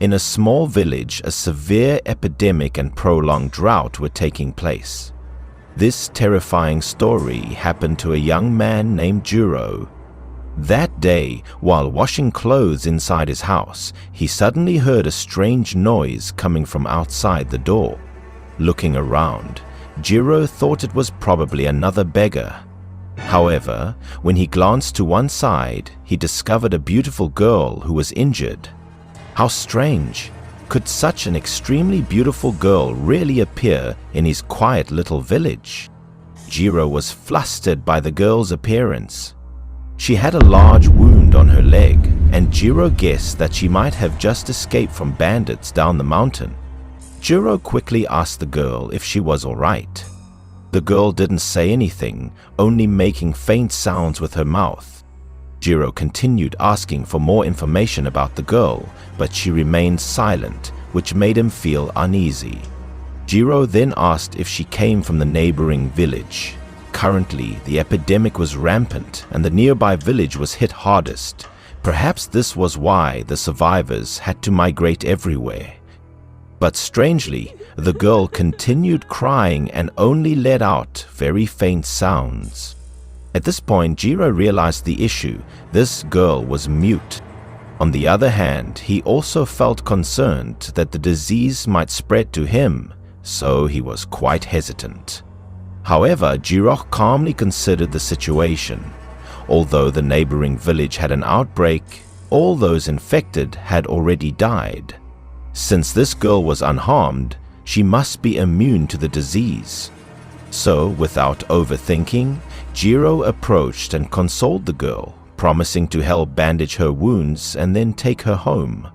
In a small village, a severe epidemic and prolonged drought were taking place. This terrifying story happened to a young man named Jiro. That day, while washing clothes inside his house, he suddenly heard a strange noise coming from outside the door. Looking around, Jiro thought it was probably another beggar. However, when he glanced to one side, he discovered a beautiful girl who was injured. How strange! Could such an extremely beautiful girl really appear in his quiet little village? Jiro was flustered by the girl's appearance. She had a large wound on her leg, and Jiro guessed that she might have just escaped from bandits down the mountain. Jiro quickly asked the girl if she was all right. The girl didn't say anything, only making faint sounds with her mouth. Jiro continued asking for more information about the girl, but she remained silent, which made him feel uneasy. Jiro then asked if she came from the neighboring village. Currently, the epidemic was rampant and the nearby village was hit hardest. Perhaps this was why the survivors had to migrate everywhere. But strangely, the girl continued crying and only let out very faint sounds. At this point, Jiro realized the issue. This girl was mute. On the other hand, he also felt concerned that the disease might spread to him, so he was quite hesitant. However, Jiro calmly considered the situation. Although the neighboring village had an outbreak, all those infected had already died. Since this girl was unharmed, she must be immune to the disease. So, without overthinking, Jiro approached and consoled the girl, promising to help bandage her wounds and then take her home.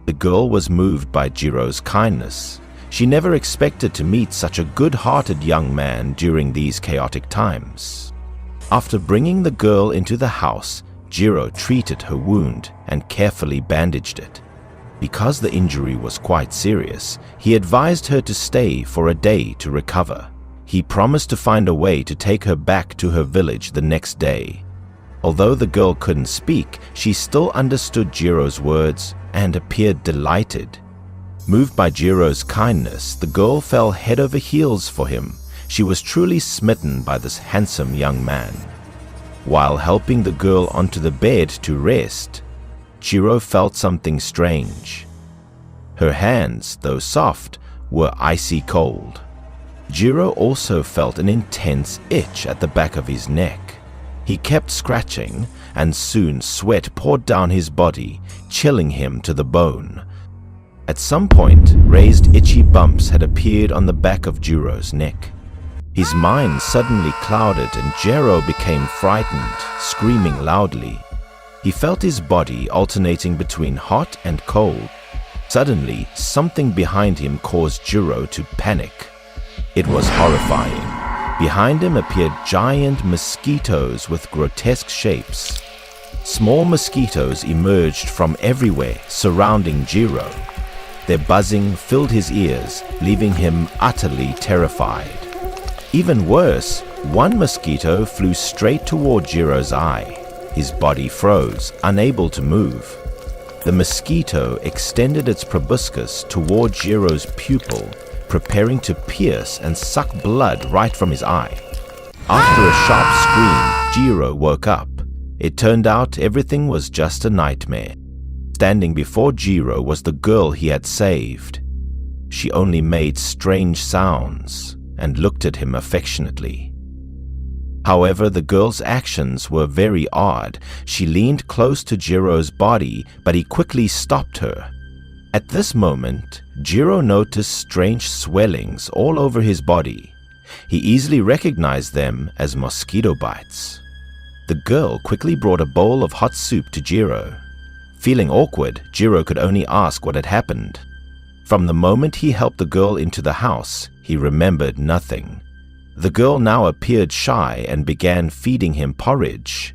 The girl was moved by Jiro's kindness. She never expected to meet such a good-hearted young man during these chaotic times. After bringing the girl into the house, Jiro treated her wound and carefully bandaged it. Because the injury was quite serious, he advised her to stay for a day to recover. He promised to find a way to take her back to her village the next day. Although the girl couldn't speak, she still understood Jiro's words and appeared delighted. Moved by Jiro's kindness, the girl fell head over heels for him. She was truly smitten by this handsome young man. While helping the girl onto the bed to rest, Jiro felt something strange. Her hands, though soft, were icy cold. Jiro also felt an intense itch at the back of his neck. He kept scratching, and soon sweat poured down his body, chilling him to the bone. At some point, raised itchy bumps had appeared on the back of Jiro's neck. His mind suddenly clouded and Jiro became frightened, screaming loudly. He felt his body alternating between hot and cold. Suddenly, something behind him caused Jiro to panic. It was horrifying. Behind him appeared giant mosquitoes with grotesque shapes. Small mosquitoes emerged from everywhere, surrounding Jiro. Their buzzing filled his ears, leaving him utterly terrified. Even worse, one mosquito flew straight toward Jiro's eye. His body froze, unable to move. The mosquito extended its proboscis toward Jiro's pupil, preparing to pierce and suck blood right from his eye. After a sharp scream, Jiro woke up. It turned out everything was just a nightmare. Standing before Jiro was the girl he had saved. She only made strange sounds and looked at him affectionately. However, the girl's actions were very odd. She leaned close to Jiro's body, but he quickly stopped her. At this moment, Jiro noticed strange swellings all over his body. He easily recognized them as mosquito bites. The girl quickly brought a bowl of hot soup to Jiro. Feeling awkward, Jiro could only ask what had happened. From the moment he helped the girl into the house, he remembered nothing. The girl now appeared shy and began feeding him porridge.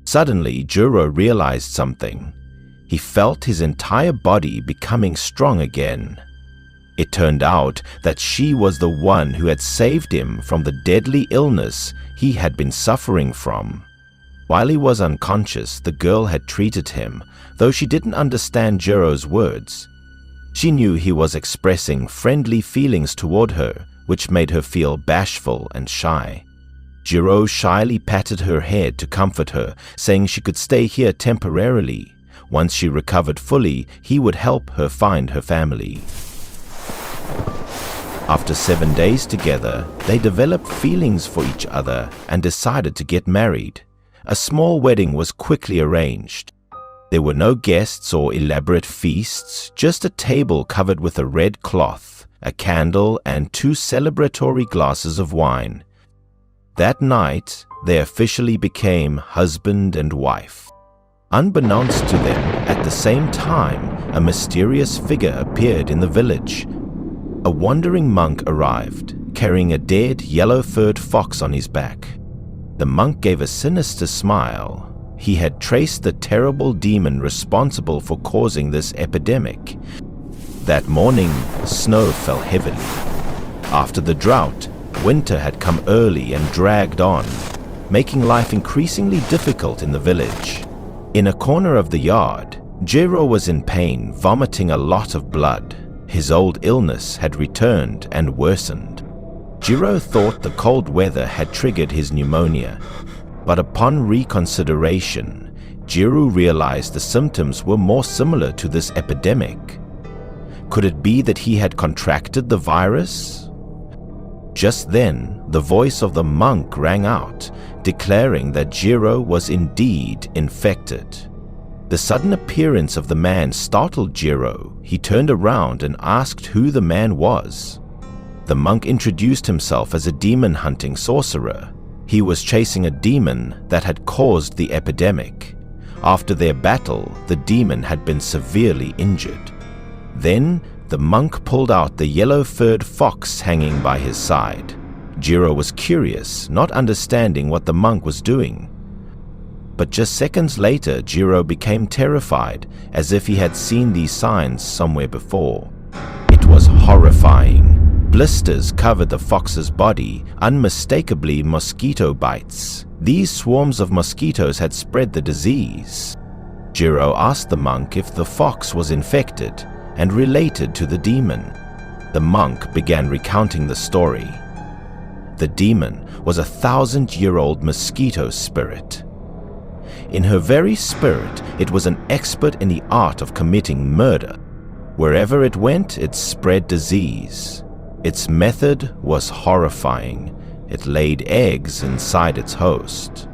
Suddenly, Jiro realized something. He felt his entire body becoming strong again. It turned out that she was the one who had saved him from the deadly illness he had been suffering from. While he was unconscious, the girl had treated him. Though she didn't understand Jiro's words, She knew he was expressing friendly feelings toward her, which made her feel bashful and shy. Jiro shyly patted her head to comfort her, saying she could stay here temporarily. Once she recovered fully, he would help her find her family. After 7 days together, they developed feelings for each other and decided to get married. A small wedding was quickly arranged. There were no guests or elaborate feasts, just a table covered with a red cloth, a candle, and 2 celebratory glasses of wine. That night, they officially became husband and wife. Unbeknownst to them, at the same time, a mysterious figure appeared in the village. A wandering monk arrived, carrying a dead, yellow-furred fox on his back. The monk gave a sinister smile. He had traced the terrible demon responsible for causing this epidemic. That morning, snow fell heavily. After the drought, winter had come early and dragged on, making life increasingly difficult in the village. In a corner of the yard, Jiro was in pain, vomiting a lot of blood. His old illness had returned and worsened. Jiro thought the cold weather had triggered his pneumonia, but upon reconsideration, Jiro realized the symptoms were more similar to this epidemic. Could it be that he had contracted the virus? Just then, the voice of the monk rang out, declaring that Jiro was indeed infected. The sudden appearance of the man startled Jiro. He turned around and asked who the man was. The monk introduced himself as a demon-hunting sorcerer. He was chasing a demon that had caused the epidemic. After their battle, the demon had been severely injured. Then, the monk pulled out the yellow-furred fox hanging by his side. Jiro was curious, not understanding what the monk was doing. But just seconds later, Jiro became terrified, as if he had seen these signs somewhere before. It was horrifying. Blisters covered the fox's body, unmistakably mosquito bites. These swarms of mosquitoes had spread the disease. Jiro asked the monk if the fox was infected and related to the demon. The monk began recounting the story. The demon was a 1,000-year-old mosquito spirit. In her very spirit, it was an expert in the art of committing murder. Wherever it went, it spread disease. Its method was horrifying. It laid eggs inside its host.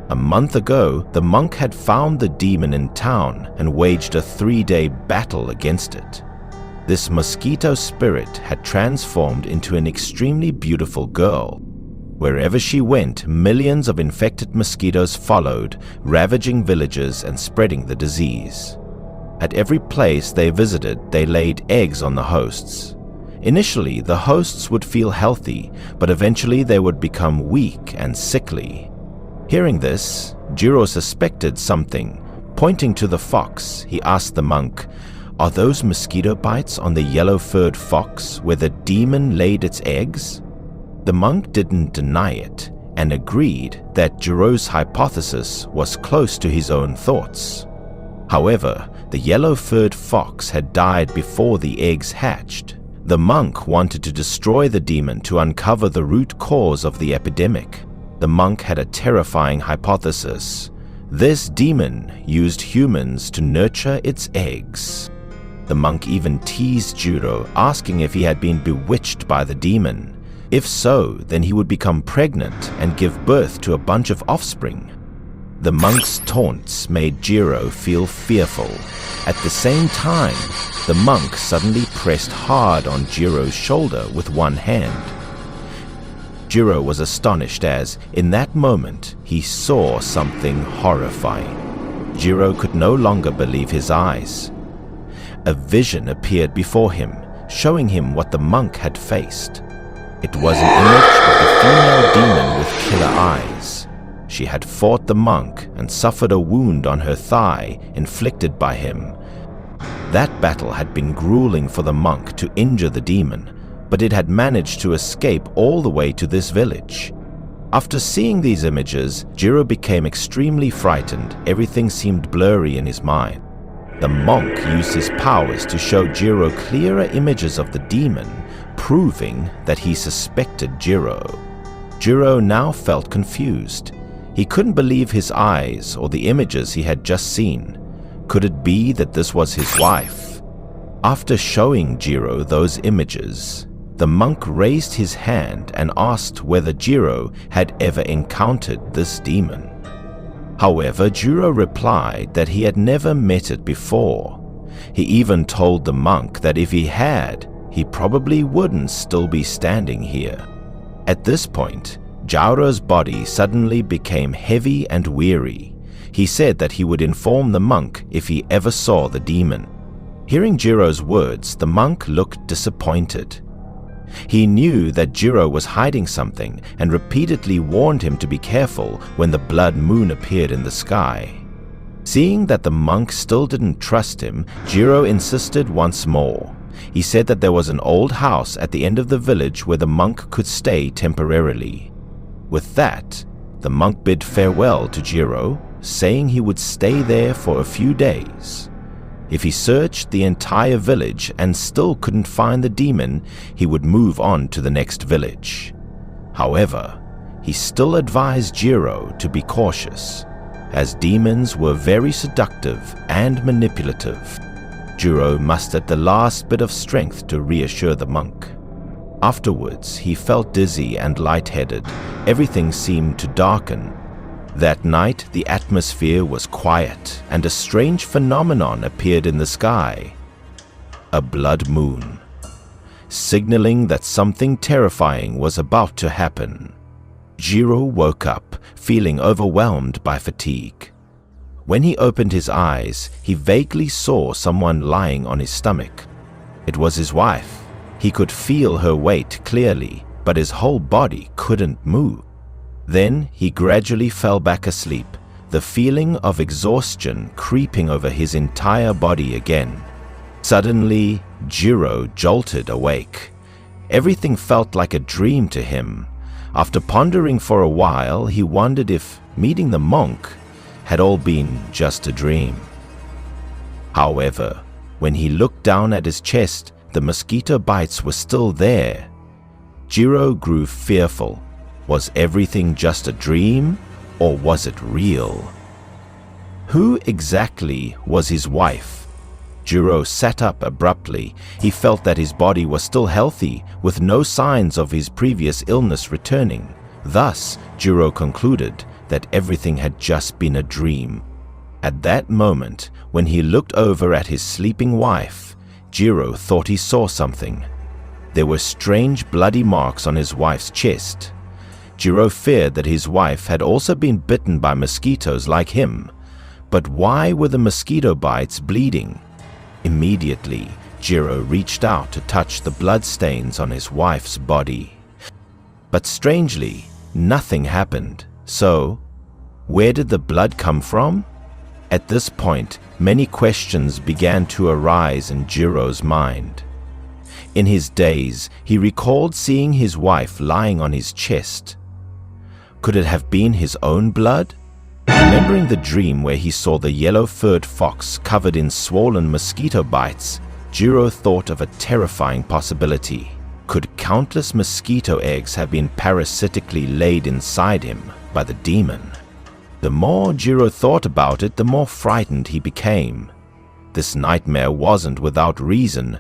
A month ago, the monk had found the demon in town and waged a 3-day battle against it. This mosquito spirit had transformed into an extremely beautiful girl. Wherever she went, millions of infected mosquitoes followed, ravaging villages and spreading the disease. At every place they visited, they laid eggs on the hosts. Initially, the hosts would feel healthy, but eventually they would become weak and sickly. Hearing this, Jiro suspected something. Pointing to the fox, he asked the monk, "Are those mosquito bites on the yellow-furred fox where the demon laid its eggs?" The monk didn't deny it and agreed that Jiro's hypothesis was close to his own thoughts. However, the yellow-furred fox had died before the eggs hatched. The monk wanted to destroy the demon to uncover the root cause of the epidemic. The monk had a terrifying hypothesis. This demon used humans to nurture its eggs. The monk even teased Jiro, asking if he had been bewitched by the demon. If so, then he would become pregnant and give birth to a bunch of offspring. The monk's taunts made Jiro feel fearful. At the same time, the monk suddenly pressed hard on Jiro's shoulder with one hand. Jiro was astonished as, in that moment, he saw something horrifying. Jiro could no longer believe his eyes. A vision appeared before him, showing him what the monk had faced. It was an image of a female demon with killer eyes. She had fought the monk and suffered a wound on her thigh inflicted by him. That battle had been grueling for the monk to injure the demon, but it had managed to escape all the way to this village. After seeing these images, Jiro became extremely frightened. Everything seemed blurry in his mind. The monk used his powers to show Jiro clearer images of the demon, proving that he suspected Jiro. Jiro now felt confused. He couldn't believe his eyes or the images he had just seen. Could it be that this was his wife? After showing Jiro those images, the monk raised his hand and asked whether Jiro had ever encountered this demon. However, Jiro replied that he had never met it before. He even told the monk that if he had, he probably wouldn't still be standing here. At this point, Jiro's body suddenly became heavy and weary. He said that he would inform the monk if he ever saw the demon. Hearing Jiro's words, the monk looked disappointed. He knew that Jiro was hiding something and repeatedly warned him to be careful when the blood moon appeared in the sky. Seeing that the monk still didn't trust him, Jiro insisted once more. He said that there was an old house at the end of the village where the monk could stay temporarily. With that, the monk bid farewell to Jiro, saying he would stay there for a few days. If he searched the entire village and still couldn't find the demon, he would move on to the next village. However, he still advised Jiro to be cautious, as demons were very seductive and manipulative. Jiro mustered the last bit of strength to reassure the monk. Afterwards, he felt dizzy and lightheaded. Everything seemed to darken. That night, the atmosphere was quiet, and a strange phenomenon appeared in the sky. A blood moon, signaling that something terrifying was about to happen. Jiro woke up, feeling overwhelmed by fatigue. When he opened his eyes, he vaguely saw someone lying on his stomach. It was his wife. He could feel her weight clearly, but his whole body couldn't move. Then he gradually fell back asleep, the feeling of exhaustion creeping over his entire body again. Suddenly, Jiro jolted awake. Everything felt like a dream to him. After pondering for a while, he wondered if meeting the monk had all been just a dream. However, when he looked down at his chest, the mosquito bites were still there. Jiro grew fearful. Was everything just a dream, or was it real? Who exactly was his wife? Jiro sat up abruptly. He felt that his body was still healthy, with no signs of his previous illness returning. Thus, Jiro concluded that everything had just been a dream. At that moment, when he looked over at his sleeping wife, Jiro thought he saw something. There were strange bloody marks on his wife's chest. Jiro feared that his wife had also been bitten by mosquitoes like him. But why were the mosquito bites bleeding? Immediately, Jiro reached out to touch the blood stains on his wife's body. But strangely, nothing happened. So, where did the blood come from? At this point, many questions began to arise in Jiro's mind. In his daze, he recalled seeing his wife lying on his chest. Could it have been his own blood? Remembering the dream where he saw the yellow-furred fox covered in swollen mosquito bites, Jiro thought of a terrifying possibility. Could countless mosquito eggs have been parasitically laid inside him by the demon? The more Jiro thought about it, the more frightened he became. This nightmare wasn't without reason.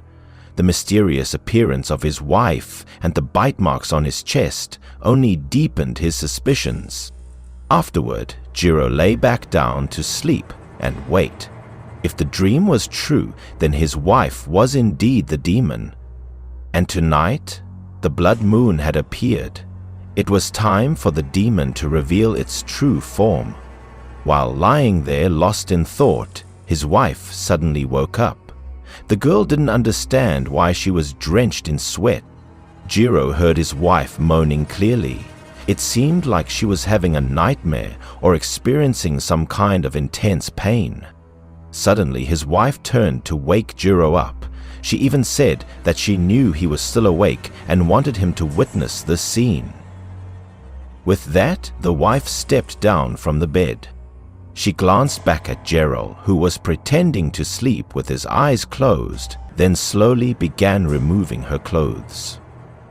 The mysterious appearance of his wife and the bite marks on his chest only deepened his suspicions. Afterward, Jiro lay back down to sleep and wait. If the dream was true, then his wife was indeed the demon. And tonight, the blood moon had appeared. It was time for the demon to reveal its true form. While lying there lost in thought, his wife suddenly woke up. The girl didn't understand why she was drenched in sweat. Jiro heard his wife moaning clearly. It seemed like she was having a nightmare or experiencing some kind of intense pain. Suddenly, his wife turned to wake Jiro up. She even said that she knew he was still awake and wanted him to witness this scene. With that, the wife stepped down from the bed. She glanced back at Jiro, who was pretending to sleep with his eyes closed, then slowly began removing her clothes.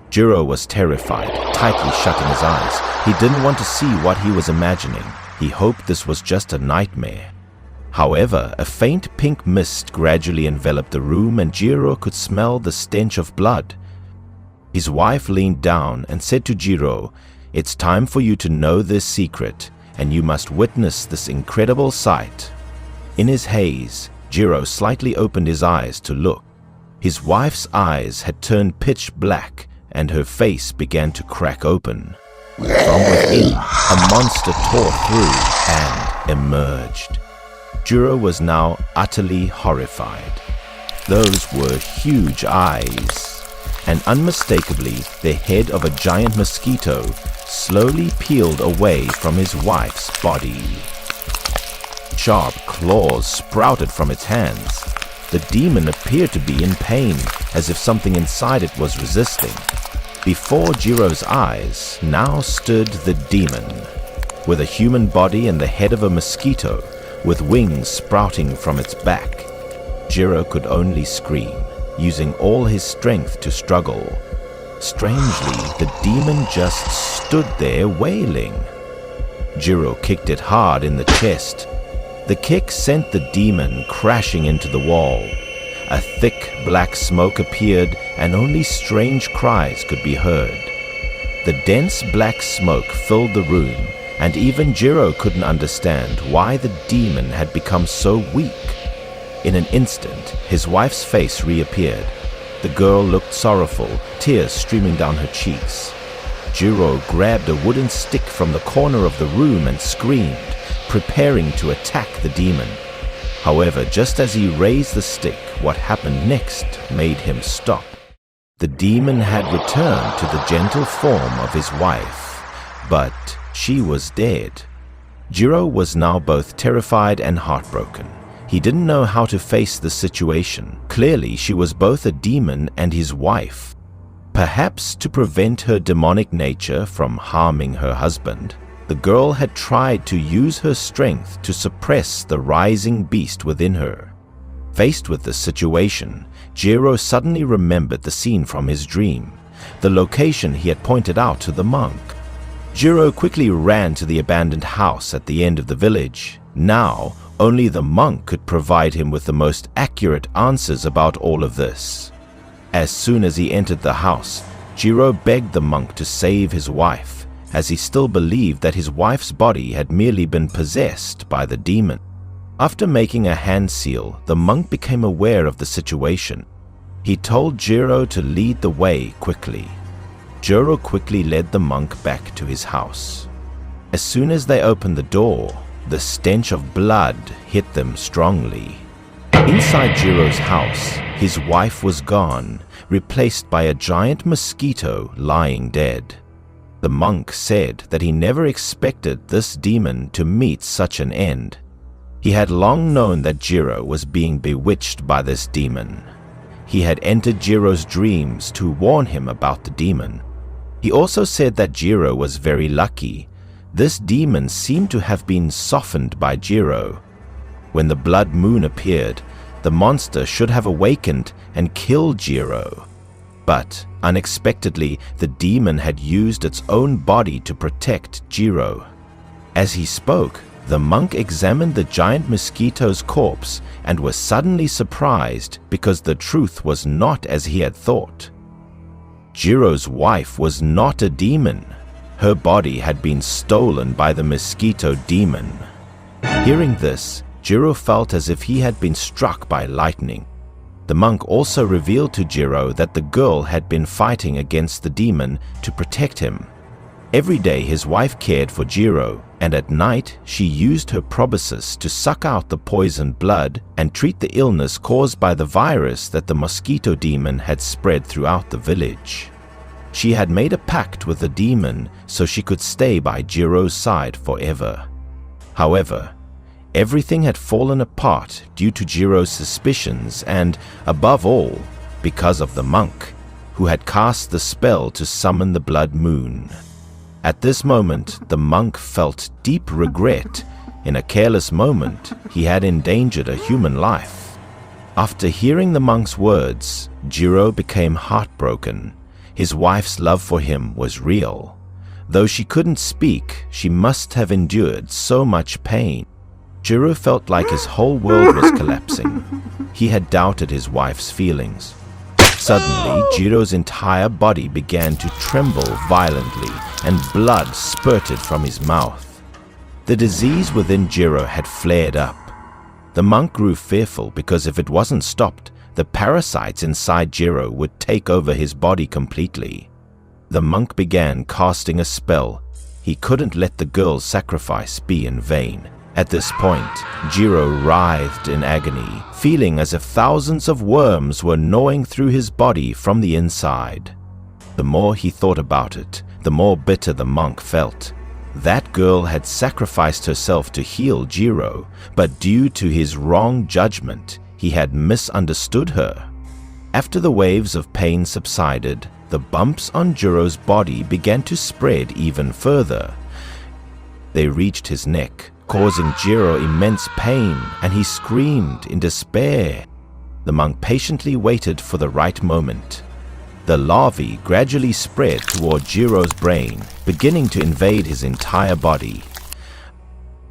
Jiro was terrified, tightly shutting his eyes. He didn't want to see what he was imagining. He hoped this was just a nightmare. However, a faint pink mist gradually enveloped the room and Jiro could smell the stench of blood. His wife leaned down and said to Jiro, "It's time for you to know this secret, and you must witness this incredible sight." In his haze, Jiro slightly opened his eyes to look. His wife's eyes had turned pitch black, and her face began to crack open. From within, a monster tore through and emerged. Jiro was now utterly horrified. Those were huge eyes, and unmistakably the head of a giant mosquito slowly peeled away from his wife's body. Sharp claws sprouted from its hands. The demon appeared to be in pain, as if something inside it was resisting. Before Jiro's eyes now stood the demon, with a human body and the head of a mosquito, with wings sprouting from its back. Jiro could only scream, using all his strength to struggle. Strangely, the demon just stood there wailing. Jiro kicked it hard in the chest. The kick sent the demon crashing into the wall. A thick black smoke appeared and only strange cries could be heard. The dense black smoke filled the room, and even Jiro couldn't understand why the demon had become so weak. In an instant, his wife's face reappeared. The girl looked sorrowful, tears streaming down her cheeks. Jiro grabbed a wooden stick from the corner of the room and screamed, preparing to attack the demon. However, just as he raised the stick, what happened next made him stop. The demon had returned to the gentle form of his wife, but she was dead. Jiro was now both terrified and heartbroken. He didn't know how to face the situation. Clearly, she was both a demon and his wife. Perhaps to prevent her demonic nature from harming her husband, the girl had tried to use her strength to suppress the rising beast within her. Faced with this situation, Jiro suddenly remembered the scene from his dream, the location he had pointed out to the monk. Jiro quickly ran to the abandoned house at the end of the village. Now, only the monk could provide him with the most accurate answers about all of this. As soon as he entered the house, Jiro begged the monk to save his wife, as he still believed that his wife's body had merely been possessed by the demon. After making a hand seal, the monk became aware of the situation. He told Jiro to lead the way quickly. Jiro quickly led the monk back to his house. As soon as they opened the door, the stench of blood hit them strongly. Inside Jiro's house, his wife was gone, replaced by a giant mosquito lying dead. The monk said that he never expected this demon to meet such an end. He had long known that Jiro was being bewitched by this demon. He had entered Jiro's dreams to warn him about the demon. He also said that Jiro was very lucky. This demon seemed to have been softened by Jiro. When the blood moon appeared, the monster should have awakened and killed Jiro. But unexpectedly, the demon had used its own body to protect Jiro. As he spoke, the monk examined the giant mosquito's corpse and was suddenly surprised because the truth was not as he had thought. Jiro's wife was not a demon. Her body had been stolen by the mosquito demon. Hearing this, Jiro felt as if he had been struck by lightning. The monk also revealed to Jiro that the girl had been fighting against the demon to protect him. Every day his wife cared for Jiro, and at night she used her proboscis to suck out the poisoned blood and treat the illness caused by the virus that the mosquito demon had spread throughout the village. She had made a pact with the demon so she could stay by Jiro's side forever. However, everything had fallen apart due to Jiro's suspicions and, above all, because of the monk, who had cast the spell to summon the blood moon. At this moment, the monk felt deep regret In a careless moment, he had endangered a human life. After hearing the monk's words, Jiro became heartbroken. His wife's love for him was real. Though she couldn't speak, she must have endured so much pain. Jiro felt like his whole world was collapsing. He had doubted his wife's feelings. Suddenly, Jiro's entire body began to tremble violently, and blood spurted from his mouth. The disease within Jiro had flared up. The monk grew fearful because if it wasn't stopped, the parasites inside Jiro would take over his body completely. The monk began casting a spell. He couldn't let the girl's sacrifice be in vain. At this point, Jiro writhed in agony, feeling as if thousands of worms were gnawing through his body from the inside. The more he thought about it, the more bitter the monk felt. That girl had sacrificed herself to heal Jiro, but due to his wrong judgment, he had misunderstood her. After the waves of pain subsided, the bumps on Jiro's body began to spread even further. They reached his neck, causing Jiro immense pain, and he screamed in despair. The monk patiently waited for the right moment. The larvae gradually spread toward Jiro's brain, beginning to invade his entire body.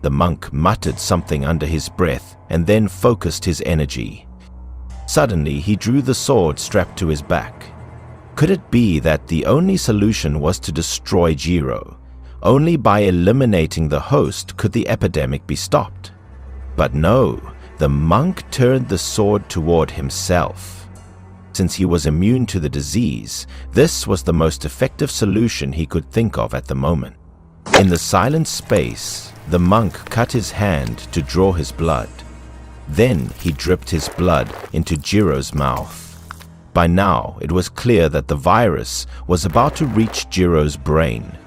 The monk muttered something under his breath and then focused his energy. Suddenly, he drew the sword strapped to his back. Could it be that the only solution was to destroy Jiro? Only by eliminating the host could the epidemic be stopped. But no, the monk turned the sword toward himself. Since he was immune to the disease, this was the most effective solution he could think of at the moment. In the silent space, the monk cut his hand to draw his blood. Then he dripped his blood into Jiro's mouth. By now, it was clear that the virus was about to reach Jiro's brain.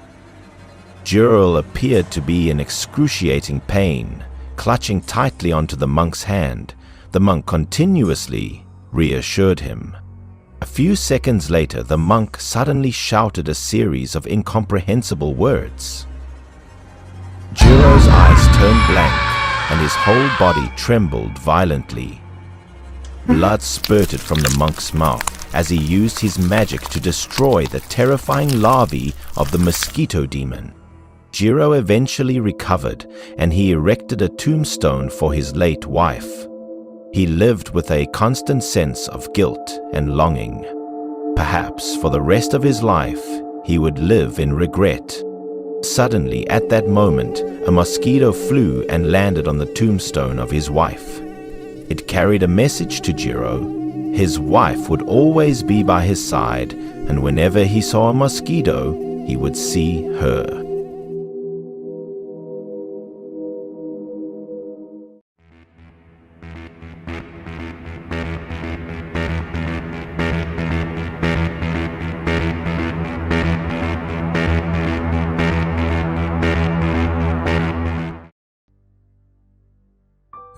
Jiro appeared to be in excruciating pain, clutching tightly onto the monk's hand. The monk continuously reassured him. A few seconds later, the monk suddenly shouted a series of incomprehensible words. Jiro's eyes turned blank, and his whole body trembled violently. Blood spurted from the monk's mouth as he used his magic to destroy the terrifying larvae of the mosquito demon. Jiro eventually recovered, and he erected a tombstone for his late wife. He lived with a constant sense of guilt and longing. Perhaps for the rest of his life, he would live in regret. Suddenly, at that moment, a mosquito flew and landed on the tombstone of his wife. It carried a message to Jiro. His wife would always be by his side, and whenever he saw a mosquito, he would see her.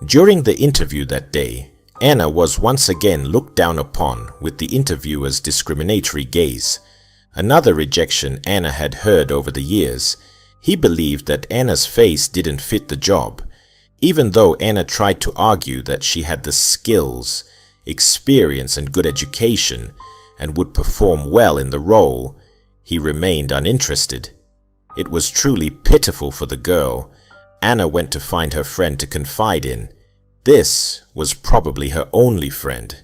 During the interview that day, Anna was once again looked down upon with the interviewer's discriminatory gaze. Another rejection Anna had heard over the years. He believed that Anna's face didn't fit the job. Even though Anna tried to argue that she had the skills, experience and good education and would perform well in the role, he remained uninterested. It was truly pitiful for the girl. Anna went to find her friend to confide in. This was probably her only friend.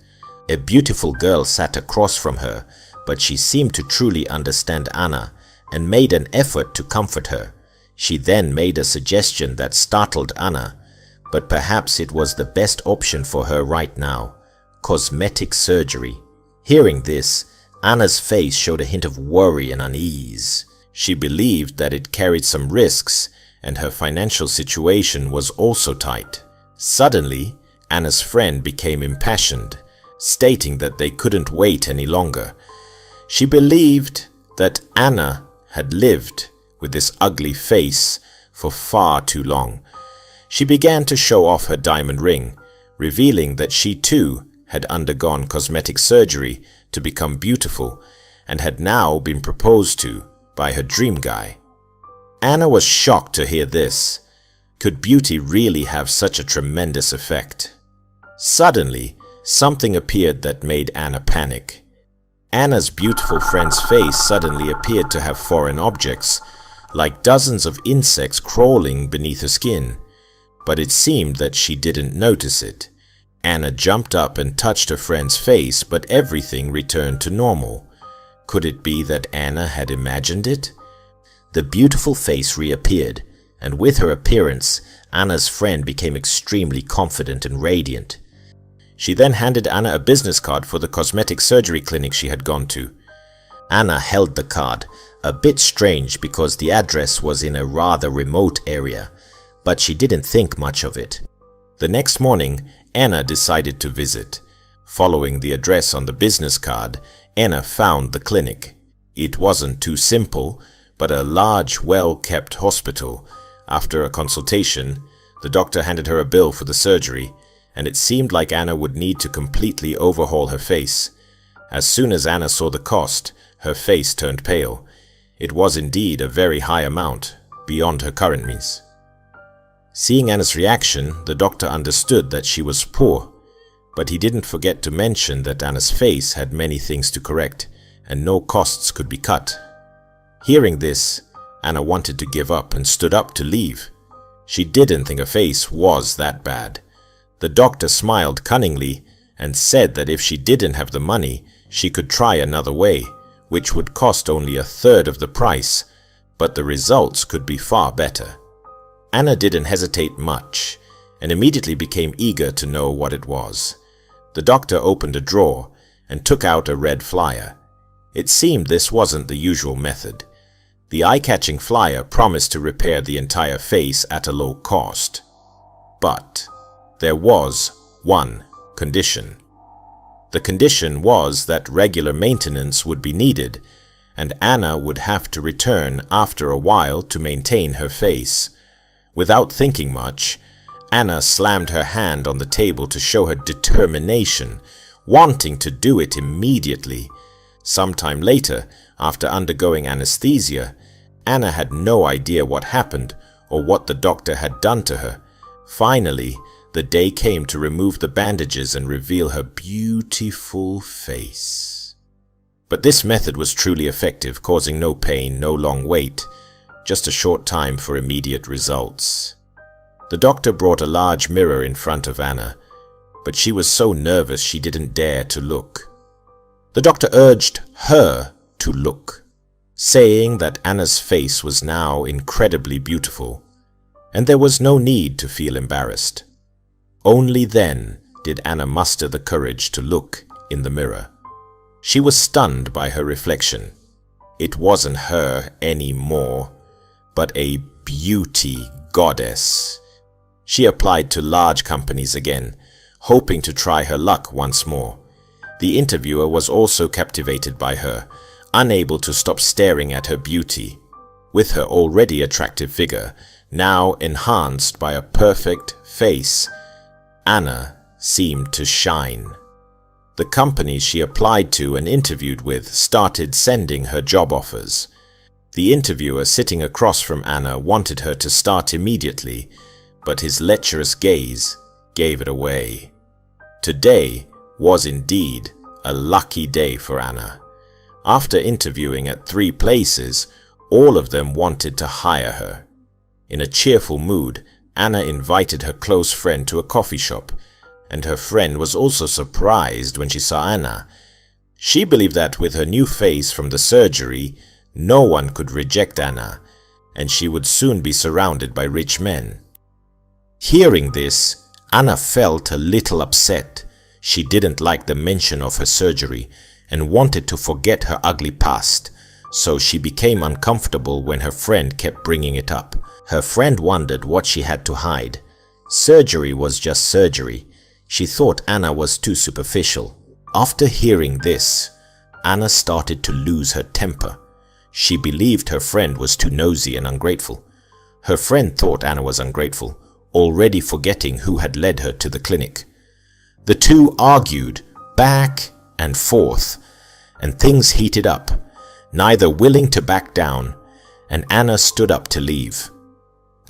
A beautiful girl sat across from her, but she seemed to truly understand Anna and made an effort to comfort her. She then made a suggestion that startled Anna, but perhaps it was the best option for her right now: cosmetic surgery. Hearing this, Anna's face showed a hint of worry and unease. She believed that it carried some risks, and her financial situation was also tight. Suddenly, Anna's friend became impassioned, stating that they couldn't wait any longer. She believed that Anna had lived with this ugly face for far too long. She began to show off her diamond ring, revealing that she too had undergone cosmetic surgery to become beautiful and had now been proposed to by her dream guy. Anna was shocked to hear this. Could beauty really have such a tremendous effect? Suddenly, something appeared that made Anna panic. Anna's beautiful friend's face suddenly appeared to have foreign objects, like dozens of insects crawling beneath her skin. But it seemed that she didn't notice it. Anna jumped up and touched her friend's face, but everything returned to normal. Could it be that Anna had imagined it? The beautiful face reappeared, and with her appearance, Anna's friend became extremely confident and radiant. She then handed Anna a business card for the cosmetic surgery clinic she had gone to. Anna held the card, a bit strange because the address was in a rather remote area, but she didn't think much of it. The next morning, Anna decided to visit. Following the address on the business card, Anna found the clinic. It wasn't too simple, but a large, well-kept hospital. After a consultation, the doctor handed her a bill for the surgery, and it seemed like Anna would need to completely overhaul her face. As soon as Anna saw the cost, her face turned pale. It was indeed a very high amount, beyond her current means. Seeing Anna's reaction, the doctor understood that she was poor, but he didn't forget to mention that Anna's face had many things to correct, and no costs could be cut. Hearing this, Anna wanted to give up and stood up to leave. She didn't think her face was that bad. The doctor smiled cunningly and said that if she didn't have the money, she could try another way, which would cost only a third of the price, but the results could be far better. Anna didn't hesitate much and immediately became eager to know what it was. The doctor opened a drawer and took out a red flyer. It seemed this wasn't the usual method. The eye-catching flyer promised to repair the entire face at a low cost. But there was one condition. The condition was that regular maintenance would be needed, and Anna would have to return after a while to maintain her face. Without thinking much, Anna slammed her hand on the table to show her determination, wanting to do it immediately. Sometime later, after undergoing anesthesia, Anna had no idea what happened or what the doctor had done to her. Finally, the day came to remove the bandages and reveal her beautiful face. But this method was truly effective, causing no pain, no long wait, just a short time for immediate results. The doctor brought a large mirror in front of Anna, but she was so nervous she didn't dare to look. The doctor urged her to look, saying that Anna's face was now incredibly beautiful, and there was no need to feel embarrassed. Only then did Anna muster the courage to look in the mirror. She was stunned by her reflection. It wasn't her anymore, but a beauty goddess. She applied to large companies again, hoping to try her luck once more. The interviewer was also captivated by her, unable to stop staring at her beauty. With her already attractive figure, now enhanced by a perfect face, Anna seemed to shine. The companies she applied to and interviewed with started sending her job offers. The interviewer sitting across from Anna wanted her to start immediately, but his lecherous gaze gave it away. Today was indeed a lucky day for Anna. After interviewing at 3 places, all of them wanted to hire her. In a cheerful mood, Anna invited her close friend to a coffee shop, and her friend was also surprised when she saw Anna. She believed that with her new face from the surgery, no one could reject Anna, and she would soon be surrounded by rich men. Hearing this, Anna felt a little upset. She didn't like the mention of her surgery and wanted to forget her ugly past, so she became uncomfortable when her friend kept bringing it up. Her friend wondered what she had to hide. Surgery was just surgery. She thought Anna was too superficial. After hearing this, Anna started to lose her temper. She believed her friend was too nosy and ungrateful. Her friend thought Anna was ungrateful, already forgetting who had led her to the clinic. The two argued back and forth, and things heated up, neither willing to back down, and Anna stood up to leave.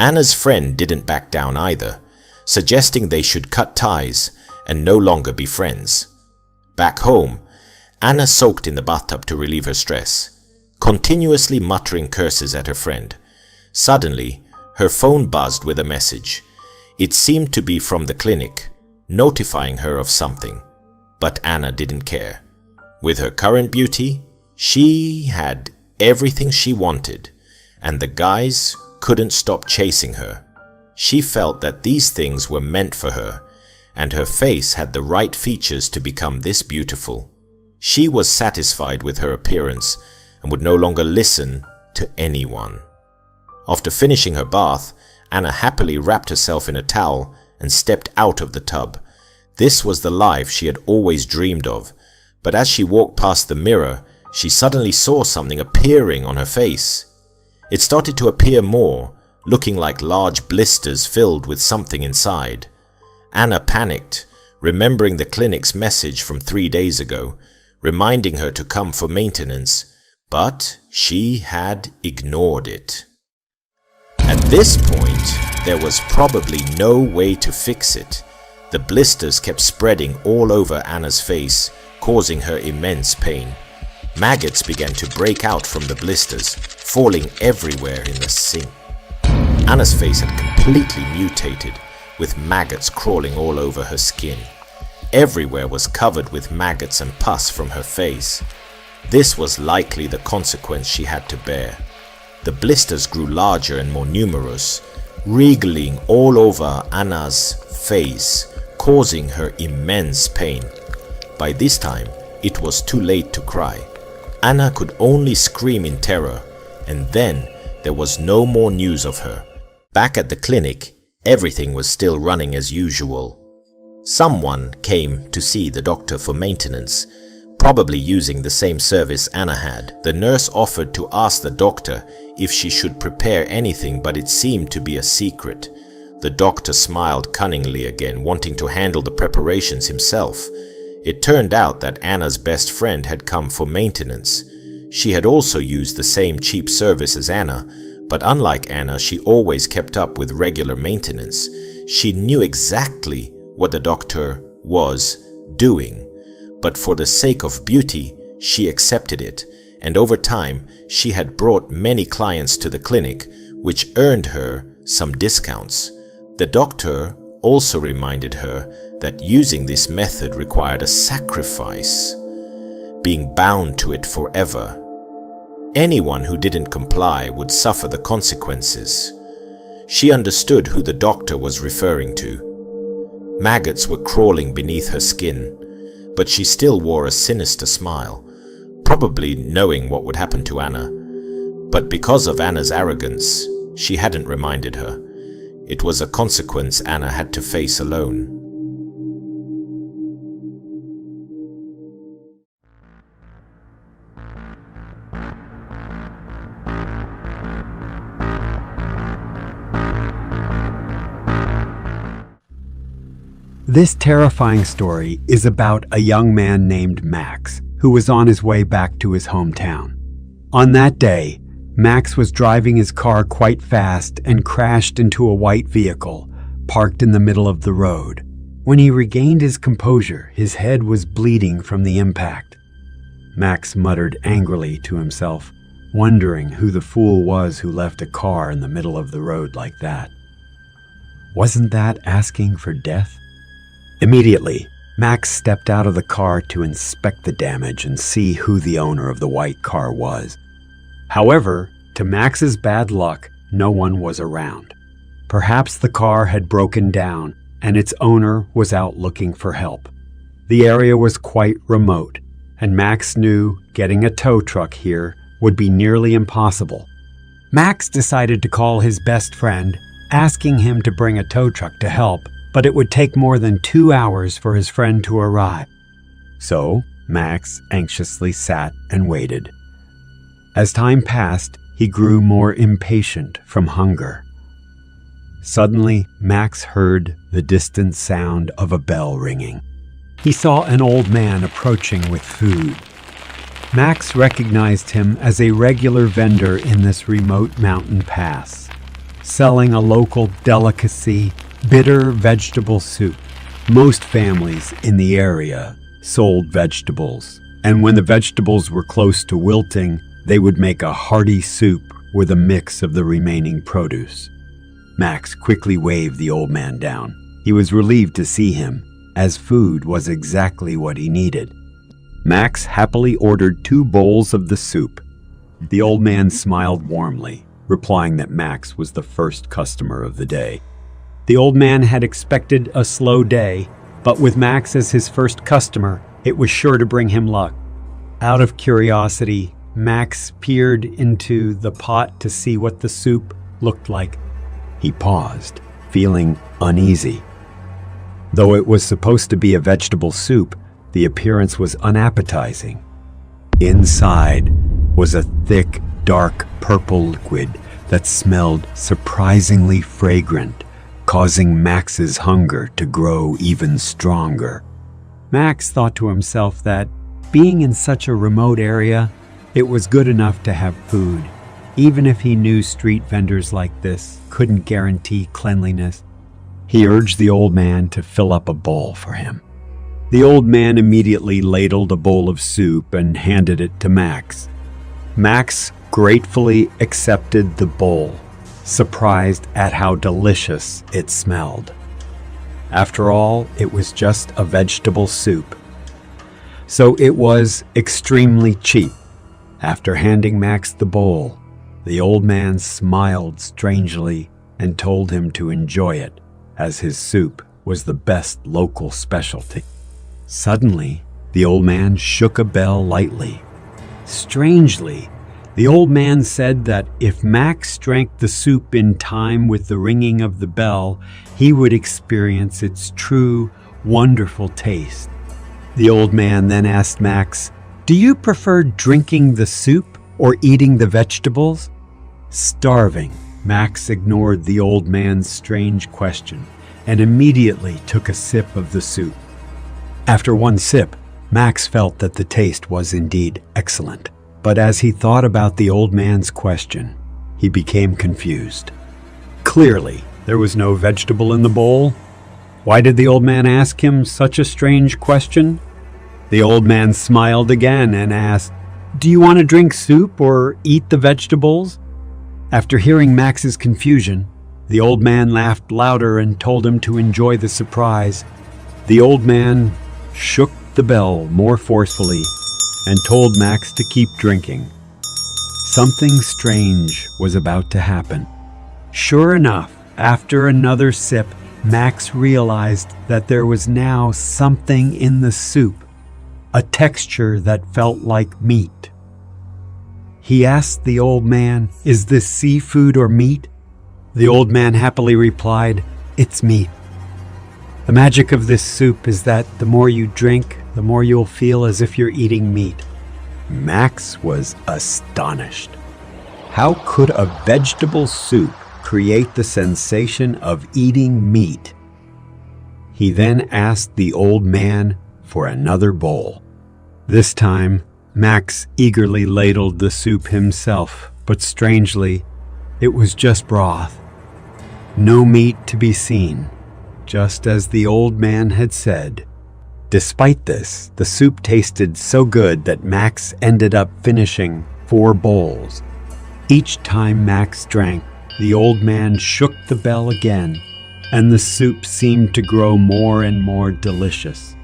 Anna's friend didn't back down either, suggesting they should cut ties and no longer be friends. Back home, Anna soaked in the bathtub to relieve her stress, continuously muttering curses at her friend. Suddenly, her phone buzzed with a message. It seemed to be from the clinic, notifying her of something. But Anna didn't care. With her current beauty, she had everything she wanted, and the guys couldn't stop chasing her. She felt that these things were meant for her, and her face had the right features to become this beautiful. She was satisfied with her appearance and would no longer listen to anyone. After finishing her bath, Anna happily wrapped herself in a towel and stepped out of the tub. This was the life she had always dreamed of, but as she walked past the mirror, she suddenly saw something appearing on her face. It started to appear more, looking like large blisters filled with something inside. Anna panicked, remembering the clinic's message from 3 days ago, reminding her to come for maintenance, but she had ignored it. At this point, there was probably no way to fix it. The blisters kept spreading all over Anna's face, causing her immense pain. Maggots began to break out from the blisters, falling everywhere in the sink. Anna's face had completely mutated, with maggots crawling all over her skin. Everywhere was covered with maggots and pus from her face. This was likely the consequence she had to bear. The blisters grew larger and more numerous, wriggling all over Anna's face, causing her immense pain. By this time, it was too late to cry. Anna could only scream in terror, and then there was no more news of her. Back at the clinic, everything was still running as usual. Someone came to see the doctor for maintenance, probably using the same service Anna had. The nurse offered to ask the doctor if she should prepare anything, but it seemed to be a secret. The doctor smiled cunningly again, wanting to handle the preparations himself. It turned out that Anna's best friend had come for maintenance. She had also used the same cheap service as Anna, but unlike Anna, she always kept up with regular maintenance. She knew exactly what the doctor was doing, but for the sake of beauty, she accepted it, and over time, she had brought many clients to the clinic, which earned her some discounts. The doctor also reminded her that using this method required a sacrifice, being bound to it forever. Anyone who didn't comply would suffer the consequences. She understood who the doctor was referring to. Maggots were crawling beneath her skin, but she still wore a sinister smile, probably knowing what would happen to Anna. But because of Anna's arrogance, she hadn't reminded her. It was a consequence Anna had to face alone. This terrifying story is about a young man named Max who was on his way back to his hometown. On that day, Max was driving his car quite fast and crashed into a white vehicle parked in the middle of the road. When he regained his composure, his head was bleeding from the impact. Max muttered angrily to himself, wondering who the fool was who left a car in the middle of the road like that. Wasn't that asking for death? Immediately, Max stepped out of the car to inspect the damage and see who the owner of the white car was. However, to Max's bad luck, no one was around. Perhaps the car had broken down and its owner was out looking for help. The area was quite remote, and Max knew getting a tow truck here would be nearly impossible. Max decided to call his best friend, asking him to bring a tow truck to help, but it would take more than 2 hours for his friend to arrive. So, Max anxiously sat and waited. As time passed, he grew more impatient from hunger. Suddenly, Max heard the distant sound of a bell ringing. He saw an old man approaching with food. Max recognized him as a regular vendor in this remote mountain pass. selling a local delicacy, bitter vegetable soup. Most families in the area sold vegetables, and when the vegetables were close to wilting, they would make a hearty soup with a mix of the remaining produce. Max quickly waved the old man down. He was relieved to see him, as food was exactly what he needed. Max happily ordered 2 bowls of the soup. The old man smiled warmly, replying that Max was the first customer of the day. The old man had expected a slow day, but with Max as his first customer, it was sure to bring him luck. Out of curiosity, Max peered into the pot to see what the soup looked like. He paused, feeling uneasy. Though it was supposed to be a vegetable soup, the appearance was unappetizing. Inside was a thick, dark purple liquid that smelled surprisingly fragrant, causing Max's hunger to grow even stronger. Max thought to himself that, being in such a remote area, it was good enough to have food, even if he knew street vendors like this couldn't guarantee cleanliness. He urged the old man to fill up a bowl for him. The old man immediately ladled a bowl of soup and handed it to Max. Max gratefully accepted the bowl, surprised at how delicious it smelled. After all, it was just a vegetable soup, so it was extremely cheap. After handing Max the bowl, the old man smiled strangely and told him to enjoy it, as his soup was the best local specialty. Suddenly, the old man shook a bell lightly. Strangely, the old man said that if Max drank the soup in time with the ringing of the bell, he would experience its true, wonderful taste. The old man then asked Max, "Do you prefer drinking the soup or eating the vegetables?" Starving, Max ignored the old man's strange question and immediately took a sip of the soup. After one sip, Max felt that the taste was indeed excellent. But as he thought about the old man's question, he became confused. Clearly, there was no vegetable in the bowl. Why did the old man ask him such a strange question? The old man smiled again and asked, "Do you want to drink soup or eat the vegetables?" After hearing Max's confusion, the old man laughed louder and told him to enjoy the surprise. The old man shook the bell more forcefully and told Max to keep drinking. Something strange was about to happen. Sure enough, after another sip, Max realized that there was now something in the soup, a texture that felt like meat. He asked the old man, "Is this seafood or meat?" The old man happily replied, "It's meat. The magic of this soup is that the more you drink, the more you'll feel as if you're eating meat." Max was astonished. How could a vegetable soup create the sensation of eating meat? He then asked the old man for another bowl. This time, Max eagerly ladled the soup himself, but strangely, it was just broth. No meat to be seen, just as the old man had said. Despite this, the soup tasted so good that Max ended up finishing 4 bowls. Each time Max drank, the old man shook the bell again, and the soup seemed to grow more and more delicious.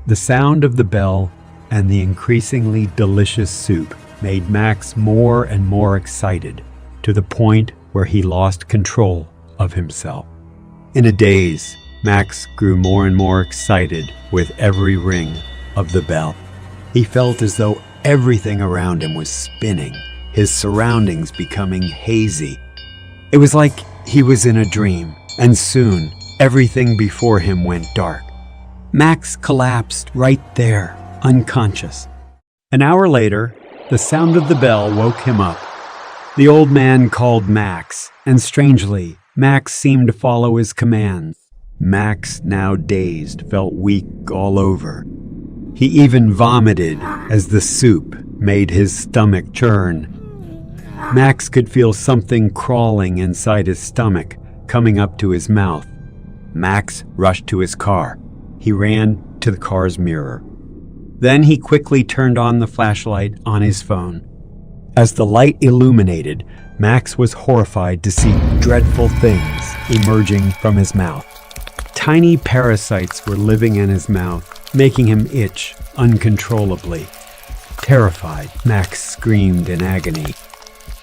The sound of the bell and the increasingly delicious soup made Max more and more excited, to the point where he lost control of himself. In a daze, Max grew more and more excited with every ring of the bell. He felt as though everything around him was spinning, his surroundings becoming hazy. It was like he was in a dream, and soon everything before him went dark. Max collapsed right there, unconscious. An hour later, the sound of the bell woke him up. The old man called Max, and strangely, Max seemed to follow his commands. Max, now dazed, felt weak all over. He even vomited as the soup made his stomach churn. Max could feel something crawling inside his stomach, coming up to his mouth. Max rushed to his car. He ran to the car's mirror. Then he quickly turned on the flashlight on his phone. As the light illuminated, Max was horrified to see dreadful things emerging from his mouth. Tiny parasites were living in his mouth, making him itch uncontrollably. Terrified, Max screamed in agony.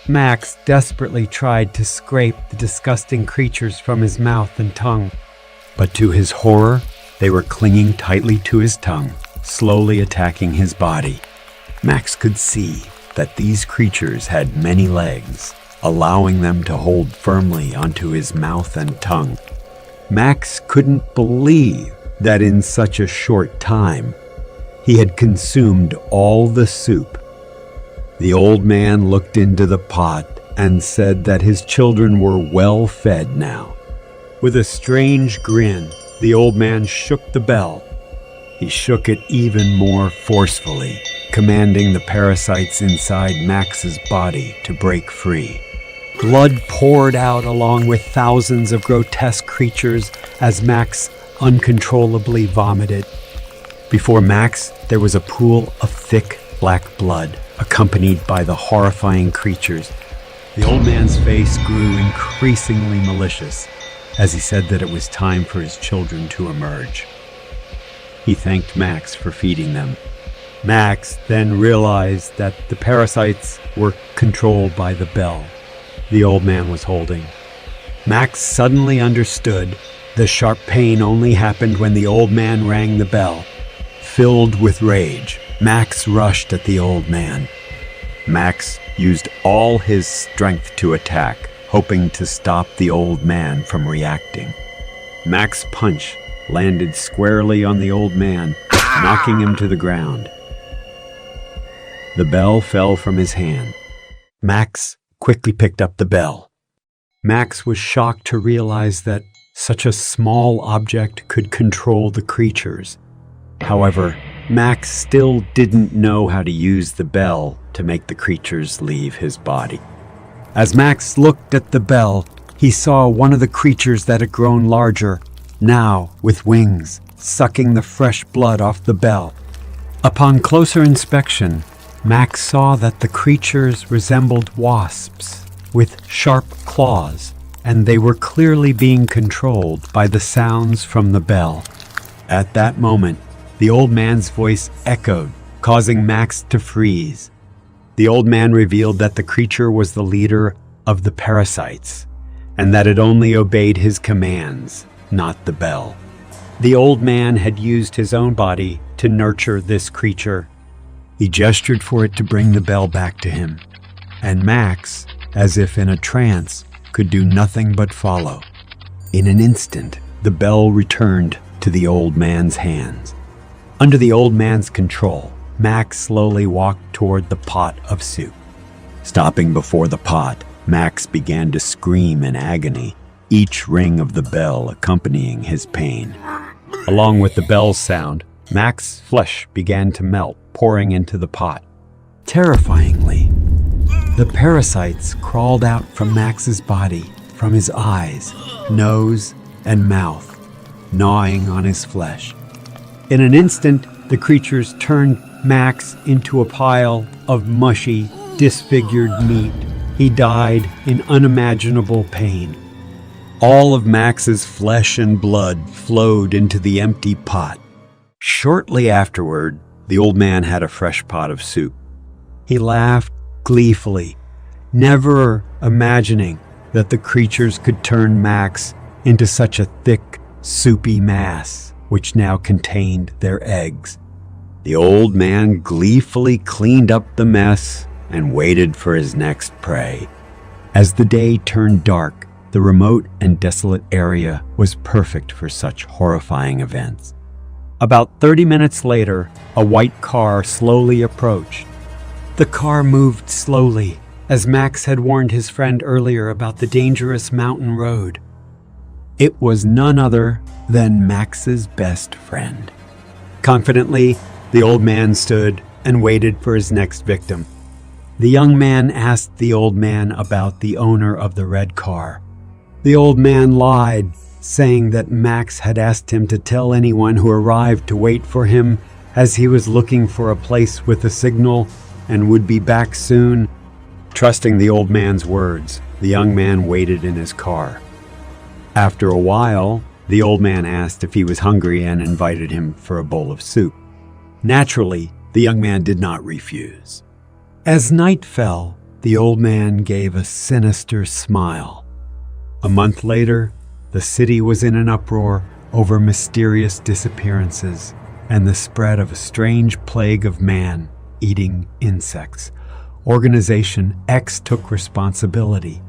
Max desperately tried to scrape the disgusting creatures from his mouth and tongue. But to his horror, they were clinging tightly to his tongue, slowly attacking his body. Max could see that these creatures had many legs, allowing them to hold firmly onto his mouth and tongue. Max couldn't believe that in such a short time, he had consumed all the soup. The old man looked into the pot and said that his children were well fed now. With a strange grin, the old man shook the bell. He shook it even more forcefully, commanding the parasites inside Max's body to break free. Blood poured out along with thousands of grotesque creatures as Max uncontrollably vomited. Before Max, there was a pool of thick black blood, accompanied by the horrifying creatures. The old man's face grew increasingly malicious as he said that it was time for his children to emerge. He thanked Max for feeding them. Max then realized that the parasites were controlled by the bell the old man was holding. Max suddenly understood the sharp pain only happened when the old man rang the bell. Filled with rage, Max rushed at the old man. Max used all his strength to attack, hoping to stop the old man from reacting. Max's punch landed squarely on the old man, knocking him to the ground. The bell fell from his hand. Max quickly picked up the bell. Max was shocked to realize that such a small object could control the creatures. However, Max still didn't know how to use the bell to make the creatures leave his body. As Max looked at the bell, he saw one of the creatures that had grown larger, now with wings, sucking the fresh blood off the bell. Upon closer inspection, Max saw that the creatures resembled wasps with sharp claws, and they were clearly being controlled by the sounds from the bell. At that moment, the old man's voice echoed, causing Max to freeze. The old man revealed that the creature was the leader of the parasites, and that it only obeyed his commands, not the bell. The old man had used his own body to nurture this creature. He gestured for it to bring the bell back to him, and Max, as if in a trance, could do nothing but follow. In an instant, the bell returned to the old man's hands. Under the old man's control, Max slowly walked toward the pot of soup. Stopping before the pot, Max began to scream in agony, each ring of the bell accompanying his pain. Along with the bell's sound, Max's flesh began to melt, pouring into the pot. Terrifyingly, the parasites crawled out from Max's body, from his eyes, nose, and mouth, gnawing on his flesh. In an instant, the creatures turned Max into a pile of mushy, disfigured meat. He died in unimaginable pain. All of Max's flesh and blood flowed into the empty pot. Shortly afterward, the old man had a fresh pot of soup. He laughed gleefully, never imagining that the creatures could turn Max into such a thick, soupy mass, which now contained their eggs. The old man gleefully cleaned up the mess and waited for his next prey. As the day turned dark, the remote and desolate area was perfect for such horrifying events. About 30 minutes later, a white car slowly approached. The car moved slowly, as Max had warned his friend earlier about the dangerous mountain road. It was none other than Max's best friend. Confidently, the old man stood and waited for his next victim. The young man asked the old man about the owner of the red car. The old man lied, saying that Max had asked him to tell anyone who arrived to wait for him, as he was looking for a place with a signal and would be back soon. Trusting the old man's words, the young man waited in his car. After a while, the old man asked if he was hungry and invited him for a bowl of soup. Naturally, the young man did not refuse. As night fell, the old man gave a sinister smile. A month later, the city was in an uproar over mysterious disappearances and the spread of a strange plague of man-eating insects. Organization X took responsibility,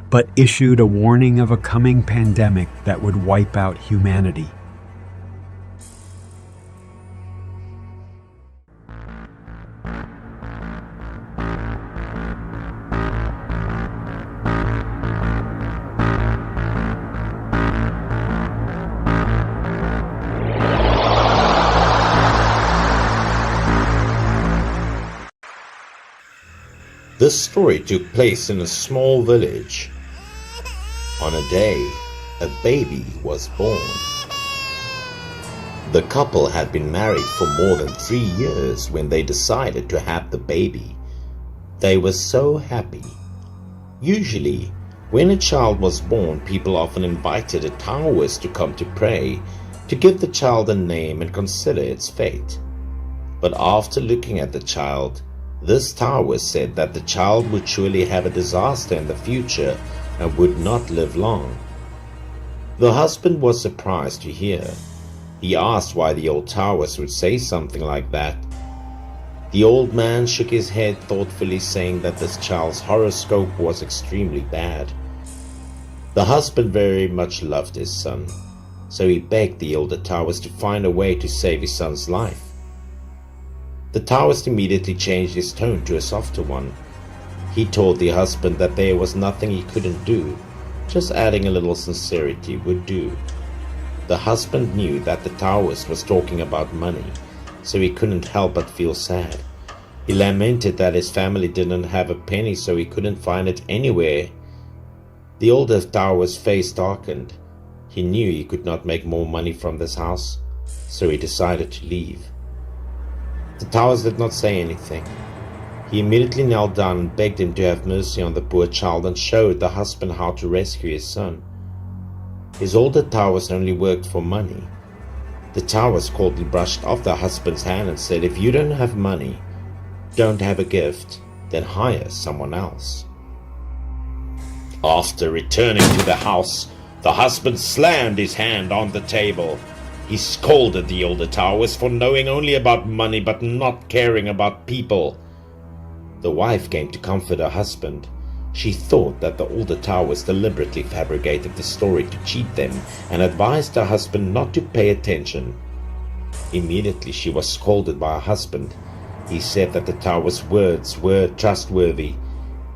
but issued a warning of a coming pandemic that would wipe out humanity. This story took place in a small village. On a day, a baby was born. The couple had been married for more than 3 years when they decided to have the baby. They were so happy. Usually, when a child was born, people often invited a Taoist to come to pray, to give the child a name and consider its fate. But after looking at the child, this Taoist said that the child would surely have a disaster in the future and would not live long. The husband was surprised to hear. He asked why the old Taoist would say something like that. The old man shook his head thoughtfully, saying that this child's horoscope was extremely bad. The husband very much loved his son, so he begged the older Taoist to find a way to save his son's life. The Taoist immediately changed his tone to a softer one. He told the husband that there was nothing he couldn't do, just adding a little sincerity would do. The husband knew that the Taoist was talking about money, so he couldn't help but feel sad. He lamented that his family didn't have a penny, so he couldn't find it anywhere. The older Taoist's face darkened. He knew he could not make more money from this house, so he decided to leave. The Taoist did not say anything. He immediately knelt down and begged him to have mercy on the poor child and showed the husband how to rescue his son. His older Taoist only worked for money. The Taoist coldly brushed off the husband's hand and said, "If you don't have money, don't have a gift, then hire someone else." After returning to the house, the husband slammed his hand on the table. He scolded the older Taoist for knowing only about money but not caring about people. The wife came to comfort her husband. She thought that the older Taoist deliberately fabricated the story to cheat them and advised her husband not to pay attention. Immediately she was scolded by her husband. He said that the Taoist's words were trustworthy.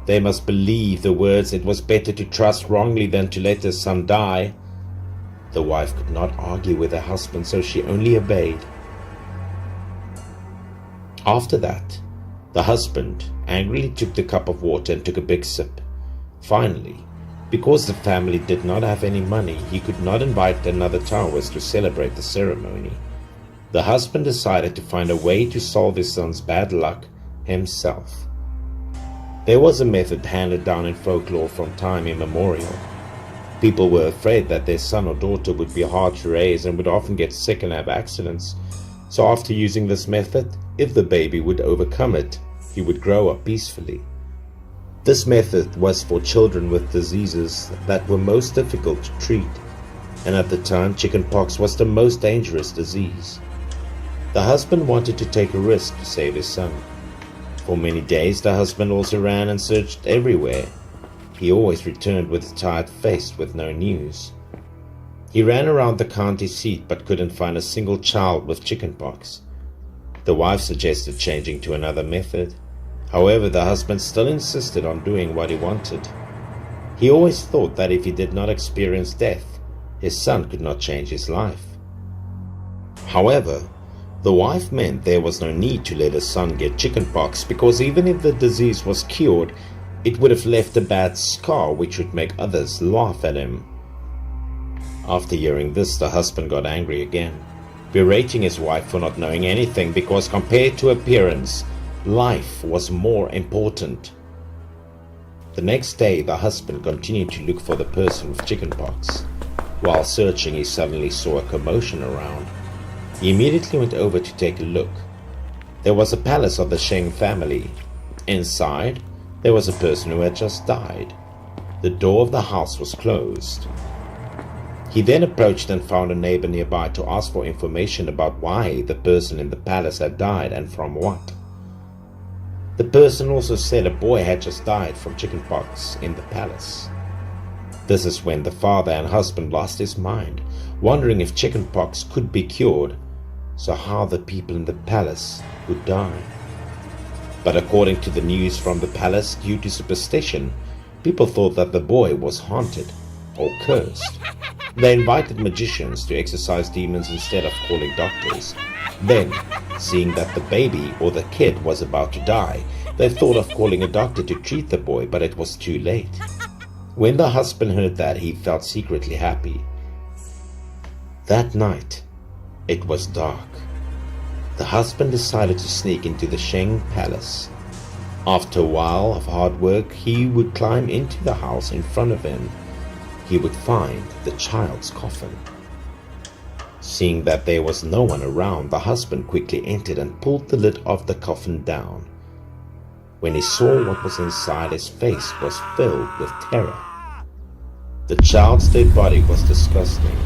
They must believe the words. It was better to trust wrongly than to let her son die. The wife could not argue with her husband, so she only obeyed. After that, the husband angrily took the cup of water and took a big sip. Finally, because the family did not have any money, he could not invite another Taoist to celebrate the ceremony. The husband decided to find a way to solve his son's bad luck himself. There was a method handed down in folklore from time immemorial. People were afraid that their son or daughter would be hard to raise and would often get sick and have accidents. So after using this method, if the baby would overcome it, he would grow up peacefully. This method was for children with diseases that were most difficult to treat, and at the time chickenpox was the most dangerous disease. The husband wanted to take a risk to save his son. For many days the husband also ran and searched everywhere. He always returned with a tired face with no news. He ran around the county seat but couldn't find a single child with chickenpox. The wife suggested changing to another method. However, the husband still insisted on doing what he wanted. He always thought that if he did not experience death, his son could not change his life. However, The wife meant there was no need to let her son get chickenpox because even if the disease was cured, it would have left a bad scar which would make others laugh at him. After hearing this, the husband got angry again, berating his wife for not knowing anything because compared to appearance, life was more important. The next day, the husband continued to look for the person with chickenpox. While searching, he suddenly saw a commotion around. He immediately went over to take a look. There was a palace of the Sheng family. Inside, there was a person who had just died. The door of the house was closed. He then approached and found a neighbor nearby to ask for information about why the person in the palace had died and from what. The person also said a boy had just died from chickenpox in the palace. This is when the father and husband lost his mind, wondering if chickenpox could be cured, so how the people in the palace would die. But according to the news from the palace, due to superstition, people thought that the boy was haunted or cursed. They invited magicians to exorcise demons instead of calling doctors. Then, seeing that the baby or the kid was about to die, they thought of calling a doctor to treat the boy, but it was too late. When the husband heard that, he felt secretly happy. That night, it was dark. The husband decided to sneak into the Sheng palace. After a while of hard work, he would climb into the house in front of him. He would find the child's coffin. Seeing that there was no one around, the husband quickly entered and pulled the lid of the coffin down. When he saw what was inside, his face was filled with terror. The child's dead body was disgusting.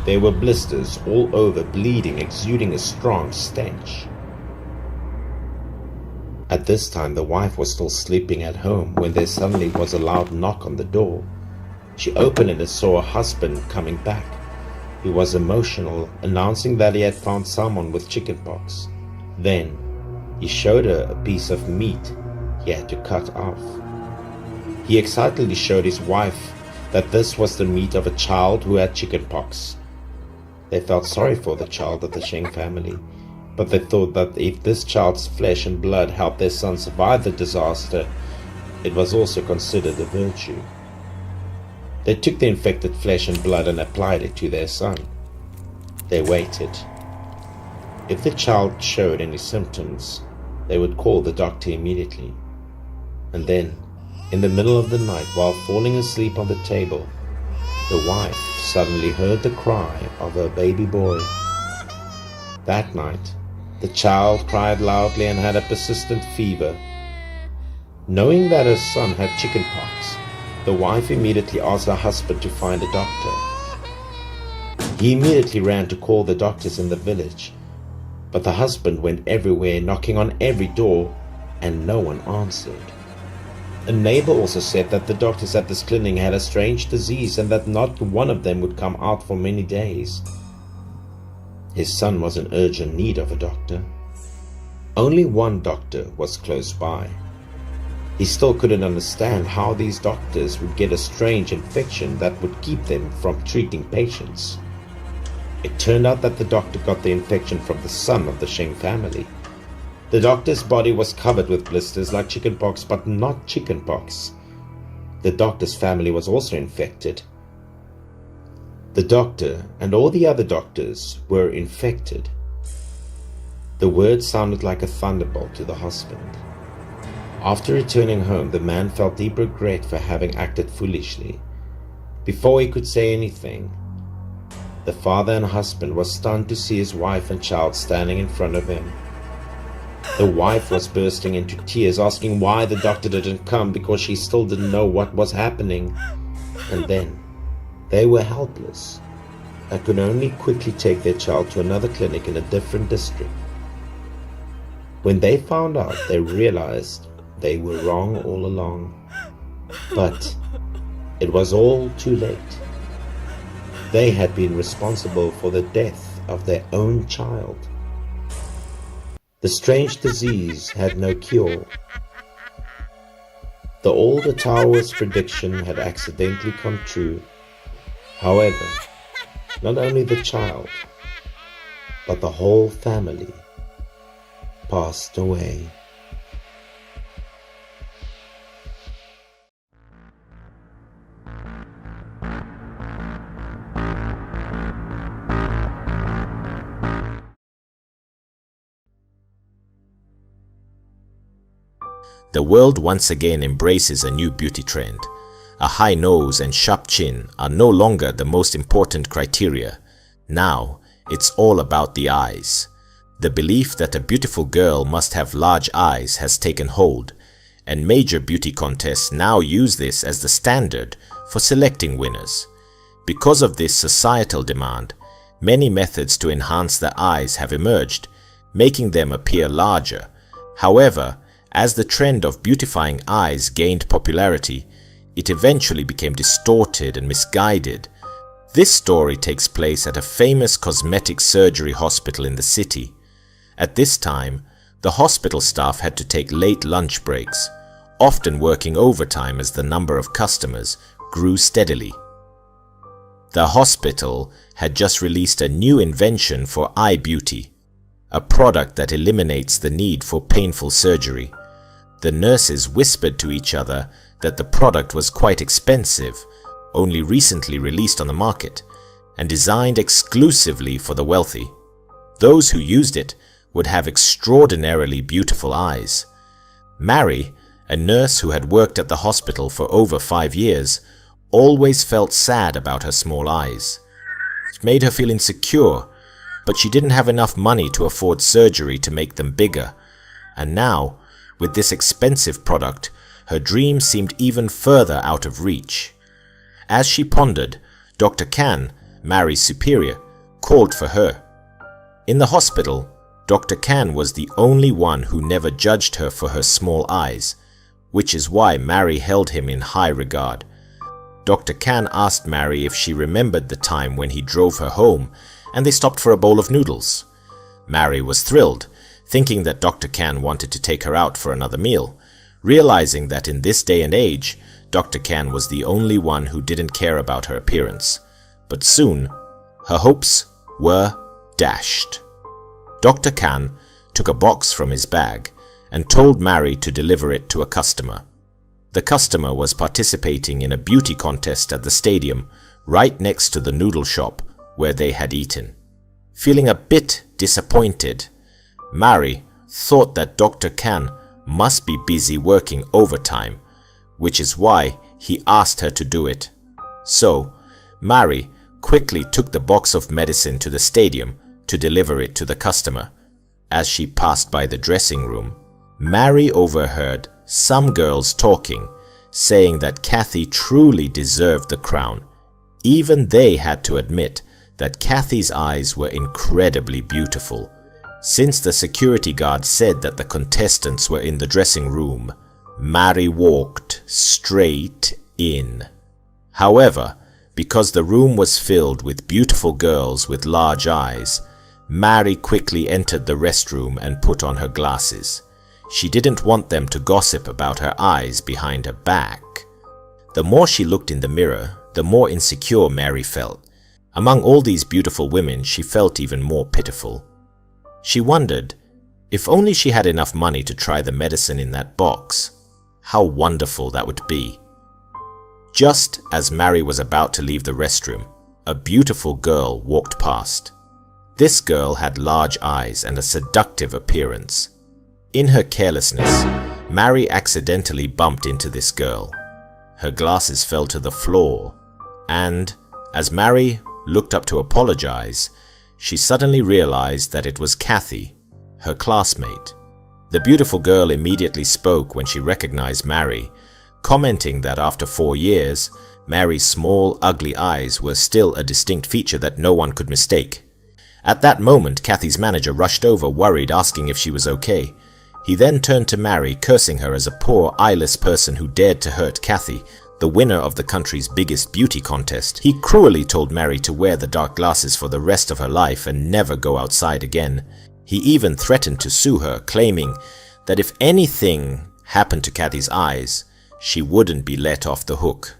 There were blisters all over, bleeding, exuding a strong stench. At this time, the wife was still sleeping at home when there suddenly was a loud knock on the door. She opened it and saw her husband coming back. He was emotional, announcing that he had found someone with chickenpox. Then, he showed her a piece of meat he had to cut off. He excitedly showed his wife that this was the meat of a child who had chickenpox. They felt sorry for the child of the Sheng family, but they thought that if this child's flesh and blood helped their son survive the disaster, it was also considered a virtue. They took the infected flesh and blood and applied it to their son. They waited. If the child showed any symptoms, they would call the doctor immediately. And then, in the middle of the night, while falling asleep on the table, the wife suddenly heard the cry of her baby boy. That night, the child cried loudly and had a persistent fever. Knowing that her son had chickenpox, the wife immediately asked her husband to find a doctor. He immediately ran to call the doctors in the village, but the husband went everywhere, knocking on every door, and no one answered. A neighbor also said that the doctors at this clinic had a strange disease and that not one of them would come out for many days. His son was in urgent need of a doctor. Only one doctor was close by. He still couldn't understand how these doctors would get a strange infection that would keep them from treating patients. It turned out that the doctor got the infection from the son of the Sheng family. The doctor's body was covered with blisters like chickenpox, but not chickenpox. The doctor's family was also infected. The doctor and all the other doctors were infected. The word sounded like a thunderbolt to the husband. After returning home, the man felt deep regret for having acted foolishly. Before he could say anything, the father and husband were stunned to see his wife and child standing in front of him. The wife was bursting into tears, asking why the doctor didn't come because she still didn't know what was happening. And then, they were helpless and could only quickly take their child to another clinic in a different district. When they found out, they realized they were wrong all along. But it was all too late. They had been responsible for the death of their own child. The strange disease had no cure. All the tower's prediction had accidentally come true. However, not only the child, but the whole family passed away. The world once again embraces a new beauty trend. A high nose and sharp chin are no longer the most important criteria. Now, it's all about the eyes. The belief that a beautiful girl must have large eyes has taken hold, and major beauty contests now use this as the standard for selecting winners. Because of this societal demand, many methods to enhance the eyes have emerged, making them appear larger. However, as the trend of beautifying eyes gained popularity, it eventually became distorted and misguided. This story takes place at a famous cosmetic surgery hospital in the city. At this time, the hospital staff had to take late lunch breaks, often working overtime as the number of customers grew steadily. The hospital had just released a new invention for eye beauty, a product that eliminates the need for painful surgery. The nurses whispered to each other that the product was quite expensive, only recently released on the market, and designed exclusively for the wealthy. Those who used it would have extraordinarily beautiful eyes. Mary, a nurse who had worked at the hospital for over 5 years, always felt sad about her small eyes. It made her feel insecure, but she didn't have enough money to afford surgery to make them bigger. And now, with this expensive product, her dream seemed even further out of reach. As she pondered, Dr. Khan, Mary's superior, called for her. In the hospital, Dr. Khan was the only one who never judged her for her small eyes, which is why Mary held him in high regard. Dr. Khan asked Mary if she remembered the time when he drove her home and they stopped for a bowl of noodles. Mary was thrilled, thinking that Dr. Khan wanted to take her out for another meal, realizing that in this day and age, Dr. Khan was the only one who didn't care about her appearance. But soon, her hopes were dashed. Dr. Khan took a box from his bag and told Mary to deliver it to a customer. The customer was participating in a beauty contest at the stadium right next to the noodle shop where they had eaten. Feeling a bit disappointed, Mary thought that Dr. Khan must be busy working overtime, which is why he asked her to do it. So, Mary quickly took the box of medicine to the stadium to deliver it to the customer. As she passed by the dressing room, Mary overheard some girls talking, saying that Kathy truly deserved the crown. Even they had to admit that Kathy's eyes were incredibly beautiful. Since the security guard said that the contestants were in the dressing room, Mary walked straight in. However, because the room was filled with beautiful girls with large eyes, Mary quickly entered the restroom and put on her glasses. She didn't want them to gossip about her eyes behind her back. The more she looked in the mirror, the more insecure Mary felt. Among all these beautiful women, she felt even more pitiful. She wondered, if only she had enough money to try the medicine in that box, how wonderful that would be. Just as Mary was about to leave the restroom, a beautiful girl walked past. This girl had large eyes and a seductive appearance. In her carelessness, Mary accidentally bumped into this girl. Her glasses fell to the floor, and as Mary looked up to apologize, she suddenly realized that it was Kathy, her classmate. The beautiful girl immediately spoke when she recognized Mary, commenting that after 4 years, Mary's small, ugly eyes were still a distinct feature that no one could mistake. At that moment, Kathy's manager rushed over, worried, asking if she was okay. He then turned to Mary, cursing her as a poor, eyeless person who dared to hurt Kathy, the winner of the country's biggest beauty contest. He cruelly told Mary to wear the dark glasses for the rest of her life and never go outside again. He even threatened to sue her, claiming that if anything happened to Kathy's eyes, she wouldn't be let off the hook.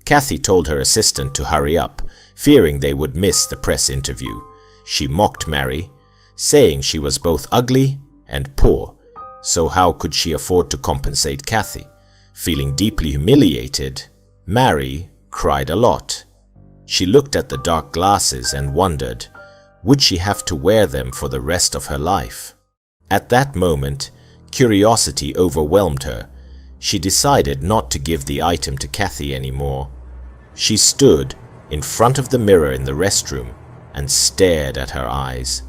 Kathy told her assistant to hurry up, fearing they would miss the press interview. She mocked Mary, saying she was both ugly and poor, so how could she afford to compensate Kathy? Feeling deeply humiliated, Mary cried a lot. She looked at the dark glasses and wondered, would she have to wear them for the rest of her life? At that moment, curiosity overwhelmed her. She decided not to give the item to Kathy anymore. She stood in front of the mirror in the restroom and stared at her eyes.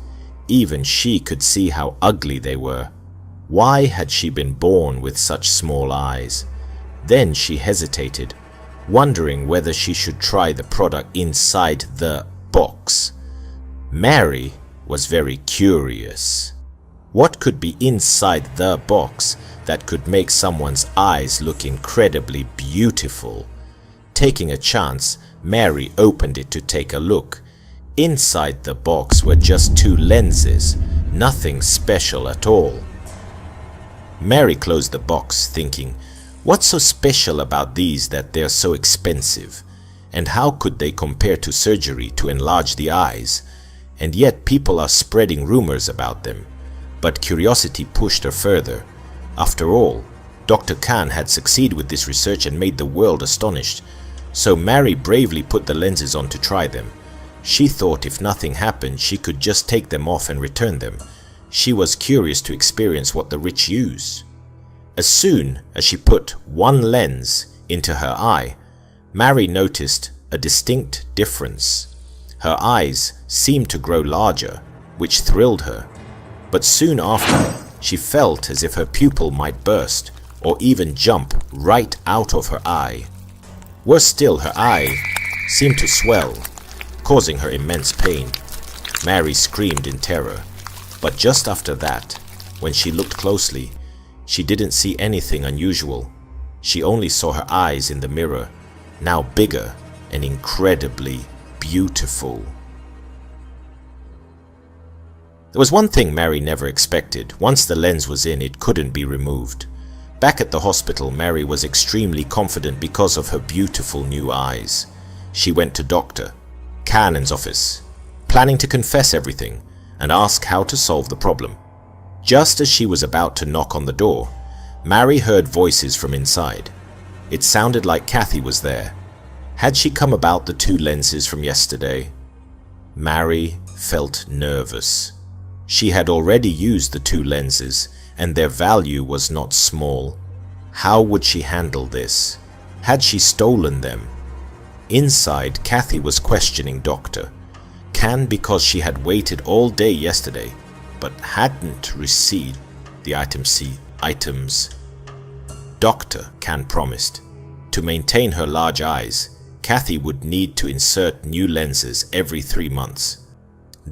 Even she could see how ugly they were. Why had she been born with such small eyes? Then she hesitated, wondering whether she should try the product inside the box. Mary was very curious. What could be inside the box that could make someone's eyes look incredibly beautiful? Taking a chance, Mary opened it to take a look. Inside the box were just 2 lenses, nothing special at all. Mary closed the box, thinking, what's so special about these that they're so expensive? And how could they compare to surgery to enlarge the eyes? And yet people are spreading rumors about them. But curiosity pushed her further. After all, Dr. Khan had succeeded with this research and made the world astonished. So Mary bravely put the lenses on to try them. She thought if nothing happened, she could just take them off and return them. She was curious to experience what the rich use. As soon as she put one lens into her eye, Mary noticed a distinct difference. Her eyes seemed to grow larger, which thrilled her. But soon after, she felt as if her pupil might burst or even jump right out of her eye. Worse still, her eye seemed to swell, causing her immense pain. Mary screamed in terror. But just after that, when she looked closely, she didn't see anything unusual. She only saw her eyes in the mirror, now bigger and incredibly beautiful. There was one thing Mary never expected. Once the lens was in, it couldn't be removed. Back at the hospital, Mary was extremely confident because of her beautiful new eyes. She went to Dr. Cannon's office, planning to confess everything and ask how to solve the problem. Just as she was about to knock on the door, Mary heard voices from inside. It sounded like Kathy was there. Had she come about the 2 lenses from yesterday? Mary felt nervous. She had already used the 2 lenses, and their value was not small. How would she handle this? Had she stolen them? Inside, Kathy was questioning Dr. Khan because she had waited all day yesterday, but hadn't received the items. Dr. Khan promised. To maintain her large eyes, Kathy would need to insert new lenses every 3 months.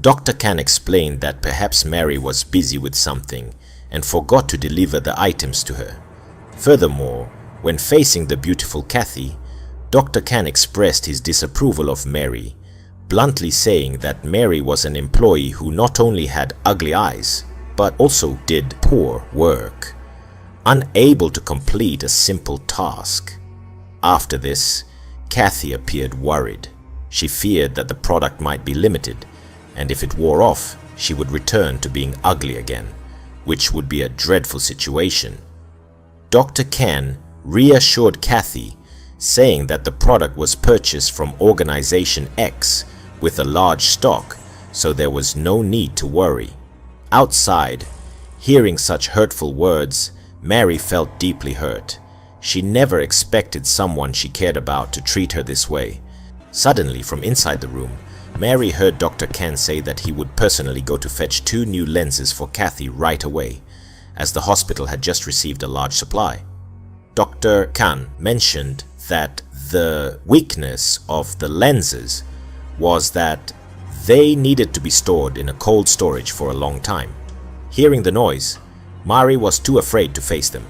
Dr. Khan explained that perhaps Mary was busy with something and forgot to deliver the items to her. Furthermore, when facing the beautiful Kathy, Dr. Khan expressed his disapproval of Mary, bluntly saying that Mary was an employee who not only had ugly eyes, but also did poor work, unable to complete a simple task. After this, Kathy appeared worried. She feared that the product might be limited, and if it wore off, she would return to being ugly again, which would be a dreadful situation. Dr. Khan reassured Kathy, saying that the product was purchased from Organization X with a large stock, so there was no need to worry. Outside, hearing such hurtful words, Mary felt deeply hurt. She never expected someone she cared about to treat her this way. Suddenly, from inside the room, Mary heard Dr. Khan say that he would personally go to fetch 2 new lenses for Kathy right away, as the hospital had just received a large supply. Dr. Khan mentioned that the weakness of the lenses was that they needed to be stored in a cold storage for a long time. Hearing the noise, Mary was too afraid to face them.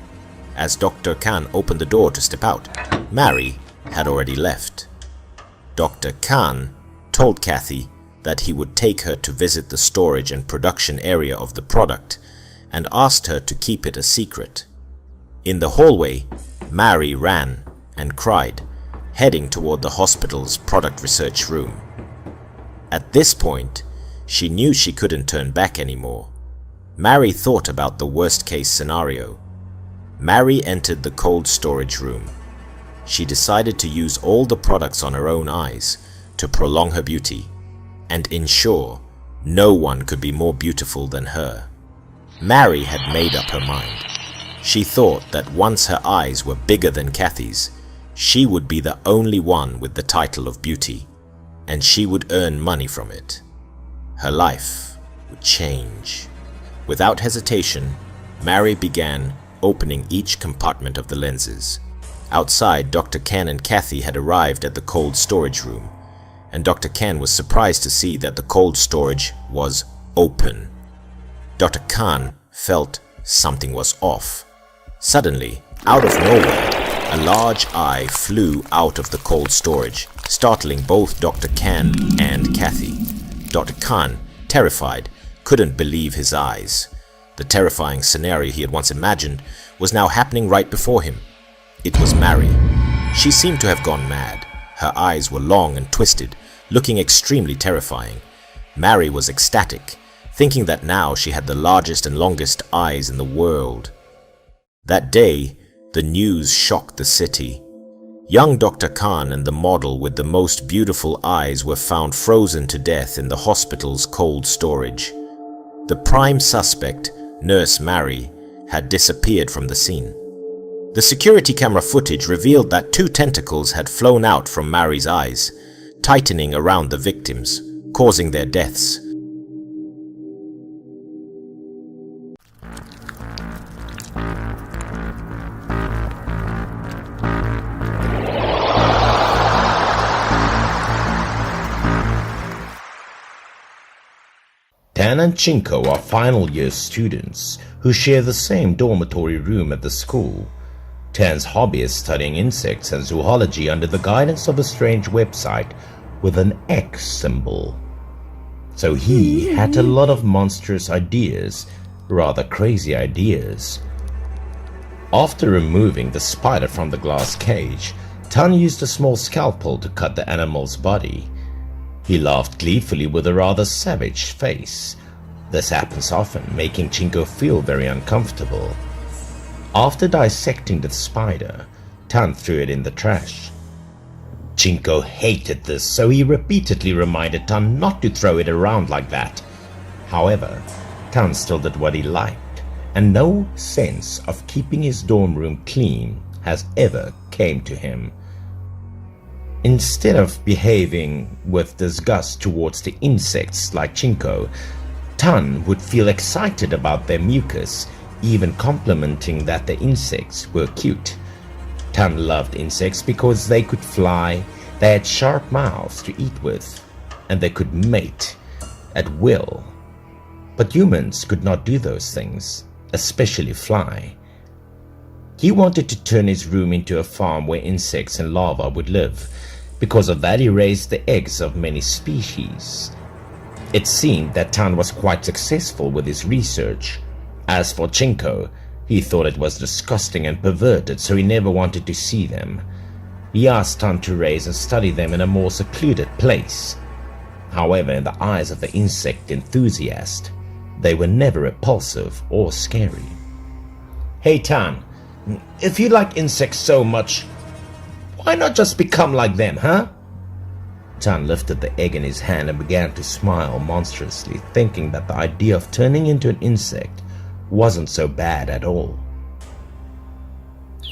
As Dr. Khan opened the door to step out, Mary had already left. Dr. Khan told Kathy that he would take her to visit the storage and production area of the product and asked her to keep it a secret. In the hallway, Mary ran and cried, heading toward the hospital's product research room. At this point, She knew she couldn't turn back anymore. Mary thought about the worst-case scenario. Mary entered the cold storage room. She decided to use all the products on her own eyes to prolong her beauty and ensure no one could be more beautiful than her. Mary had made up her mind. She thought that once her eyes were bigger than Kathy's, she would be the only one with the title of beauty, and she would earn money from it. Her life would change. Without hesitation, Mary began opening each compartment of the lenses. Outside, Dr. Ken and Kathy had arrived at the cold storage room, and Dr. Ken was surprised to see that the cold storage was open. Dr. Khan felt something was off. Suddenly, out of nowhere, a large eye flew out of the cold storage, startling both Dr. Khan and Kathy. Dr. Khan, terrified, couldn't believe his eyes. The terrifying scenario he had once imagined was now happening right before him. It was Mary. She seemed to have gone mad. Her eyes were long and twisted, looking extremely terrifying. Mary was ecstatic, thinking that now she had the largest and longest eyes in the world. That day, the news shocked the city. Young Dr. Khan and the model with the most beautiful eyes were found frozen to death in the hospital's cold storage. The prime suspect, Nurse Mary, had disappeared from the scene. The security camera footage revealed that 2 tentacles had flown out from Mary's eyes, tightening around the victims, causing their deaths. Tan and Chinko are final year students who share the same dormitory room at the school. Tan's hobby is studying insects and zoology under the guidance of a strange website with an X symbol. So he had a lot of monstrous ideas, rather crazy ideas. After removing the spider from the glass cage, Tan used a small scalpel to cut the animal's body. He laughed gleefully with a rather savage face. This happens often, making Chinko feel very uncomfortable. After dissecting the spider, Tan threw it in the trash. Chinko hated this, so he repeatedly reminded Tan not to throw it around like that. However, Tan still did what he liked, and no sense of keeping his dorm room clean has ever came to him. Instead of behaving with disgust towards the insects like Chinko, Tan would feel excited about their mucus, even complimenting that the insects were cute. Tan loved insects because they could fly, they had sharp mouths to eat with, and they could mate at will. But humans could not do those things, especially fly. He wanted to turn his room into a farm where insects and larvae would live. Because of that, he raised the eggs of many species. It seemed that Tan was quite successful with his research. As for Chinko, he thought it was disgusting and perverted, so he never wanted to see them. He asked Tan to raise and study them in a more secluded place. However, in the eyes of the insect enthusiast, they were never repulsive or scary. Hey Tan, if you like insects so much, why not just become like them, huh? Tan lifted the egg in his hand and began to smile monstrously, thinking that the idea of turning into an insect wasn't so bad at all.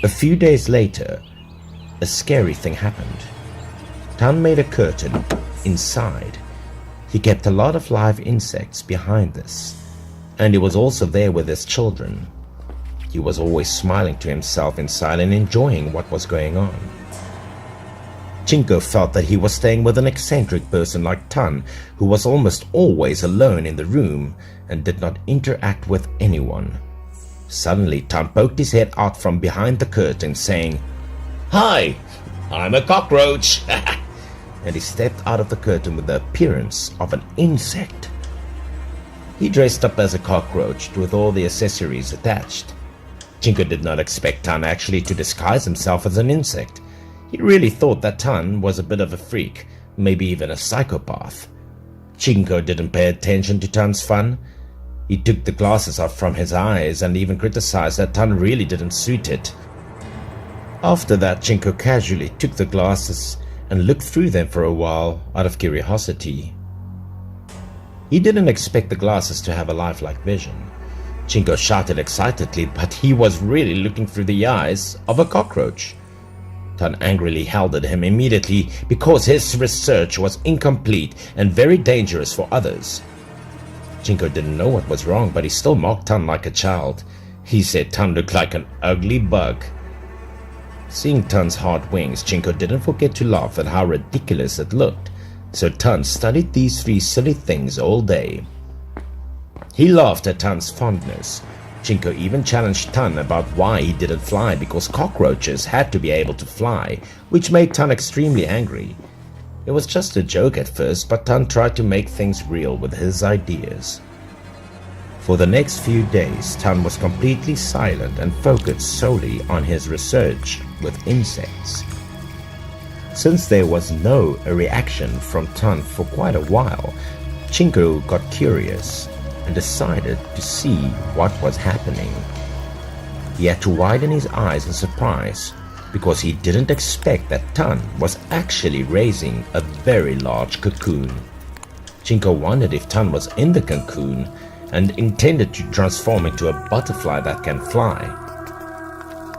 A few days later, a scary thing happened. Tan made a curtain inside. He kept a lot of live insects behind this, and he was also there with his children. He was always smiling to himself inside and enjoying what was going on. Chinko felt that he was staying with an eccentric person like Tan, who was almost always alone in the room and did not interact with anyone. Suddenly, Tan poked his head out from behind the curtain, saying, "Hi, I'm a cockroach," and he stepped out of the curtain with the appearance of an insect. He dressed up as a cockroach with all the accessories attached. Chinko did not expect Tan actually to disguise himself as an insect. He really thought that Tan was a bit of a freak, maybe even a psychopath. Chinko didn't pay attention to Tan's fun. He took the glasses off from his eyes and even criticized that Tan really didn't suit it. After that, Chinko casually took the glasses and looked through them for a while out of curiosity. He didn't expect the glasses to have a lifelike vision. Chinko shouted excitedly, but he was really looking through the eyes of a cockroach. Tan angrily held at him immediately because his research was incomplete and very dangerous for others. Chinko didn't know what was wrong, but he still mocked Tan like a child. He said Tan looked like an ugly bug. Seeing Tan's hard wings, Chinko didn't forget to laugh at how ridiculous it looked, so Tan studied these three silly things all day. He laughed at Tan's fondness. Chinko even challenged Tan about why he didn't fly, because cockroaches had to be able to fly, which made Tan extremely angry. It was just a joke at first, but Tan tried to make things real with his ideas. For the next few days, Tan was completely silent and focused solely on his research with insects. Since there was no reaction from Tan for quite a while, Chinko got curious and decided to see what was happening. He had to widen his eyes in surprise because he didn't expect that Tan was actually raising a very large cocoon. Chinko wondered if Tan was in the cocoon and intended to transform into a butterfly that can fly.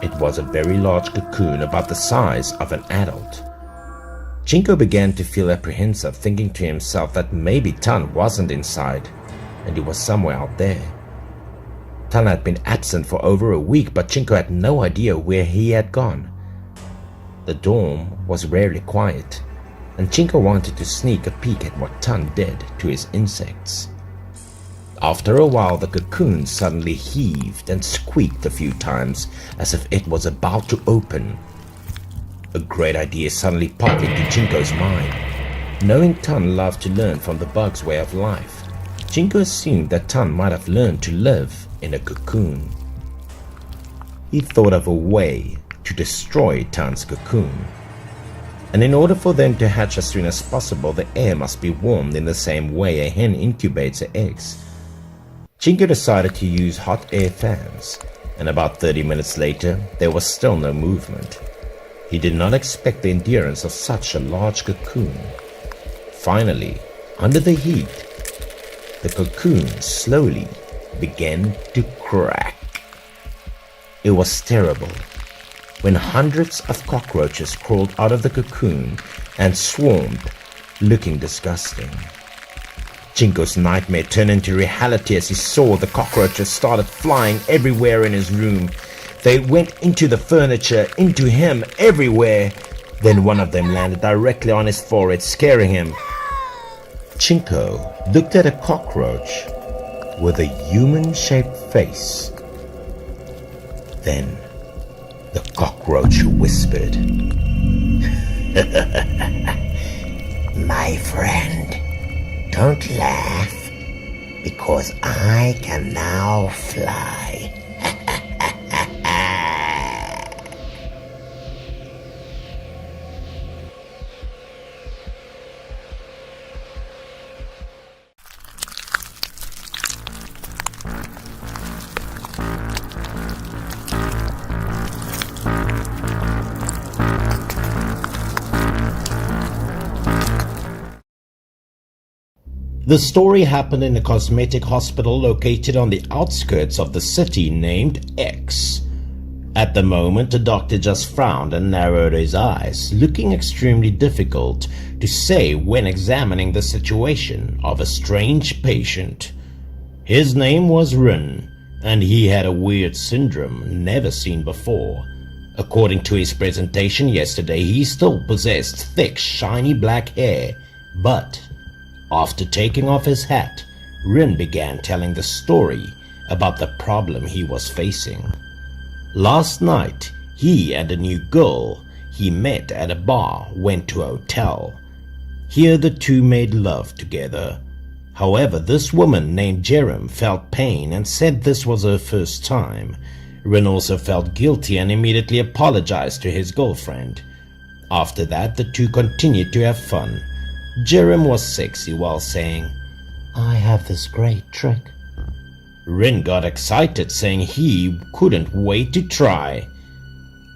It was a very large cocoon about the size of an adult. Chinko began to feel apprehensive, thinking to himself that maybe Tan wasn't inside and he was somewhere out there. Tan had been absent for over a week, but Chinko had no idea where he had gone. The dorm was rarely quiet, and Chinko wanted to sneak a peek at what Tan did to his insects. After a while, the cocoon suddenly heaved and squeaked a few times as if it was about to open. A great idea suddenly popped into Chinko's mind. Knowing Tan loved to learn from the bug's way of life, Chinko assumed that Tan might have learned to live in a cocoon. He thought of a way to destroy Tan's cocoon. And in order for them to hatch as soon as possible, the air must be warmed in the same way a hen incubates her eggs. Chinko decided to use hot air fans, and about 30 minutes later, there was still no movement. He did not expect the endurance of such a large cocoon. Finally, under the heat, the cocoon slowly began to crack. It was terrible. When hundreds of cockroaches crawled out of the cocoon and swarmed, looking disgusting. Chinko's nightmare turned into reality as he saw the cockroaches started flying everywhere in his room. They went into the furniture, into him, everywhere. Then one of them landed directly on his forehead, scaring him. Chinko looked at a cockroach with a human-shaped face. Then the cockroach whispered, "My friend, don't laugh, because I can now fly." The story happened in a cosmetic hospital located on the outskirts of the city named X. At the moment, the doctor just frowned and narrowed his eyes, looking extremely difficult to say when examining the situation of a strange patient. His name was Rin, and he had a weird syndrome never seen before. According to his presentation yesterday, he still possessed thick, shiny black hair, but after taking off his hat, Rin began telling the story about the problem he was facing. Last night, he and a new girl he met at a bar went to a hotel. Here the two made love together. However, this woman named Jerem felt pain and said this was her first time. Rin also felt guilty and immediately apologized to his girlfriend. After that, the two continued to have fun. Jerem was sexy while saying, "I have this great trick." Rin got excited, saying he couldn't wait to try.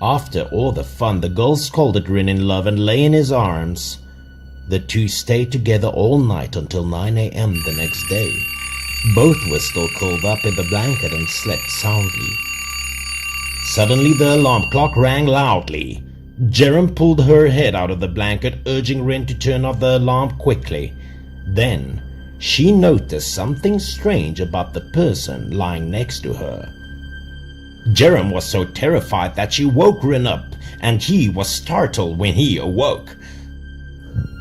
After all the fun, the girl scolded Rin in love and lay in his arms. The two stayed together all night until 9 a.m. the next day. Both were still curled up in the blanket and slept soundly. Suddenly the alarm clock rang loudly. Jerem pulled her head out of the blanket, urging Rin to turn off the alarm quickly. Then she noticed something strange about the person lying next to her. Jerem was so terrified that she woke Rin up, and he was startled when he awoke.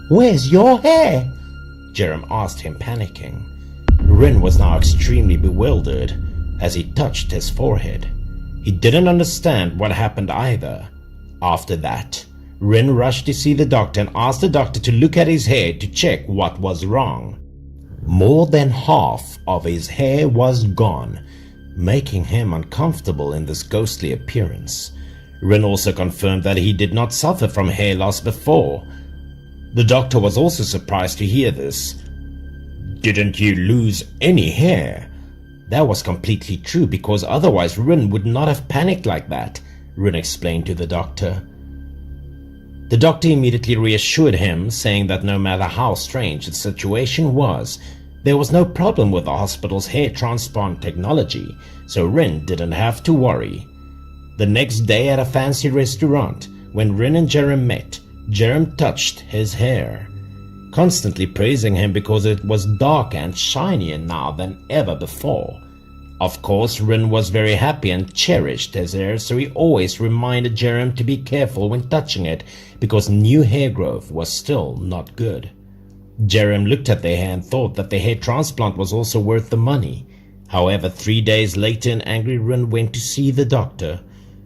"Where's your hair?" Jerem asked him, panicking. Rin was now extremely bewildered as he touched his forehead. He didn't understand what happened either. After that, Rin rushed to see the doctor and asked the doctor to look at his hair to check what was wrong. More than half of his hair was gone, making him uncomfortable in this ghostly appearance. Rin also confirmed that he did not suffer from hair loss before. The doctor was also surprised to hear this. "Didn't you lose any hair?" That was completely true, because otherwise Rin would not have panicked like that, Rin explained to the doctor. The doctor immediately reassured him, saying that no matter how strange the situation was, there was no problem with the hospital's hair transplant technology, so Rin didn't have to worry. The next day at a fancy restaurant, when Rin and Jerem met, Jerem touched his hair, constantly praising him because it was darker and shinier now than ever before. Of course, Rin was very happy and cherished his hair, so he always reminded Jerem to be careful when touching it because new hair growth was still not good. Jerem looked at their hair and thought that the hair transplant was also worth the money. However, 3 days later, an angry Rin went to see the doctor.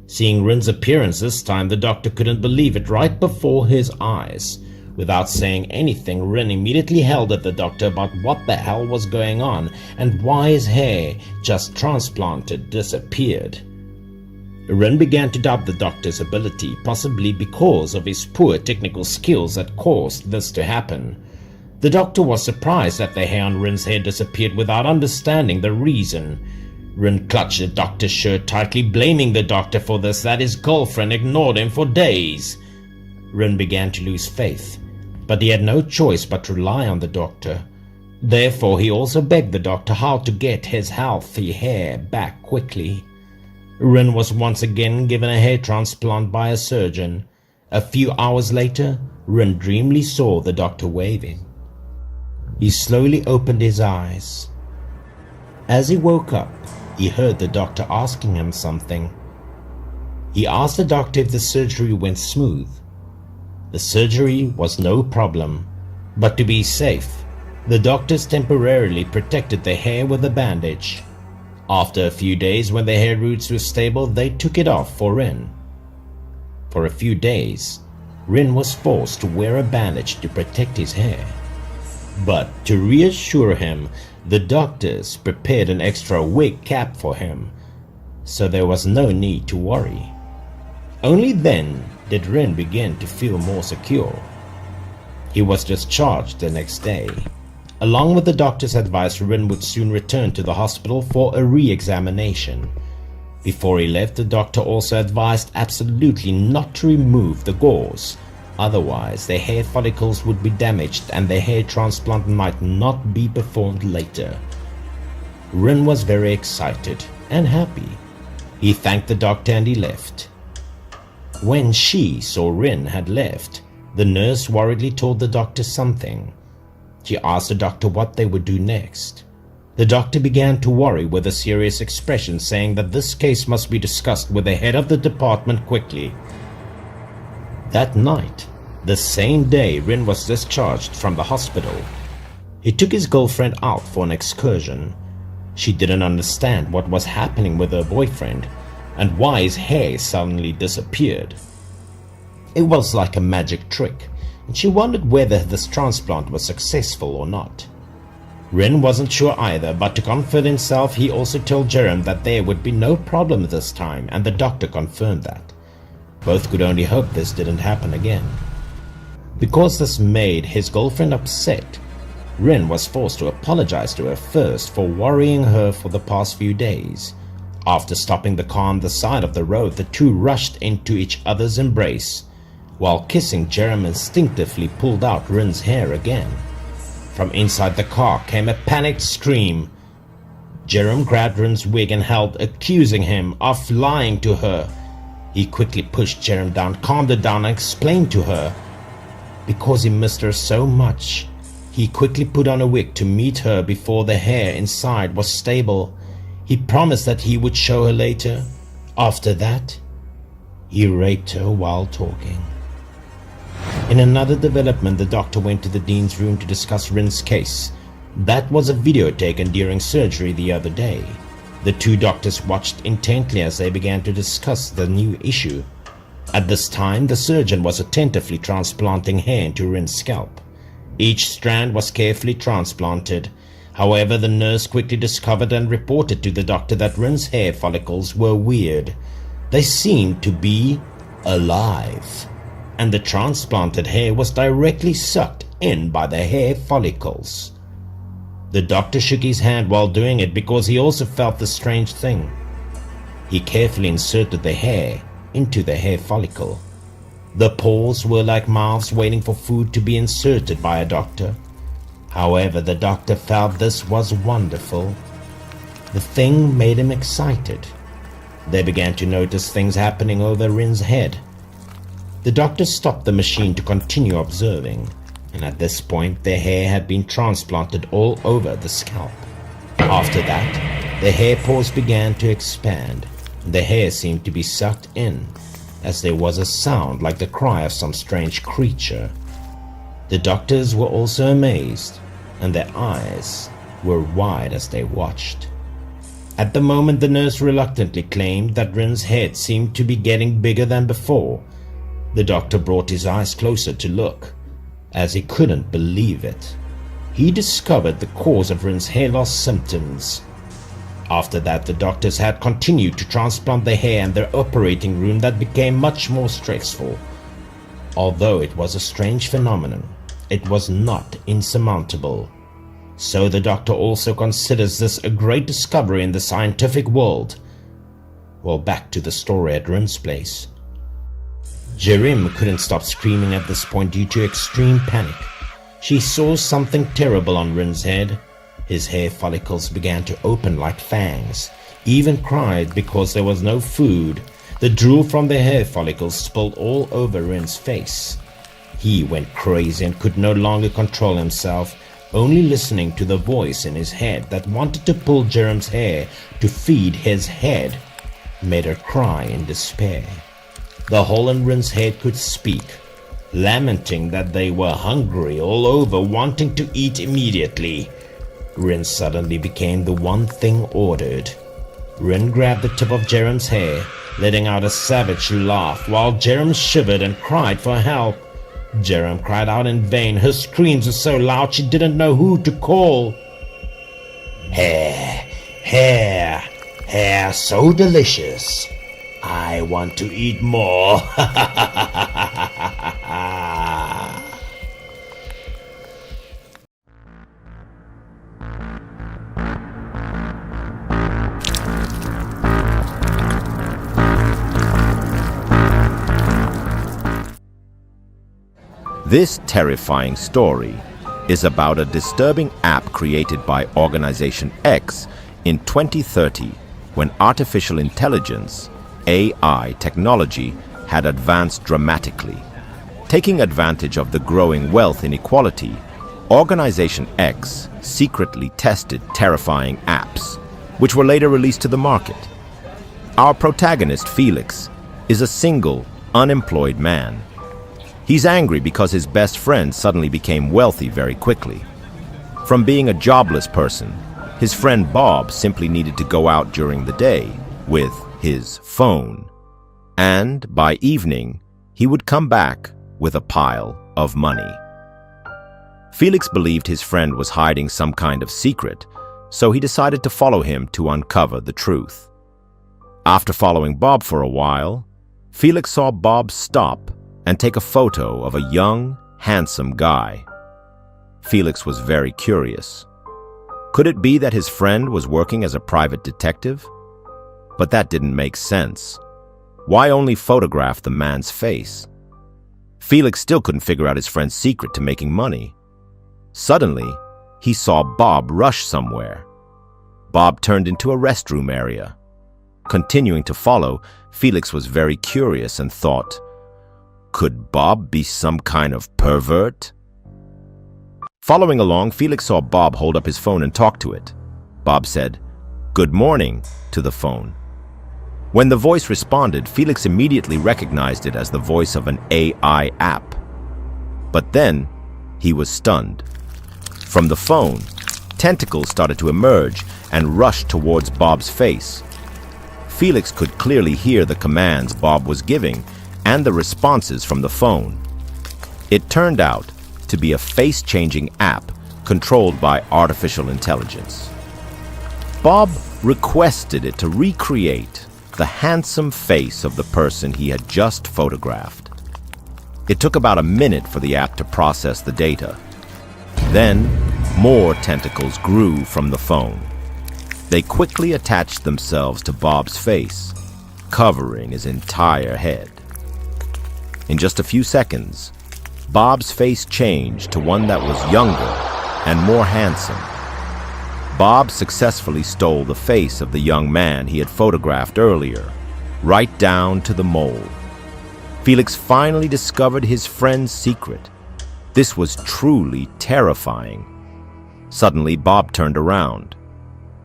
Seeing Rin's appearance this time, the doctor couldn't believe it right before his eyes. Without saying anything, Rin immediately held at the doctor about what the hell was going on and why his hair, just transplanted, disappeared. Rin began to doubt the doctor's ability, possibly because of his poor technical skills that caused this to happen. The doctor was surprised that the hair on Rin's head disappeared without understanding the reason. Rin clutched the doctor's shirt tightly, blaming the doctor for this, that his girlfriend ignored him for days. Rin began to lose faith, but he had no choice but to rely on the doctor. Therefore, he also begged the doctor how to get his healthy hair back quickly. Rin was once again given a hair transplant by a surgeon. A few hours later, Rin dreamily saw the doctor waving. He slowly opened his eyes. As he woke up, he heard the doctor asking him something. He asked the doctor if the surgery went smooth. The surgery was no problem, but to be safe, the doctors temporarily protected the hair with a bandage. After a few days, when the hair roots were stable, they took it off for Rin. For a few days, Rin was forced to wear a bandage to protect his hair. But to reassure him, the doctors prepared an extra wig cap for him, so there was no need to worry. Only then did Rin begin to feel more secure. He was discharged the next day. Along with the doctor's advice, Rin would soon return to the hospital for a re-examination. Before he left, the doctor also advised absolutely not to remove the gauze, otherwise their hair follicles would be damaged and their hair transplant might not be performed later. Rin was very excited and happy. He thanked the doctor and he left. When she saw Rin had left, the nurse worriedly told the doctor something. She asked the doctor what they would do next. The doctor began to worry with a serious expression, saying that this case must be discussed with the head of the department quickly. That night, the same day Rin was discharged from the hospital, he took his girlfriend out for an excursion. She didn't understand what was happening with her boyfriend and why his hair suddenly disappeared. It was like a magic trick, and she wondered whether this transplant was successful or not. Rin wasn't sure either, but to comfort himself, he also told Jerem that there would be no problem this time, and the doctor confirmed that. Both could only hope this didn't happen again. Because this made his girlfriend upset, Rin was forced to apologize to her first for worrying her for the past few days. After stopping the car on the side of the road, the two rushed into each other's embrace. While kissing, Jerem instinctively pulled out Rin's hair again. From inside the car came a panicked scream. Jerem grabbed Rin's wig and held, accusing him of lying to her. He quickly pushed Jerem down, calmed her down, and explained to her. Because he missed her so much, he quickly put on a wig to meet her before the hair inside was stable. He promised that he would show her later. After that, he raped her while talking. In another development, the doctor went to the dean's room to discuss Rin's case. That was a video taken during surgery the other day. The two doctors watched intently as they began to discuss the new issue. At this time, the surgeon was attentively transplanting hair into Rin's scalp. Each strand was carefully transplanted. However, the nurse quickly discovered and reported to the doctor that Rin's hair follicles were weird. They seemed to be alive, and the transplanted hair was directly sucked in by the hair follicles. The doctor shook his hand while doing it because he also felt the strange thing. He carefully inserted the hair into the hair follicle. The paws were like mouths waiting for food to be inserted by a doctor. However, the doctor felt this was wonderful. The thing made him excited. They began to notice things happening over Rin's head. The doctor stopped the machine to continue observing, and at this point the hair had been transplanted all over the scalp. After that, the hair pores began to expand. The hair seemed to be sucked in, as there was a sound like the cry of some strange creature. The doctors were also amazed, and their eyes were wide as they watched. At the moment, the nurse reluctantly claimed that Rin's head seemed to be getting bigger than before. The doctor brought his eyes closer to look, as he couldn't believe it. He discovered the cause of Rin's hair loss symptoms. After that, the doctors had continued to transplant the hair in their operating room that became much more stressful. Although it was a strange phenomenon, it was not insurmountable. So the doctor also considers this a great discovery in the scientific world. Well, back to the story at Rin's place. Jerem couldn't stop screaming at this point due to extreme panic. She saw something terrible on Rin's head. His hair follicles began to open like fangs. He even cried because there was no food. The drool from the hair follicles spilled all over Rin's face. He went crazy and could no longer control himself, only listening to the voice in his head that wanted to pull Jerem's hair to feed his head made her cry in despair. The hole in Rin's head could speak, lamenting that they were hungry all over, wanting to eat immediately. Rin suddenly became the one thing ordered. Rin grabbed the tip of Jerem's hair, letting out a savage laugh while Jerem shivered and cried for help. Jerem cried out in vain. Her screams were so loud she didn't know who to call. Hair, hair, hair so delicious. I want to eat more. This terrifying story is about a disturbing app created by Organization X in 2030 when artificial intelligence, AI technology, had advanced dramatically. Taking advantage of the growing wealth inequality, Organization X secretly tested terrifying apps, which were later released to the market. Our protagonist, Felix, is a single, unemployed man. He's angry because his best friend suddenly became wealthy very quickly. From being a jobless person, his friend Bob simply needed to go out during the day with his phone. And by evening, he would come back with a pile of money. Felix believed his friend was hiding some kind of secret, so he decided to follow him to uncover the truth. After following Bob for a while, Felix saw Bob stop and take a photo of a young, handsome guy. Felix was very curious. Could it be that his friend was working as a private detective? But that didn't make sense. Why only photograph the man's face? Felix still couldn't figure out his friend's secret to making money. Suddenly, he saw Bob rush somewhere. Bob turned into a restroom area. Continuing to follow, Felix was very curious and thought, could Bob be some kind of pervert? Following along, Felix saw Bob hold up his phone and talk to it. Bob said, "Good morning," to the phone. When the voice responded, Felix immediately recognized it as the voice of an AI app. But then, he was stunned. From the phone, tentacles started to emerge and rushed towards Bob's face. Felix could clearly hear the commands Bob was giving and the responses from the phone. It turned out to be a face-changing app controlled by artificial intelligence. Bob requested it to recreate the handsome face of the person he had just photographed. It took about a minute for the app to process the data. Then, more tentacles grew from the phone. They quickly attached themselves to Bob's face, covering his entire head. In just a few seconds, Bob's face changed to one that was younger and more handsome. Bob successfully stole the face of the young man he had photographed earlier, right down to the mole. Felix finally discovered his friend's secret. This was truly terrifying. Suddenly, Bob turned around.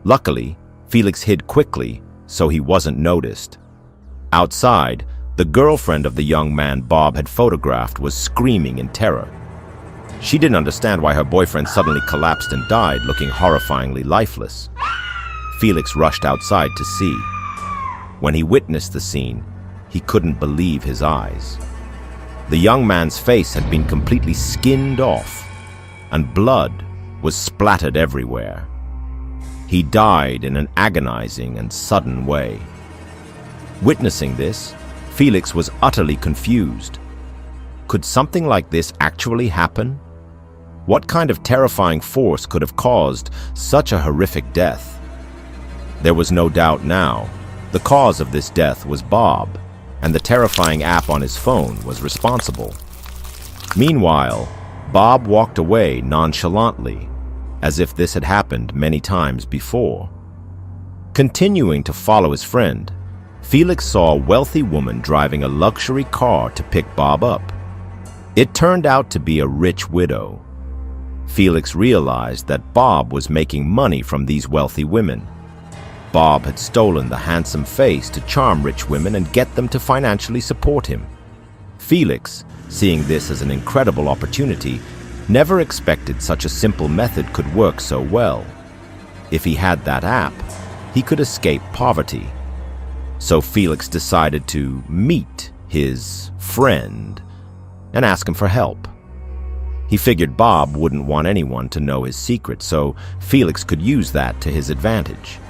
Luckily, Felix hid quickly, so he wasn't noticed. Outside, the girlfriend of the young man Bob had photographed was screaming in terror. She didn't understand why her boyfriend suddenly collapsed and died, looking horrifyingly lifeless. Felix rushed outside to see. When he witnessed the scene, he couldn't believe his eyes. The young man's face had been completely skinned off, and blood was splattered everywhere. He died in an agonizing and sudden way. Witnessing this, Felix was utterly confused. Could something like this actually happen? What kind of terrifying force could have caused such a horrific death? There was no doubt now. The cause of this death was Bob, and the terrifying app on his phone was responsible. Meanwhile, Bob walked away nonchalantly, as if this had happened many times before. Continuing to follow his friend, Felix saw a wealthy woman driving a luxury car to pick Bob up. It turned out to be a rich widow. Felix realized that Bob was making money from these wealthy women. Bob had stolen the handsome face to charm rich women and get them to financially support him. Felix, seeing this as an incredible opportunity, never expected such a simple method could work so well. If he had that app, he could escape poverty. So Felix decided to meet his friend and ask him for help. He figured Bob wouldn't want anyone to know his secret, so Felix could use that to his advantage.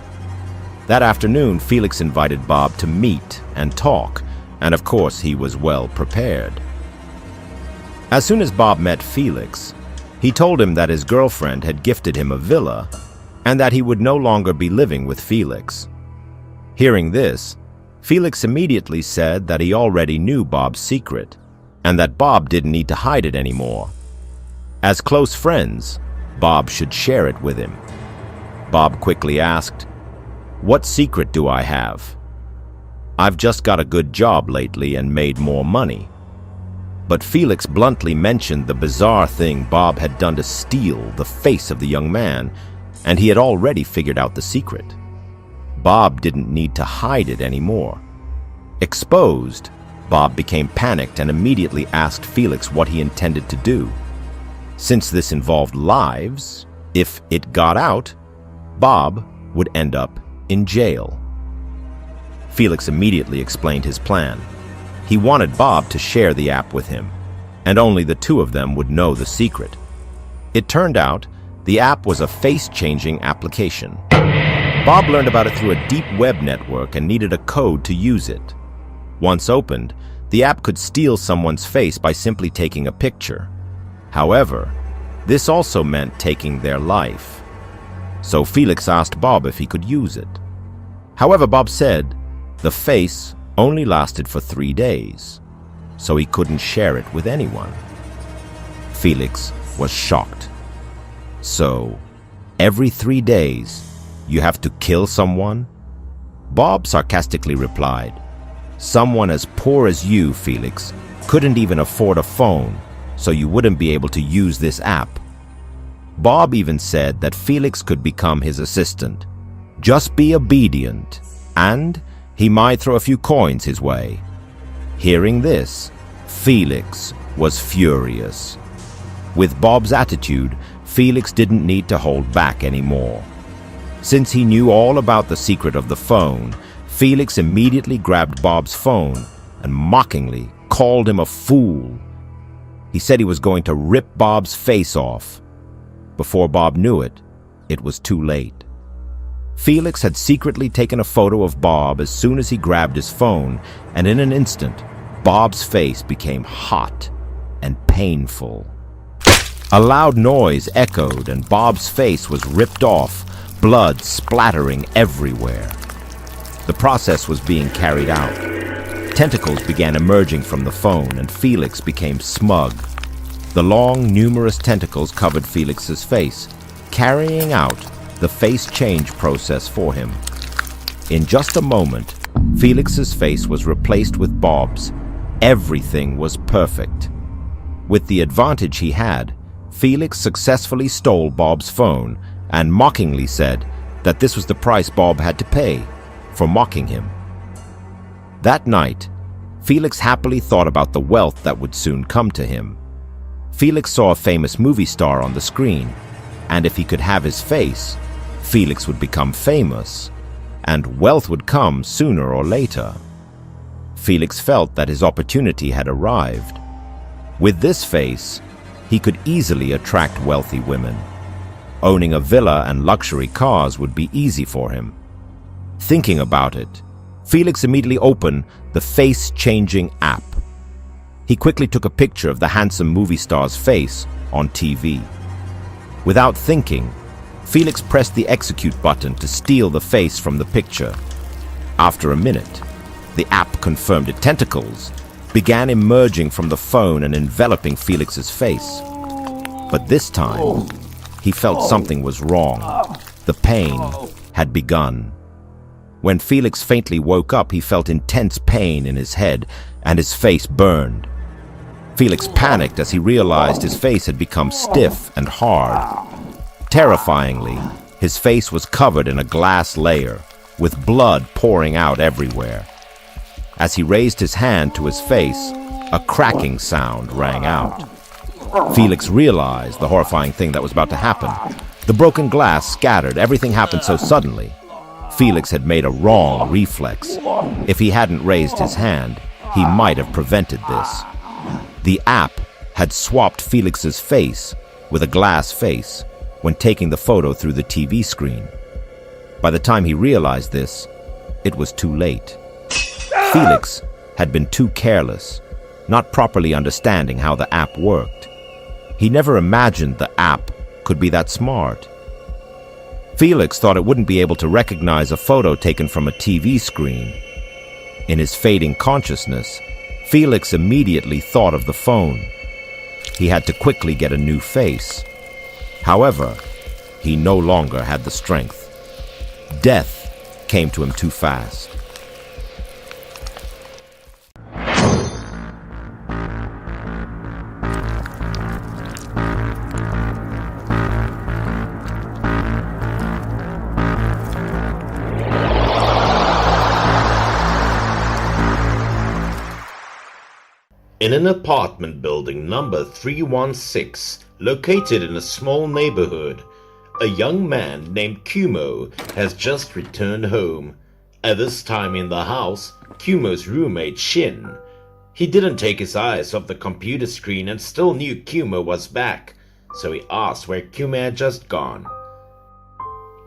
That afternoon, Felix invited Bob to meet and talk, and of course he was well prepared. As soon as Bob met Felix, he told him that his girlfriend had gifted him a villa and that he would no longer be living with Felix. Hearing this, Felix immediately said that he already knew Bob's secret and that Bob didn't need to hide it anymore. As close friends, Bob should share it with him. Bob quickly asked, "What secret do I have? I've just got a good job lately and made more money." But Felix bluntly mentioned the bizarre thing Bob had done to steal the face of the young man, and he had already figured out the secret. Bob didn't need to hide it anymore. Exposed, Bob became panicked and immediately asked Felix what he intended to do. Since this involved lives, if it got out, Bob would end up in jail. Felix immediately explained his plan. He wanted Bob to share the app with him, and only the two of them would know the secret. It turned out the app was a face-changing application. Bob learned about it through a deep web network and needed a code to use it. Once opened, the app could steal someone's face by simply taking a picture. However, this also meant taking their life. So Felix asked Bob if he could use it. However, Bob said the face only lasted for 3 days, so he couldn't share it with anyone. Felix was shocked. So, every 3 days, you have to kill someone? Bob sarcastically replied, "Someone as poor as you, Felix, couldn't even afford a phone, so you wouldn't be able to use this app." Bob even said that Felix could become his assistant. Just be obedient, and he might throw a few coins his way. Hearing this, Felix was furious. With Bob's attitude, Felix didn't need to hold back anymore. Since he knew all about the secret of the phone, Felix immediately grabbed Bob's phone and mockingly called him a fool. He said he was going to rip Bob's face off. Before Bob knew it, it was too late. Felix had secretly taken a photo of Bob as soon as he grabbed his phone, and in an instant, Bob's face became hot and painful. A loud noise echoed and Bob's face was ripped off, blood splattering everywhere. The process was being carried out. Tentacles began emerging from the phone and Felix became smug. The long, numerous tentacles covered Felix's face, carrying out the face change process for him. In just a moment, Felix's face was replaced with Bob's. Everything was perfect. With the advantage he had, Felix successfully stole Bob's phone and mockingly said that this was the price Bob had to pay for mocking him. That night, Felix happily thought about the wealth that would soon come to him. Felix saw a famous movie star on the screen, and if he could have his face, Felix would become famous, and wealth would come sooner or later. Felix felt that his opportunity had arrived. With this face, he could easily attract wealthy women. Owning a villa and luxury cars would be easy for him. Thinking about it, Felix immediately opened the face-changing app. He quickly took a picture of the handsome movie star's face on TV. Without thinking, Felix pressed the execute button to steal the face from the picture. After a minute, the app confirmed that tentacles began emerging from the phone and enveloping Felix's face. But this time, he felt something was wrong. The pain had begun. When Felix faintly woke up, he felt intense pain in his head and his face burned. Felix panicked as he realized his face had become stiff and hard. Terrifyingly, his face was covered in a glass layer, with blood pouring out everywhere. As he raised his hand to his face, a cracking sound rang out. Felix realized the horrifying thing that was about to happen. The broken glass scattered. Everything happened so suddenly. Felix had made a wrong reflex. If he hadn't raised his hand, he might have prevented this. The app had swapped Felix's face with a glass face when taking the photo through the TV screen. By the time he realized this, it was too late. Felix had been too careless, not properly understanding how the app worked. He never imagined the app could be that smart. Felix thought it wouldn't be able to recognize a photo taken from a TV screen. In his fading consciousness, Felix immediately thought of the phone. He had to quickly get a new face. However, he no longer had the strength. Death came to him too fast. In an apartment building number 316, located in a small neighborhood, a young man named Kumo has just returned home. At this time in the house, Kumo's roommate Shin. He didn't take his eyes off the computer screen and still knew Kumo was back, so he asked where Kumo had just gone.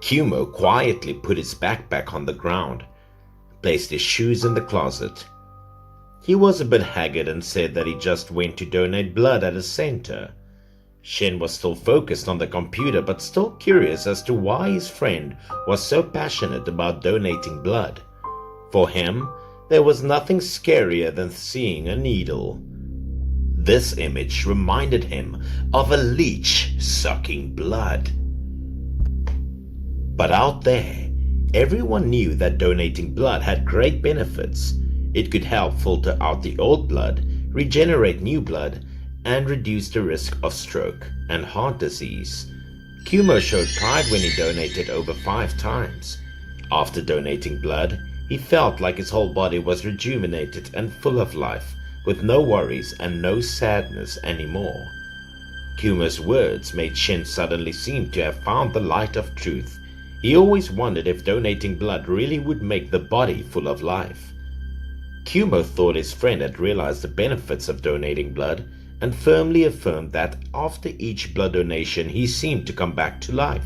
Kumo quietly put his backpack on the ground, placed his shoes in the closet. He was a bit haggard and said that he just went to donate blood at a center. Shin was still focused on the computer but still curious as to why his friend was so passionate about donating blood. For him, there was nothing scarier than seeing a needle. This image reminded him of a leech sucking blood. But out there, everyone knew that donating blood had great benefits. It could help filter out the old blood, regenerate new blood, and reduce the risk of stroke and heart disease. Kumo showed pride when he donated over 5 times. After donating blood, he felt like his whole body was rejuvenated and full of life, with no worries and no sadness anymore. Kumo's words made Shin suddenly seem to have found the light of truth. He always wondered if donating blood really would make the body full of life. Kumo thought his friend had realized the benefits of donating blood and firmly affirmed that after each blood donation he seemed to come back to life.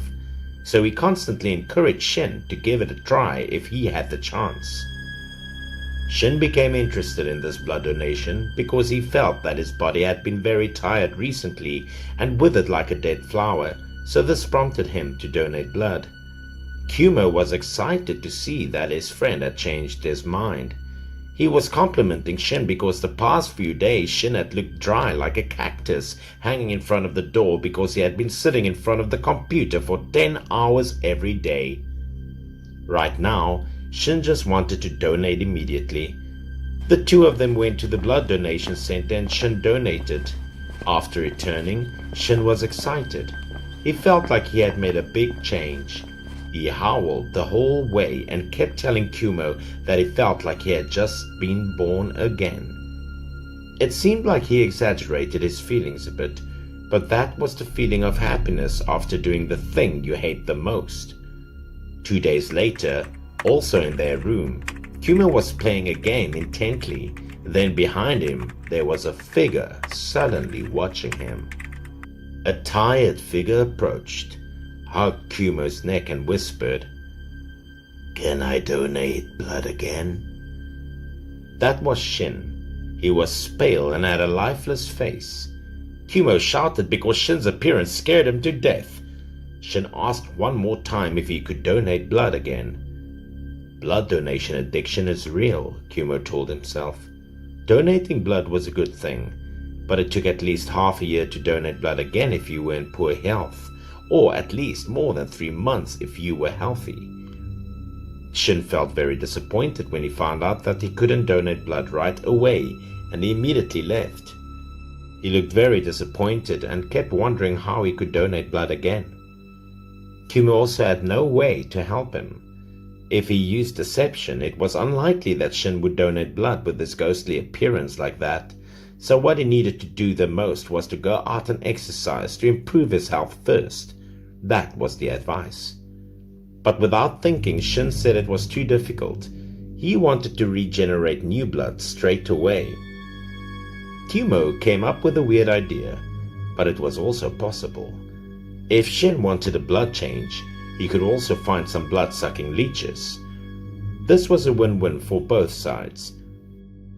So he constantly encouraged Shin to give it a try if he had the chance. Shin became interested in this blood donation because he felt that his body had been very tired recently and withered like a dead flower, so this prompted him to donate blood. Kumo was excited to see that his friend had changed his mind. He was complimenting Shin because the past few days Shin had looked dry like a cactus hanging in front of the door because he had been sitting in front of the computer for 10 hours every day. Right now, Shin just wanted to donate immediately. The two of them went to the blood donation center and Shin donated. After returning, Shin was excited. He felt like he had made a big change. He howled the whole way and kept telling Kumo that he felt like he had just been born again. It seemed like he exaggerated his feelings a bit, but that was the feeling of happiness after doing the thing you hate the most. 2 days later, also in their room, Kumo was playing a game intently. Then behind him, there was a figure suddenly watching him. A tired figure approached, hugged Kumo's neck and whispered, "Can I donate blood again?" That was Shin. He was pale and had a lifeless face. Kumo shouted because Shin's appearance scared him to death. Shin asked one more time if he could donate blood again. Blood donation addiction is real, Kumo told himself. Donating blood was a good thing, but it took at least half a year to donate blood again if you were in poor health, or at least more than 3 months if you were healthy. Shin felt very disappointed when he found out that he couldn't donate blood right away, and he immediately left. He looked very disappointed and kept wondering how he could donate blood again. Kumo also had no way to help him. If he used deception, it was unlikely that Shin would donate blood with his ghostly appearance like that. So what he needed to do the most was to go out and exercise to improve his health first. That was the advice. But without thinking, Shin said it was too difficult. He wanted to regenerate new blood straight away. Kumo came up with a weird idea, but it was also possible. If Shin wanted a blood change, he could also find some blood-sucking leeches. This was a win-win for both sides.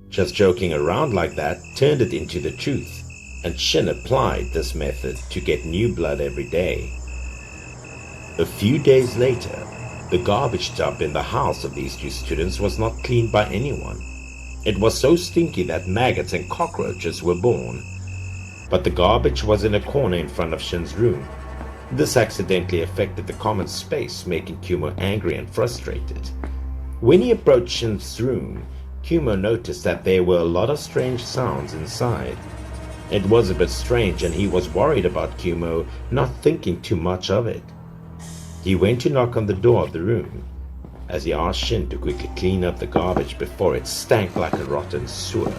Just joking around like that turned it into the truth, and Shin applied this method to get new blood every day. A few days later, the garbage dump in the house of these two students was not cleaned by anyone. It was so stinky that maggots and cockroaches were born. But the garbage was in a corner in front of Shin's room. This accidentally affected the common space, making Kumo angry and frustrated. When he approached Shin's room, Kumo noticed that there were a lot of strange sounds inside. It was a bit strange and he was worried about Kumo not thinking too much of it. He went to knock on the door of the room, as he asked Shin to quickly clean up the garbage before it stank like a rotten sewer.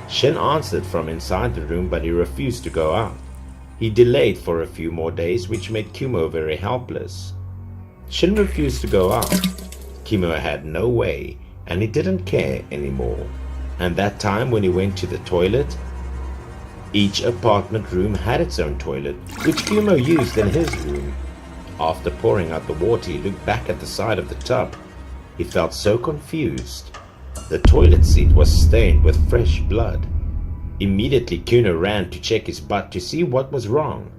Shin answered from inside the room, but he refused to go out. He delayed for a few more days, which made Kumo very helpless. Shin refused to go out. Kumo had no way, and he didn't care anymore. And that time when he went to the toilet, each apartment room had its own toilet, which Kumo used in his room. After pouring out the water, he looked back at the side of the tub. He felt so confused. The toilet seat was stained with fresh blood. Immediately, Kuno ran to check his butt to see what was wrong.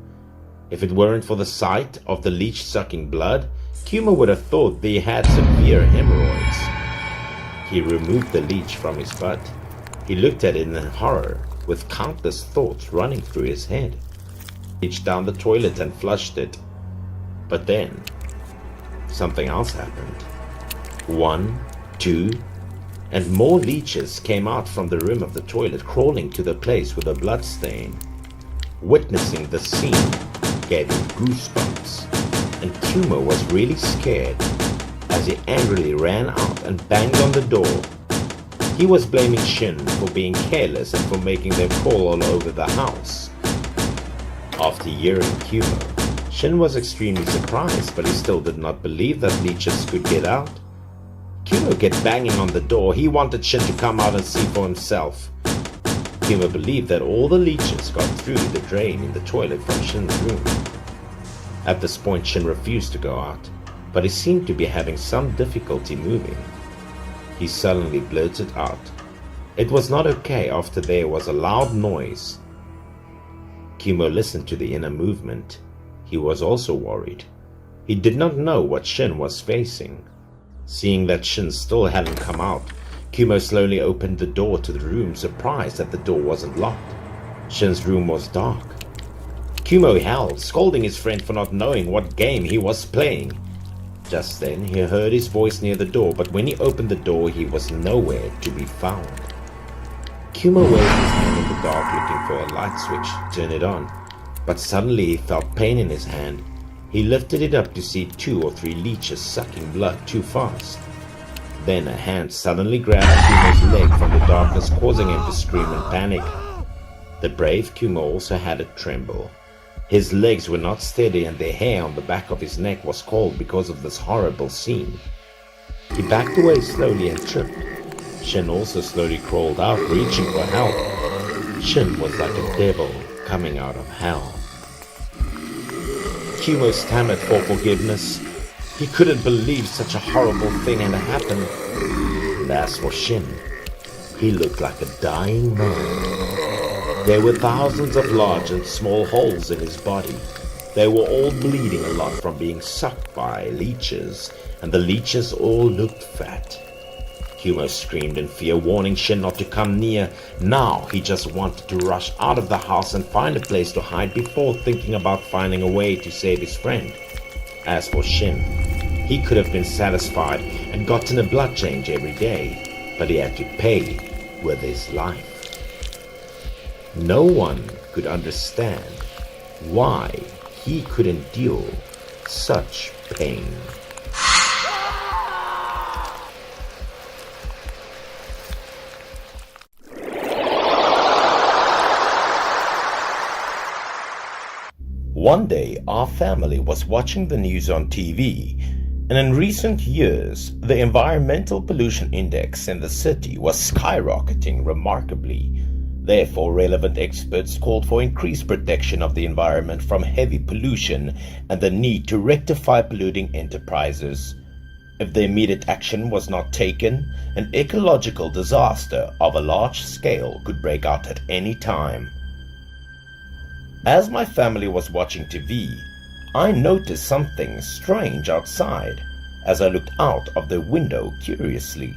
If it weren't for the sight of the leech sucking blood, Kuno would have thought they had severe hemorrhoids. He removed the leech from his butt. He looked at it in horror, with countless thoughts running through his head. He reached down the toilet and flushed it. But then, something else happened. 1, 2, and more leeches came out from the rim of the toilet, crawling to the place with a blood stain. Witnessing the scene gave him goosebumps, and Kumo was really scared as he angrily ran out and banged on the door. He was blaming Shin for being careless and for making them crawl all over the house. After hearing Kumo, Shin was extremely surprised, but he still did not believe that leeches could get out. Kumo kept banging on the door. He wanted Shin to come out and see for himself. Kumo believed that all the leeches got through the drain in the toilet from Shin's room. At this point, Shin refused to go out, but he seemed to be having some difficulty moving. He suddenly blurted out, "It was not okay," after there was a loud noise. Kumo listened to the inner movement. He was also worried. He did not know what Shin was facing. Seeing that Shin still hadn't come out, Kumo slowly opened the door to the room, surprised that the door wasn't locked. Shin's room was dark. Kumo howled, scolding his friend for not knowing what game he was playing. Just then he heard his voice near the door, but when he opened the door, he was nowhere to be found. Kumo waved his hand in the dark, looking for a light switch to turn it on, but suddenly he felt pain in his hand. He lifted it up to see 2 or 3 leeches sucking blood too fast. Then a hand suddenly grabbed Kumo's leg from the darkness, causing him to scream in panic. The brave Kumo also had a tremble. His legs were not steady, and the hair on the back of his neck was cold because of this horrible scene. He backed away slowly and tripped. Shin also slowly crawled out, reaching for help. Shin was like a devil coming out of hell. Kumo stammered for forgiveness. He couldn't believe such a horrible thing had happened. And as for Shin, he looked like a dying man. There were thousands of large and small holes in his body. They were all bleeding a lot from being sucked by leeches, and the leeches all looked fat. Kumo screamed in fear, warning Shin not to come near. Now he just wanted to rush out of the house and find a place to hide before thinking about finding a way to save his friend. As for Shin, he could have been satisfied and gotten a blood change every day, but he had to pay with his life. No one could understand why he could endure such pain. One day, our family was watching the news on TV, and in recent years, the environmental pollution index in the city was skyrocketing remarkably. Therefore, relevant experts called for increased protection of the environment from heavy pollution and the need to rectify polluting enterprises. If the immediate action was not taken, an ecological disaster of a large scale could break out at any time. As my family was watching TV, I noticed something strange outside as I looked out of the window curiously.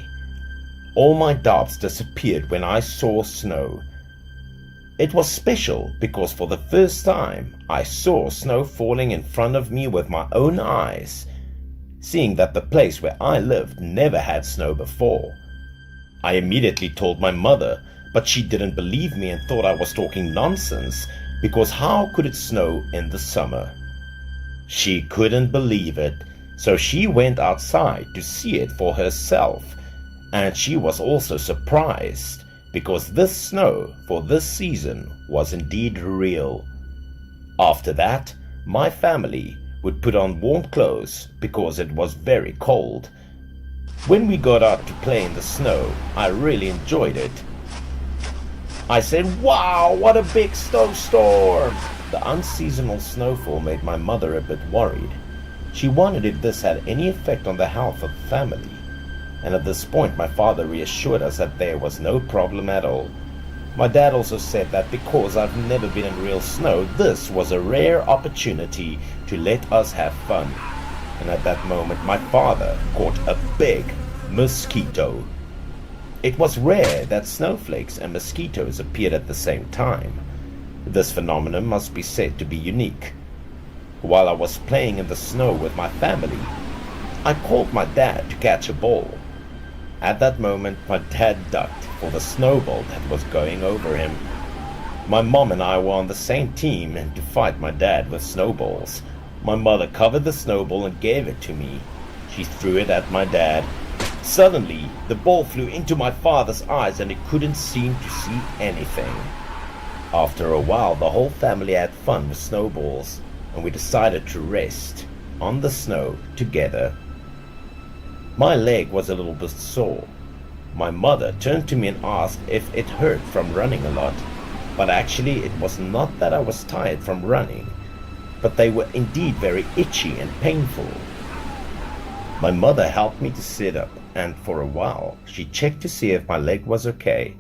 All my doubts disappeared when I saw snow. It was special because for the first time I saw snow falling in front of me with my own eyes, seeing that the place where I lived never had snow before. I immediately told my mother, but she didn't believe me and thought I was talking nonsense, because how could it snow in the summer? She couldn't believe it, so she went outside to see it for herself, and she was also surprised because this snow for this season was indeed real. After that, my family would put on warm clothes because it was very cold. When we got out to play in the snow, I really enjoyed it. I said, "Wow, what a big snowstorm!" The unseasonal snowfall made my mother a bit worried. She wondered if this had any effect on the health of the family. And at this point my father reassured us that there was no problem at all. My dad also said that because I've never been in real snow, this was a rare opportunity to let us have fun. And at that moment, my father caught a big mosquito. It was rare that snowflakes and mosquitoes appeared at the same time. This phenomenon must be said to be unique. While I was playing in the snow with my family, I called my dad to catch a ball. At that moment, my dad ducked for the snowball that was going over him. My mom and I were on the same team and to fight my dad with snowballs. My mother covered the snowball and gave it to me. She threw it at my dad. Suddenly, the ball flew into my father's eyes and he couldn't seem to see anything. After a while, the whole family had fun with snowballs, and we decided to rest on the snow together. My leg was a little bit sore. My mother turned to me and asked if it hurt from running a lot, but actually it was not that I was tired from running, but they were indeed very itchy and painful. My mother helped me to sit up, and for a while she checked to see if my leg was okay.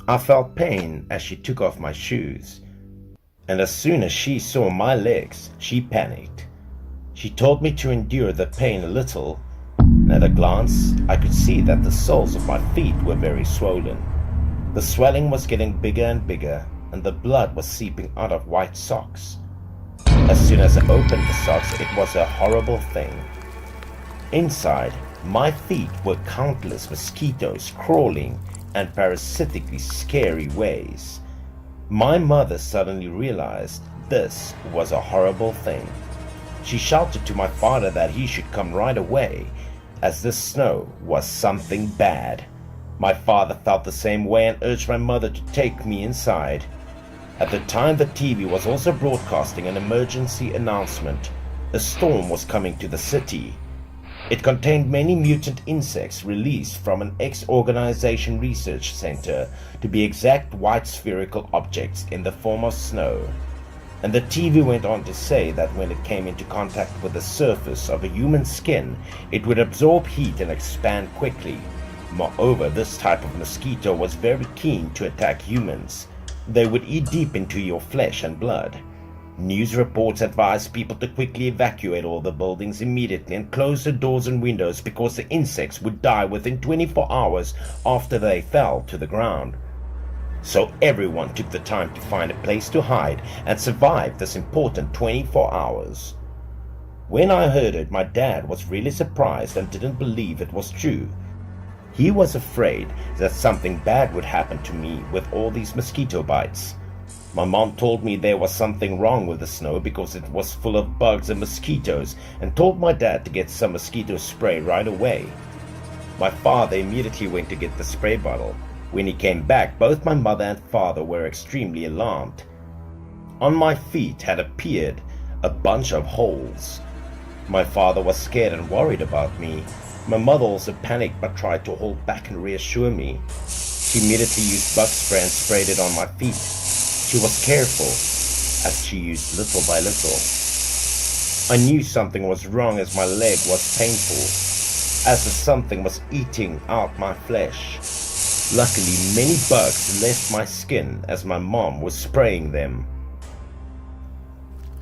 I felt pain as she took off my shoes, and as soon as she saw my legs, she panicked. She told me to endure the pain a little, and at a glance I could see that the soles of my feet were very swollen. The swelling was getting bigger and bigger, and the blood was seeping out of white socks. As soon as I opened the socks, it was a horrible thing. Inside, my feet were countless mosquitoes crawling in parasitically scary ways. My mother suddenly realized this was a horrible thing. She shouted to my father that he should come right away, as this snow was something bad. My father felt the same way and urged my mother to take me inside. At the time, the TV was also broadcasting an emergency announcement. A storm was coming to the city. It contained many mutant insects released from an X-organization research center, to be exact white spherical objects in the form of snow. And the TV went on to say that when it came into contact with the surface of a human skin, it would absorb heat and expand quickly. Moreover, this type of mosquito was very keen to attack humans. They would eat deep into your flesh and blood. News reports advised people to quickly evacuate all the buildings immediately and close the doors and windows because the insects would die within 24 hours after they fell to the ground. So everyone took the time to find a place to hide and survive this important 24 hours. When I heard it, my dad was really surprised and didn't believe it was true. He was afraid that something bad would happen to me with all these mosquito bites. My mom told me there was something wrong with the snow because it was full of bugs and mosquitoes, and told my dad to get some mosquito spray right away. My father immediately went to get the spray bottle. When he came back, both my mother and father were extremely alarmed. On my feet had appeared a bunch of holes. My father was scared and worried about me. My mother also panicked but tried to hold back and reassure me. She immediately used bug spray and sprayed it on my feet. She was careful, as she used little by little. I knew something was wrong as my leg was painful, as if something was eating out my flesh. Luckily, many bugs left my skin as my mom was spraying them.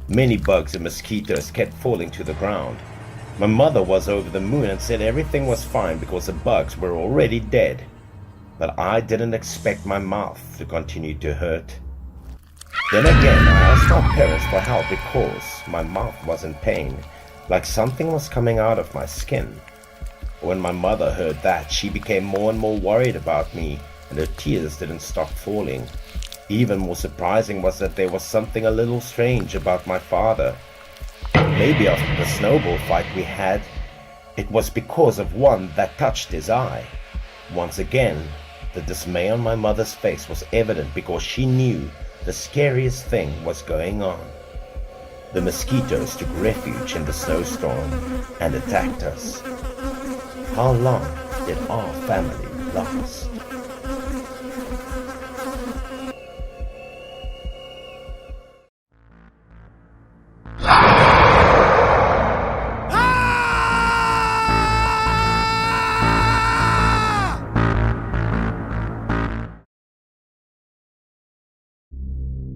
Many bugs and mosquitoes kept falling to the ground. My mother was over the moon and said everything was fine because the bugs were already dead. But I didn't expect my mouth to continue to hurt. Then again, I asked my parents for help because my mouth was in pain, like something was coming out of my skin. When my mother heard that, she became more and more worried about me, and her tears didn't stop falling. Even more surprising was that there was something a little strange about my father. Maybe after the snowball fight we had, it was because of one that touched his eye. Once again, the dismay on my mother's face was evident because she knew the scariest thing was going on. The mosquitoes took refuge in the snowstorm and attacked us. How long did our family last?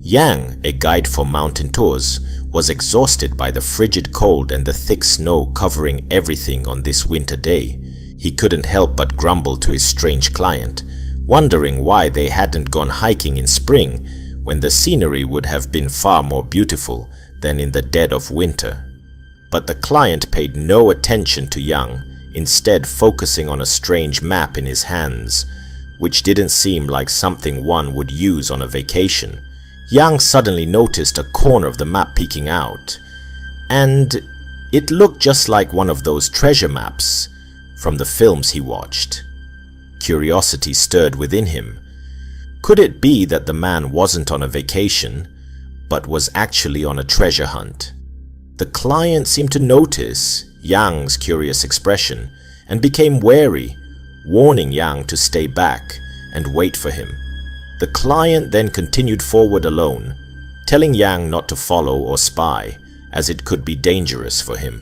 Yang, a guide for mountain tours, was exhausted by the frigid cold and the thick snow covering everything on this winter day. He couldn't help but grumble to his strange client, wondering why they hadn't gone hiking in spring when the scenery would have been far more beautiful than in the dead of winter. But the client paid no attention to Yang, instead focusing on a strange map in his hands, which didn't seem like something one would use on a vacation. Yang suddenly noticed a corner of the map peeking out, and it looked just like one of those treasure maps from the films he watched. Curiosity stirred within him. Could it be that the man wasn't on a vacation, but was actually on a treasure hunt? The client seemed to notice Yang's curious expression and became wary, warning Yang to stay back and wait for him. The client then continued forward alone, telling Yang not to follow or spy, as it could be dangerous for him.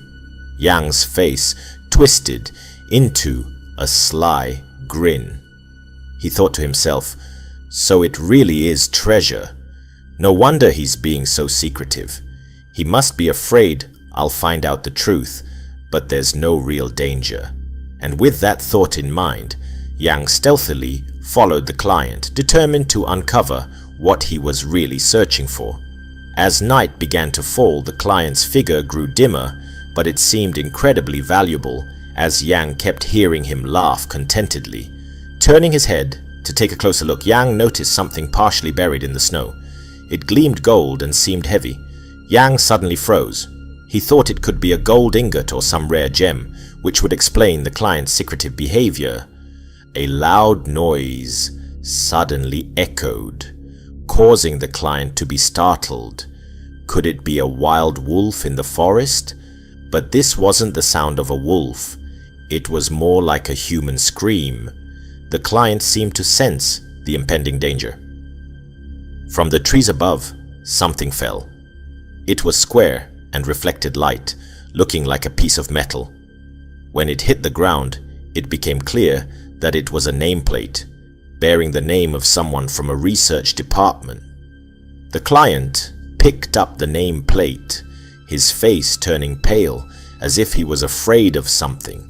Yang's face twisted into a sly grin. He thought to himself, so it really is treasure. No wonder he's being so secretive. He must be afraid I'll find out the truth, but there's no real danger. And with that thought in mind, Yang stealthily followed the client, determined to uncover what he was really searching for. As night began to fall, the client's figure grew dimmer, but it seemed incredibly valuable as Yang kept hearing him laugh contentedly. Turning his head to take a closer look, Yang noticed something partially buried in the snow. It gleamed gold and seemed heavy. Yang suddenly froze. He thought it could be a gold ingot or some rare gem, which would explain the client's secretive behavior. A loud noise suddenly echoed, causing the client to be startled. Could it be a wild wolf in the forest? But this wasn't the sound of a wolf. It was more like a human scream. The client seemed to sense the impending danger. From the trees above, something fell. It was square and reflected light, looking like a piece of metal. When it hit the ground, it became clear that it was a nameplate, bearing the name of someone from a research department. The client picked up the nameplate, his face turning pale as if he was afraid of something.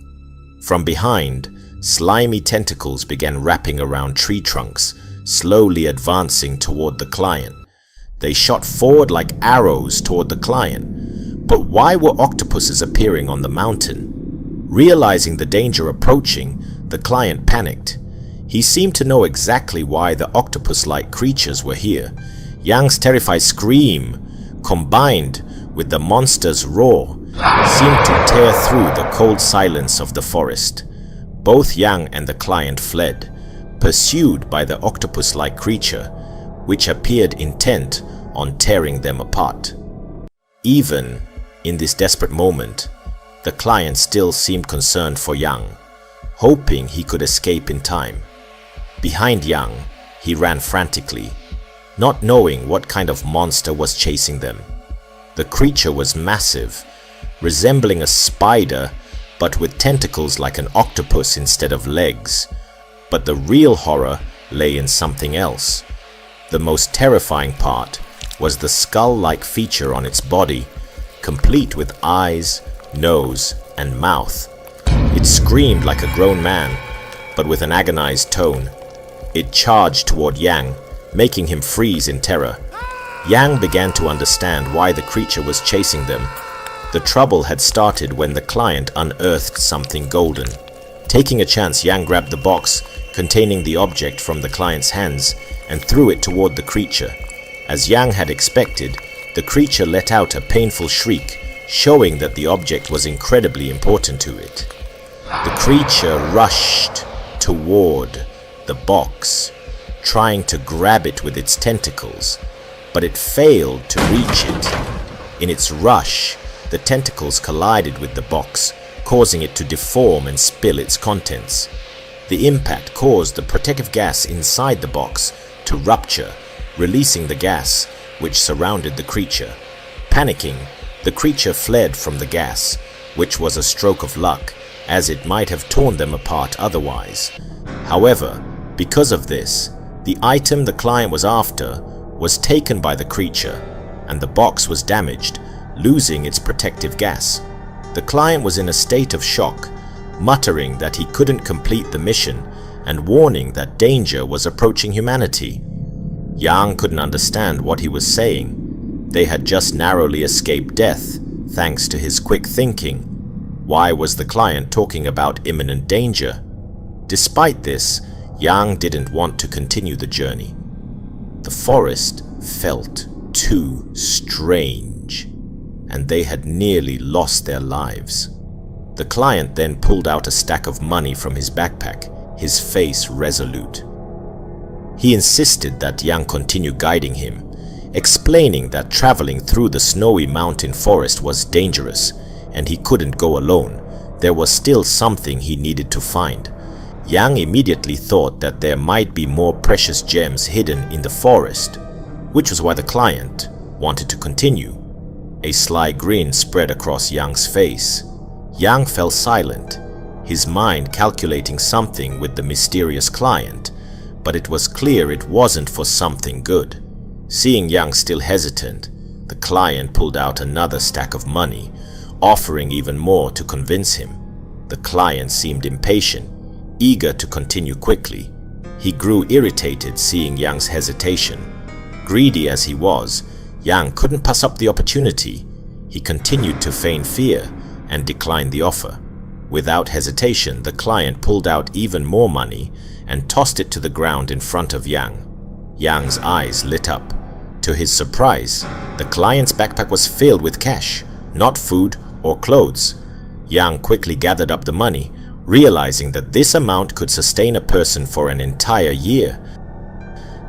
From behind, slimy tentacles began wrapping around tree trunks, slowly advancing toward the client. They shot forward like arrows toward the client. But why were octopuses appearing on the mountain? Realizing the danger approaching, the client panicked. He seemed to know exactly why the octopus-like creatures were here. Yang's terrified scream, combined with the monster's roar, seemed to tear through the cold silence of the forest. Both Yang and the client fled, pursued by the octopus-like creature, which appeared intent on tearing them apart. Even in this desperate moment, the client still seemed concerned for Yang, hoping he could escape in time. Behind Yang, he ran frantically, not knowing what kind of monster was chasing them. The creature was massive, resembling a spider, but with tentacles like an octopus instead of legs. But the real horror lay in something else. The most terrifying part was the skull-like feature on its body, complete with eyes, nose, and mouth. It screamed like a grown man, but with an agonized tone. It charged toward Yang, making him freeze in terror. Yang began to understand why the creature was chasing them. The trouble had started when the client unearthed something golden. Taking a chance, Yang grabbed the box containing the object from the client's hands and threw it toward the creature. As Yang had expected, the creature let out a painful shriek, showing that the object was incredibly important to it. The creature rushed toward the box, trying to grab it with its tentacles, but it failed to reach it. In its rush, the tentacles collided with the box, causing it to deform and spill its contents. The impact caused the protective gas inside the box to rupture, releasing the gas which surrounded the creature. Panicking, the creature fled from the gas, which was a stroke of luck, as it might have torn them apart otherwise. However, because of this, the item the client was after was taken by the creature, and the box was damaged, losing its protective gas. The client was in a state of shock, muttering that he couldn't complete the mission and warning that danger was approaching humanity. Yang couldn't understand what he was saying. They had just narrowly escaped death, thanks to his quick thinking. Why was the client talking about imminent danger? Despite this, Yang didn't want to continue the journey. The forest felt too strange, and they had nearly lost their lives. The client then pulled out a stack of money from his backpack, his face resolute. He insisted that Yang continue guiding him, explaining that traveling through the snowy mountain forest was dangerous and he couldn't go alone. There was still something he needed to find. Yang immediately thought that there might be more precious gems hidden in the forest, which was why the client wanted to continue. A sly grin spread across Yang's face. Yang fell silent, his mind calculating something with the mysterious client, but it was clear it wasn't for something good. Seeing Yang still hesitant, the client pulled out another stack of money, offering even more to convince him. The client seemed impatient, eager to continue quickly. He grew irritated seeing Yang's hesitation. Greedy as he was, Yang couldn't pass up the opportunity. He continued to feign fear and declined the offer. Without hesitation, the client pulled out even more money and tossed it to the ground in front of Yang. Yang's eyes lit up. To his surprise, the client's backpack was filled with cash, not food or clothes. Yang quickly gathered up the money, realizing that this amount could sustain a person for an entire year.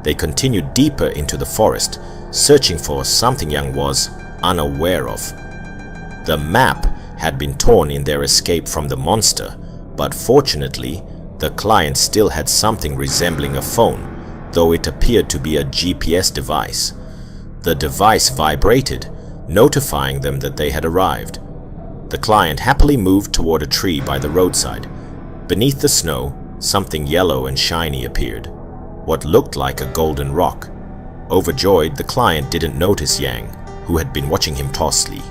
They continued deeper into the forest, searching for something Yang was unaware of. The map had been torn in their escape from the monster, but fortunately, the client still had something resembling a phone, though it appeared to be a GPS device. The device vibrated, notifying them that they had arrived. The client happily moved toward a tree by the roadside. Beneath the snow, something yellow and shiny appeared, what looked like a golden rock. Overjoyed, the client didn't notice Yang, who had been watching him closely.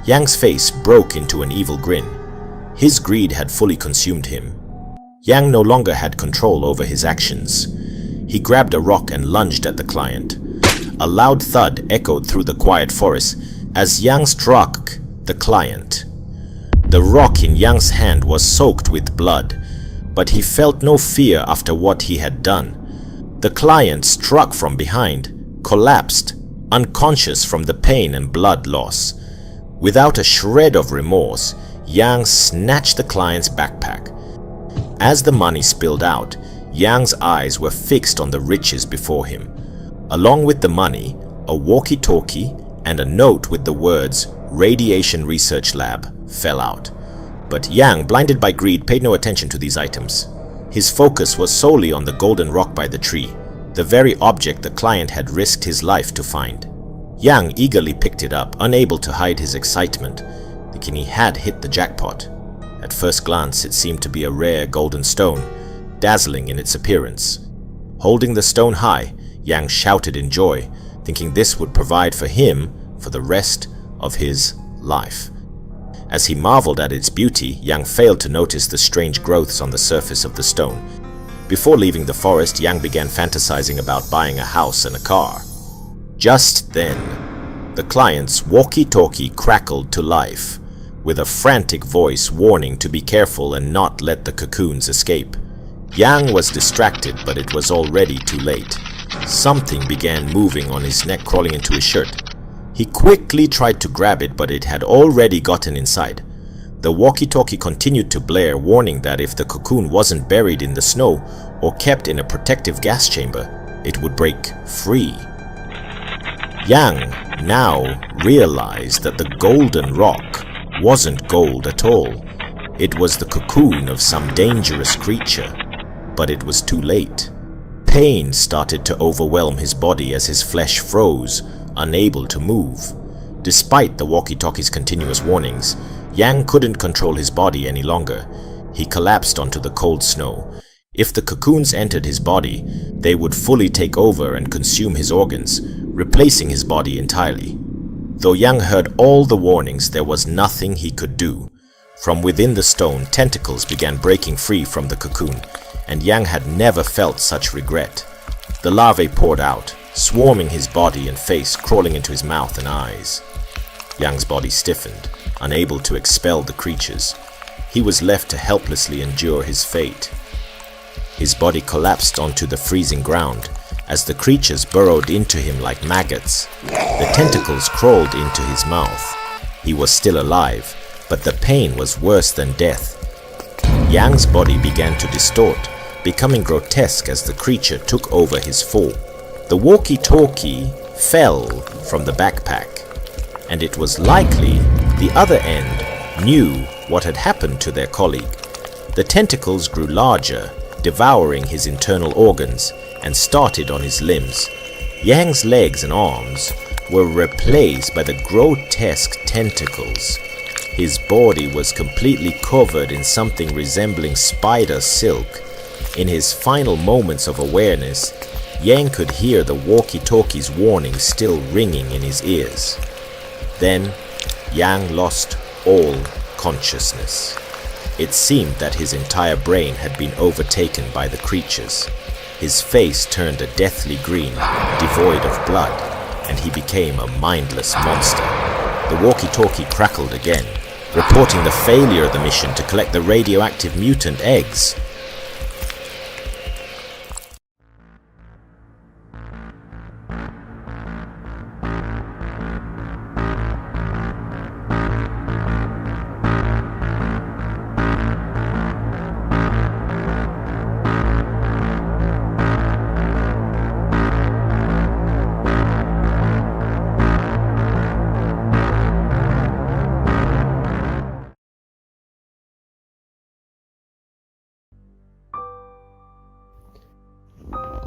Yang's face broke into an evil grin. His greed had fully consumed him. Yang no longer had control over his actions. He grabbed a rock and lunged at the client. A loud thud echoed through the quiet forest as Yang struck the client. The rock in Yang's hand was soaked with blood, but he felt no fear after what he had done. The client struck from behind, collapsed, unconscious from the pain and blood loss. Without a shred of remorse, Yang snatched the client's backpack. As the money spilled out, Yang's eyes were fixed on the riches before him. Along with the money, a walkie-talkie and a note with the words "Radiation Research Lab" fell out. But Yang, blinded by greed, paid no attention to these items. His focus was solely on the golden rock by the tree, the very object the client had risked his life to find. Yang eagerly picked it up, unable to hide his excitement, thinking he had hit the jackpot. At first glance, it seemed to be a rare golden stone, dazzling in its appearance. Holding the stone high, Yang shouted in joy, thinking this would provide for him for the rest of his life. As he marveled at its beauty, Yang failed to notice the strange growths on the surface of the stone. Before leaving the forest, Yang began fantasizing about buying a house and a car. Just then, the client's walkie-talkie crackled to life, with a frantic voice warning to be careful and not let the cocoons escape. Yang was distracted, but it was already too late. Something began moving on his neck, crawling into his shirt. He quickly tried to grab it, but it had already gotten inside. The walkie-talkie continued to blare, warning that if the cocoon wasn't buried in the snow or kept in a protective gas chamber, it would break free. Yang now realized that the golden rock wasn't gold at all. It was the cocoon of some dangerous creature, but it was too late. Pain started to overwhelm his body as his flesh froze, unable to move. Despite the walkie-talkie's continuous warnings, Yang couldn't control his body any longer. He collapsed onto the cold snow. If the cocoons entered his body, they would fully take over and consume his organs, replacing his body entirely. Though Yang heard all the warnings, there was nothing he could do. From within the stone, tentacles began breaking free from the cocoon, and Yang had never felt such regret. The larvae poured out, swarming his body and face, crawling into his mouth and eyes. Yang's body stiffened, unable to expel the creatures. He was left to helplessly endure his fate. His body collapsed onto the freezing ground as the creatures burrowed into him like maggots. The tentacles crawled into his mouth. He was still alive, but the pain was worse than death. Yang's body began to distort, becoming grotesque as the creature took over his fall. The walkie-talkie fell from the backpack, and it was likely the other end knew what had happened to their colleague. The tentacles grew larger, devouring his internal organs, and started on his limbs. Yang's legs and arms were replaced by the grotesque tentacles. His body was completely covered in something resembling spider silk. In his final moments of awareness, Yang could hear the walkie-talkie's warning still ringing in his ears. Then, Yang lost all consciousness. It seemed that his entire brain had been overtaken by the creatures. His face turned a deathly green, devoid of blood, and he became a mindless monster. The walkie-talkie crackled again, reporting the failure of the mission to collect the radioactive mutant eggs.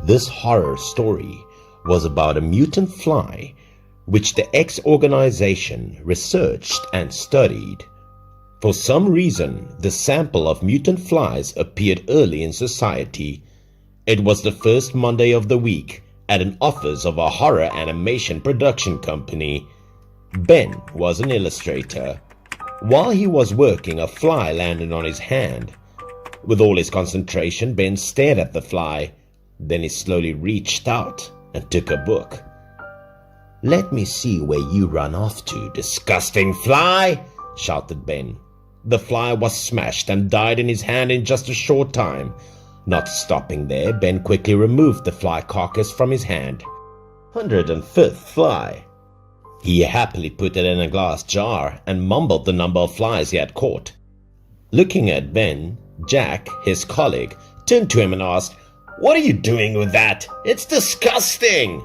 This horror story was about a mutant fly which the X organization researched and studied. For some reason, the sample of mutant flies appeared early in society. It was the first Monday of the week at an office of a horror animation production company. Ben was an illustrator. While he was working, a fly landed on his hand. With all his concentration, Ben stared at the fly. Then he slowly reached out and took a book. "Let me see where you run off to, disgusting fly!" shouted Ben. The fly was smashed and died in his hand in just a short time. Not stopping there, Ben quickly removed the fly carcass from his hand. 105th fly. He happily put it in a glass jar and mumbled the number of flies he had caught. Looking at Ben, Jack, his colleague, turned to him and asked, "What are you doing with that? It's disgusting!"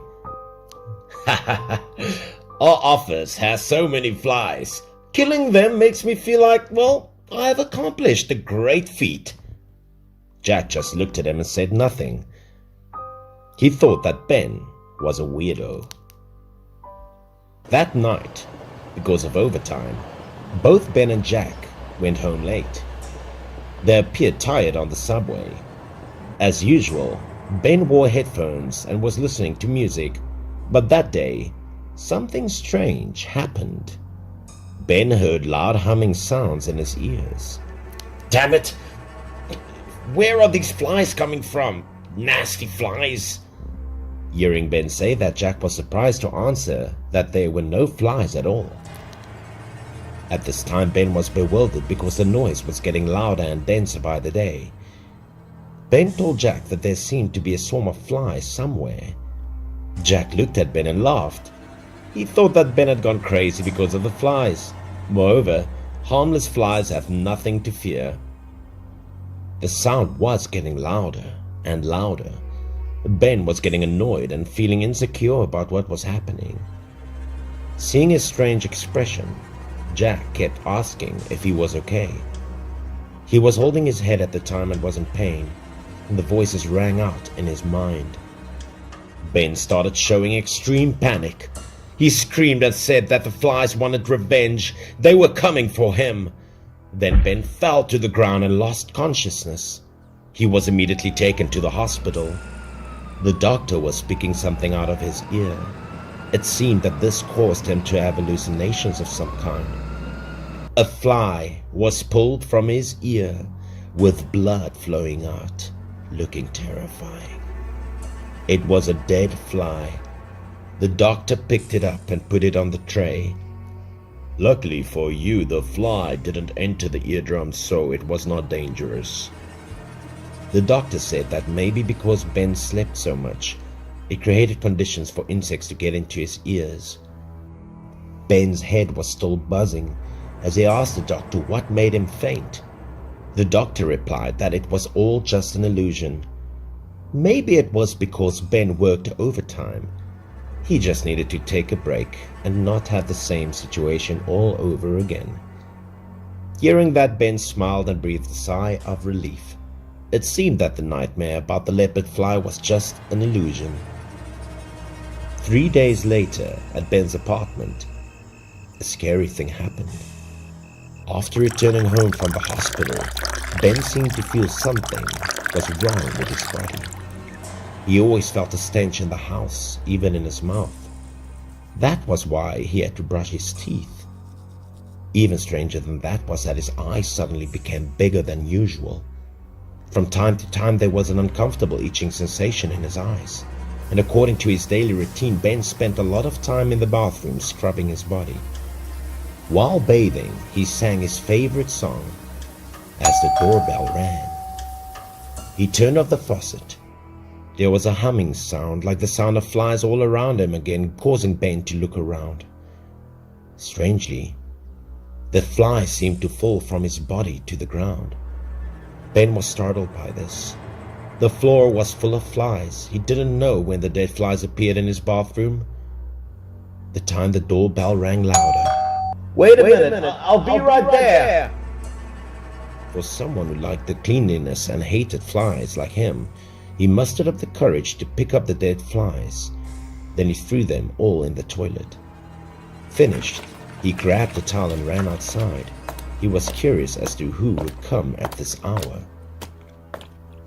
Our office has so many flies. Killing them makes me feel like, well, I've accomplished a great feat. Jack just looked at him and said nothing. He thought that Ben was a weirdo. That night, because of overtime, both Ben and Jack went home late. They appeared tired on the subway. As usual, Ben wore headphones and was listening to music, but that day, something strange happened. Ben heard loud humming sounds in his ears. "Damn it! Where are these flies coming from? Nasty flies!" Hearing Ben say that, Jack was surprised to answer that there were no flies at all. At this time, Ben was bewildered because the noise was getting louder and denser by the day. Ben told Jack that there seemed to be a swarm of flies somewhere. Jack looked at Ben and laughed. He thought that Ben had gone crazy because of the flies. Moreover, harmless flies have nothing to fear. The sound was getting louder and louder. Ben was getting annoyed and feeling insecure about what was happening. Seeing his strange expression, Jack kept asking if he was okay. He was holding his head at the time and was in pain, and the voices rang out in his mind. Ben started showing extreme panic. He screamed and said that the flies wanted revenge. They were coming for him. Then Ben fell to the ground and lost consciousness. He was immediately taken to the hospital. The doctor was picking something out of his ear. It seemed that this caused him to have hallucinations of some kind. A fly was pulled from his ear with blood flowing out, looking terrifying. It was a dead fly. The doctor picked it up and put it on the tray. Luckily for you, the fly didn't enter the eardrum, so it was not dangerous. The doctor said that maybe because Ben slept so much, it created conditions for insects to get into his ears. Ben's head was still buzzing as he asked the doctor what made him faint. The doctor replied that it was all just an illusion. Maybe it was because Ben worked overtime. He just needed to take a break and not have the same situation all over again. Hearing that, Ben smiled and breathed a sigh of relief. It seemed that the nightmare about the leopard fly was just an illusion. 3 days later, at Ben's apartment, a scary thing happened. After returning home from the hospital, Ben seemed to feel something was wrong with his body. He always felt a stench in the house, even in his mouth. That was why he had to brush his teeth. Even stranger than that was that his eyes suddenly became bigger than usual. From time to time there was an uncomfortable itching sensation in his eyes, and according to his daily routine, Ben spent a lot of time in the bathroom scrubbing his body. While bathing, he sang his favorite song as the doorbell rang. He turned off the faucet. There was a humming sound, like the sound of flies all around him again, causing Ben to look around. Strangely, the flies seemed to fall from his body to the ground. Ben was startled by this. The floor was full of flies. He didn't know when the dead flies appeared in his bathroom. The time the doorbell rang louder. Wait a minute, I'll be right there. For someone who liked the cleanliness and hated flies like him, he mustered up the courage to pick up the dead flies. Then he threw them all in the toilet. Finished, he grabbed a towel and ran outside. He was curious as to who would come at this hour.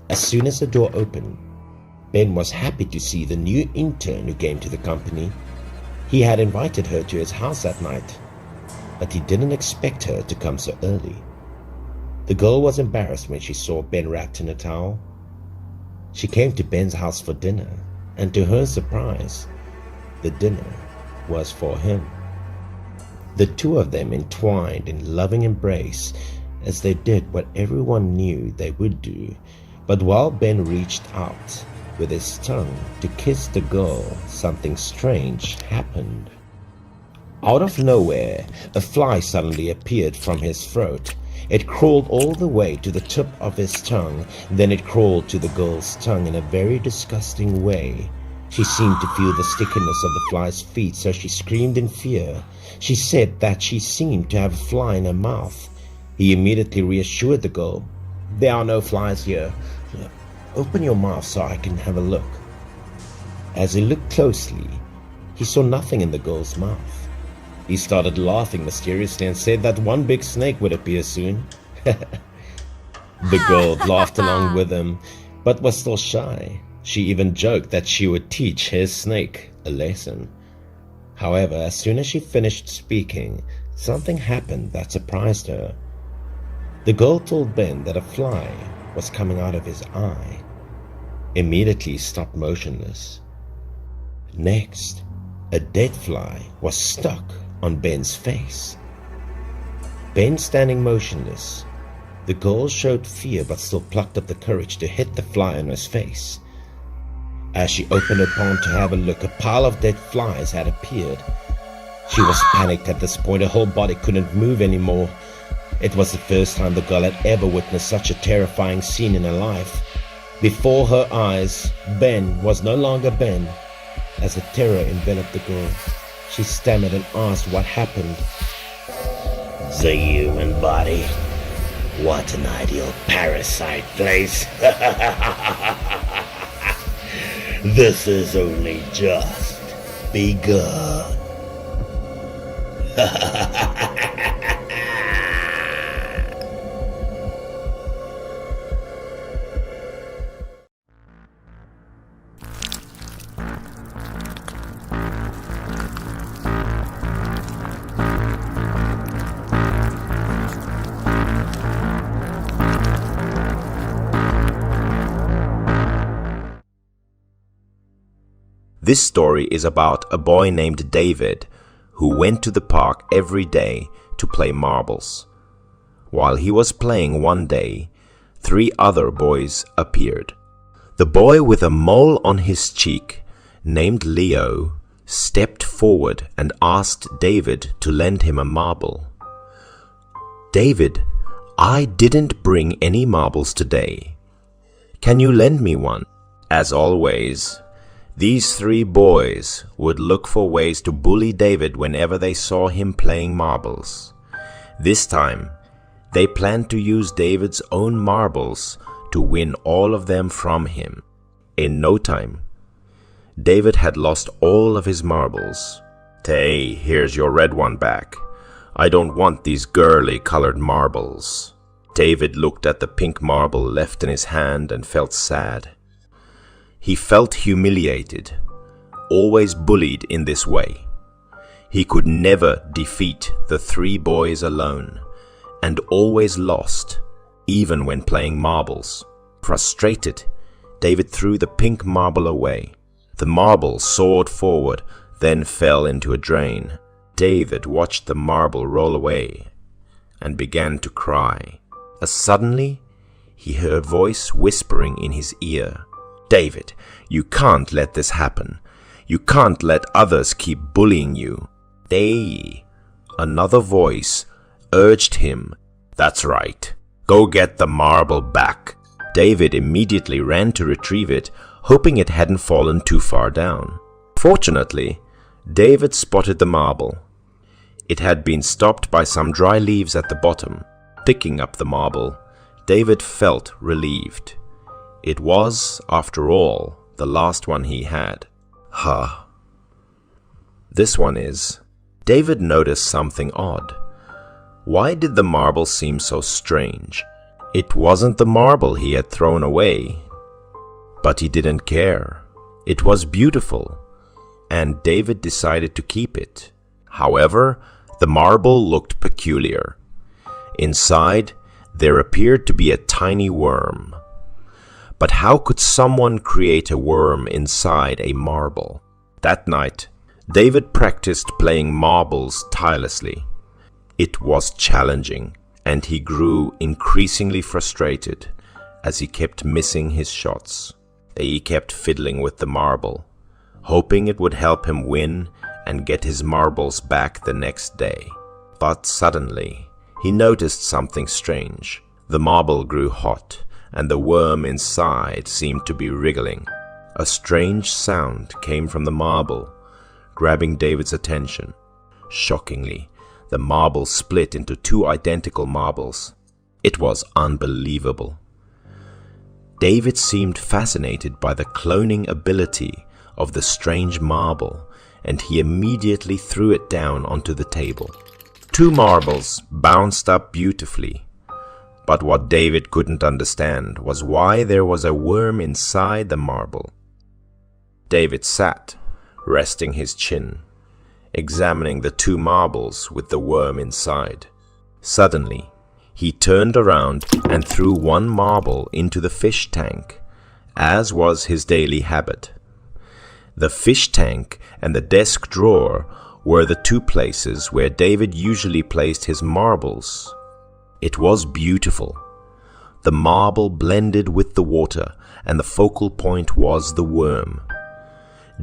As soon as the door opened, Ben was happy to see the new intern who came to the company. He had invited her to his house that night, but he didn't expect her to come so early. The girl was embarrassed when she saw Ben wrapped in a towel. She came to Ben's house for dinner, and to her surprise, the dinner was for him. The two of them entwined in loving embrace as they did what everyone knew they would do. But while Ben reached out with his tongue to kiss the girl, something strange happened. Out of nowhere, a fly suddenly appeared from his throat. It crawled all the way to the tip of his tongue, then it crawled to the girl's tongue in a very disgusting way. She seemed to feel the stickiness of the fly's feet, so she screamed in fear. She said that she seemed to have a fly in her mouth. He immediately reassured the girl. "There are no flies here. Open your mouth so I can have a look." As he looked closely, he saw nothing in the girl's mouth. He started laughing mysteriously and said that one big snake would appear soon. The girl laughed along with him, but was still shy. She even joked that she would teach his snake a lesson. However, as soon as she finished speaking, something happened that surprised her. The girl told Ben that a fly was coming out of his eye. Immediately he stopped motionless. Next, a dead fly was stuck on Ben's face. Ben standing motionless, the girl showed fear but still plucked up the courage to hit the fly on his face. As she opened her palm to have a look, a pile of dead flies had appeared. She was panicked at this point. Her whole body couldn't move anymore. It was the first time the girl had ever witnessed such a terrifying scene in her life. Before her eyes, Ben was no longer Ben. As the terror enveloped the girl, she stammered and asked what happened. "The human body. What an ideal parasite place. This is only just begun." This story is about a boy named David who went to the park every day to play marbles. While he was playing one day, 3 other boys appeared. The boy with a mole on his cheek, named Leo, stepped forward and asked David to lend him a marble. "David, I didn't bring any marbles today. Can you lend me one?" As always, these 3 boys would look for ways to bully David whenever they saw him playing marbles. This time, they planned to use David's own marbles to win all of them from him. In no time, David had lost all of his marbles. "Hey, here's your red one back. I don't want these girly colored marbles." David looked at the pink marble left in his hand and felt sad. He felt humiliated, always bullied in this way. He could never defeat the 3 boys alone, and always lost, even when playing marbles. Frustrated, David threw the pink marble away. The marble soared forward, then fell into a drain. David watched the marble roll away and began to cry. Suddenly, he heard a voice whispering in his ear. "David, you can't let this happen. You can't let others keep bullying you." Another voice urged him. "That's right. Go get the marble back." David immediately ran to retrieve it, hoping it hadn't fallen too far down. Fortunately, David spotted the marble. It had been stopped by some dry leaves at the bottom. Picking up the marble, David felt relieved. It was, after all, the last one he had. This one is. David noticed something odd. Why did the marble seem so strange? It wasn't the marble he had thrown away. But he didn't care. It was beautiful, and David decided to keep it. However, the marble looked peculiar. Inside, there appeared to be a tiny worm. But how could someone create a worm inside a marble? That night, David practiced playing marbles tirelessly. It was challenging, and he grew increasingly frustrated as he kept missing his shots. He kept fiddling with the marble, hoping it would help him win and get his marbles back the next day. But suddenly, he noticed something strange. The marble grew hot, and the worm inside seemed to be wriggling. A strange sound came from the marble, grabbing David's attention. Shockingly, the marble split into 2 identical marbles. It was unbelievable. David seemed fascinated by the cloning ability of the strange marble, and he immediately threw it down onto the table. 2 marbles bounced up beautifully, but what David couldn't understand was why there was a worm inside the marble. David sat, resting his chin, examining the 2 marbles with the worm inside. Suddenly, he turned around and threw 1 marble into the fish tank, as was his daily habit. The fish tank and the desk drawer were the 2 places where David usually placed his marbles. It was beautiful. The marble blended with the water, and the focal point was the worm.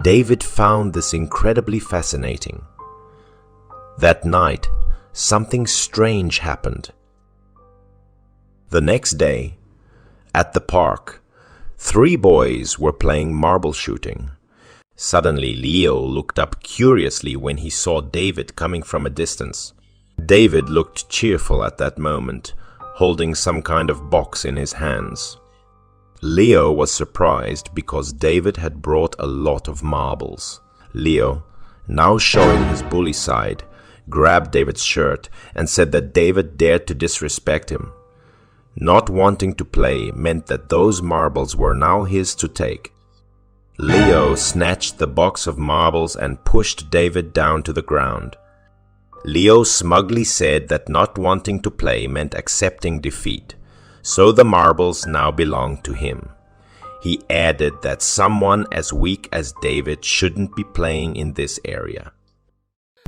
David found this incredibly fascinating. That night, something strange happened. The next day, at the park, 3 boys were playing marble shooting. Suddenly, Leo looked up curiously when he saw David coming from a distance. David looked cheerful at that moment, holding some kind of box in his hands. Leo was surprised because David had brought a lot of marbles. Leo, now showing his bully side, grabbed David's shirt and said that David dared to disrespect him. Not wanting to play meant that those marbles were now his to take. Leo snatched the box of marbles and pushed David down to the ground. Leo smugly said that not wanting to play meant accepting defeat, so the marbles now belonged to him. He added that someone as weak as David shouldn't be playing in this area.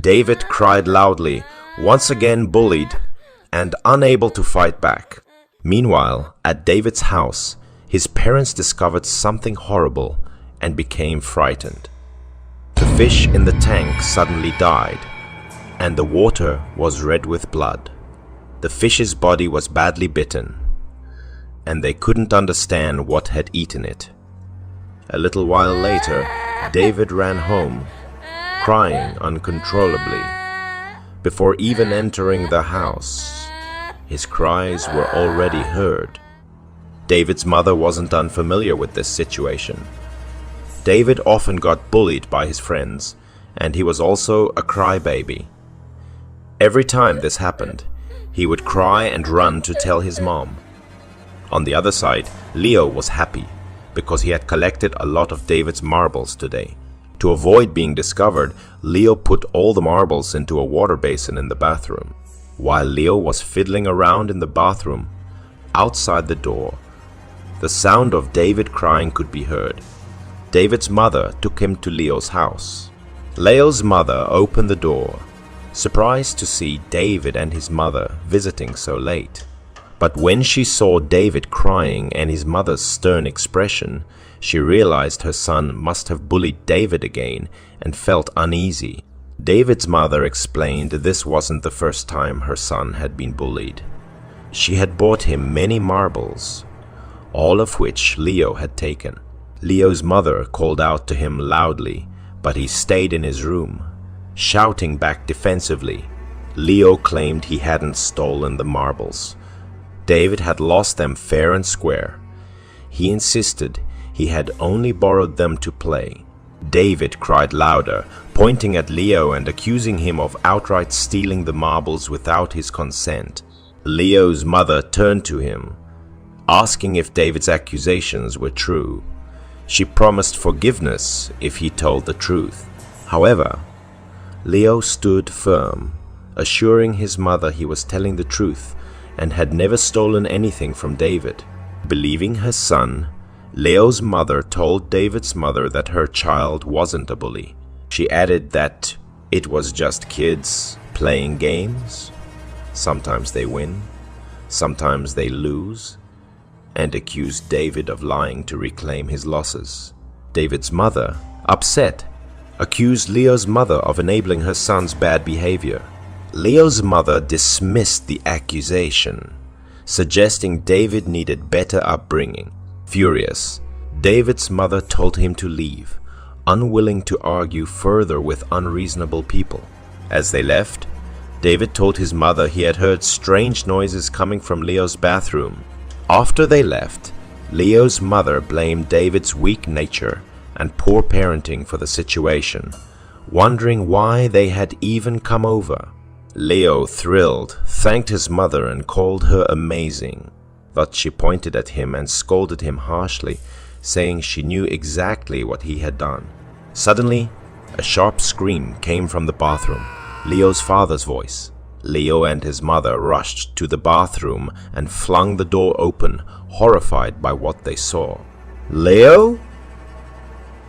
David cried loudly, once again bullied and unable to fight back. Meanwhile, at David's house, his parents discovered something horrible and became frightened. The fish in the tank suddenly died, and the water was red with blood. The fish's body was badly bitten, and they couldn't understand what had eaten it. A little while later, David ran home, crying uncontrollably. Before even entering the house, his cries were already heard. David's mother wasn't unfamiliar with this situation. David often got bullied by his friends, and he was also a crybaby. Every time this happened, he would cry and run to tell his mom. On the other side, Leo was happy because he had collected a lot of David's marbles today. To avoid being discovered, Leo put all the marbles into a water basin in the bathroom. While Leo was fiddling around in the bathroom, outside the door, the sound of David crying could be heard. David's mother took him to Leo's house. Leo's mother opened the door, surprised to see David and his mother visiting so late. But when she saw David crying and his mother's stern expression, she realized her son must have bullied David again and felt uneasy. David's mother explained this wasn't the first time her son had been bullied. She had bought him many marbles, all of which Leo had taken. Leo's mother called out to him loudly, but he stayed in his room, shouting back defensively. Leo claimed he hadn't stolen the marbles. David had lost them fair and square. He insisted he had only borrowed them to play. David cried louder, pointing at Leo and accusing him of outright stealing the marbles without his consent. Leo's mother turned to him, asking if David's accusations were true. She promised forgiveness if he told the truth. However, Leo stood firm, assuring his mother he was telling the truth and had never stolen anything from David. Believing her son, Leo's mother told David's mother that her child wasn't a bully. She added that it was just kids playing games. Sometimes they win, sometimes they lose, and accused David of lying to reclaim his losses. David's mother, upset, accused Leo's mother of enabling her son's bad behavior. Leo's mother dismissed the accusation, suggesting David needed better upbringing. Furious, David's mother told him to leave, unwilling to argue further with unreasonable people. As they left, David told his mother he had heard strange noises coming from Leo's bathroom. After they left, Leo's mother blamed David's weak nature and poor parenting for the situation, wondering why they had even come over. Leo, thrilled, thanked his mother and called her amazing, but she pointed at him and scolded him harshly, saying she knew exactly what he had done. Suddenly, a sharp scream came from the bathroom, Leo's father's voice. Leo and his mother rushed to the bathroom and flung the door open, horrified by what they saw. "Leo?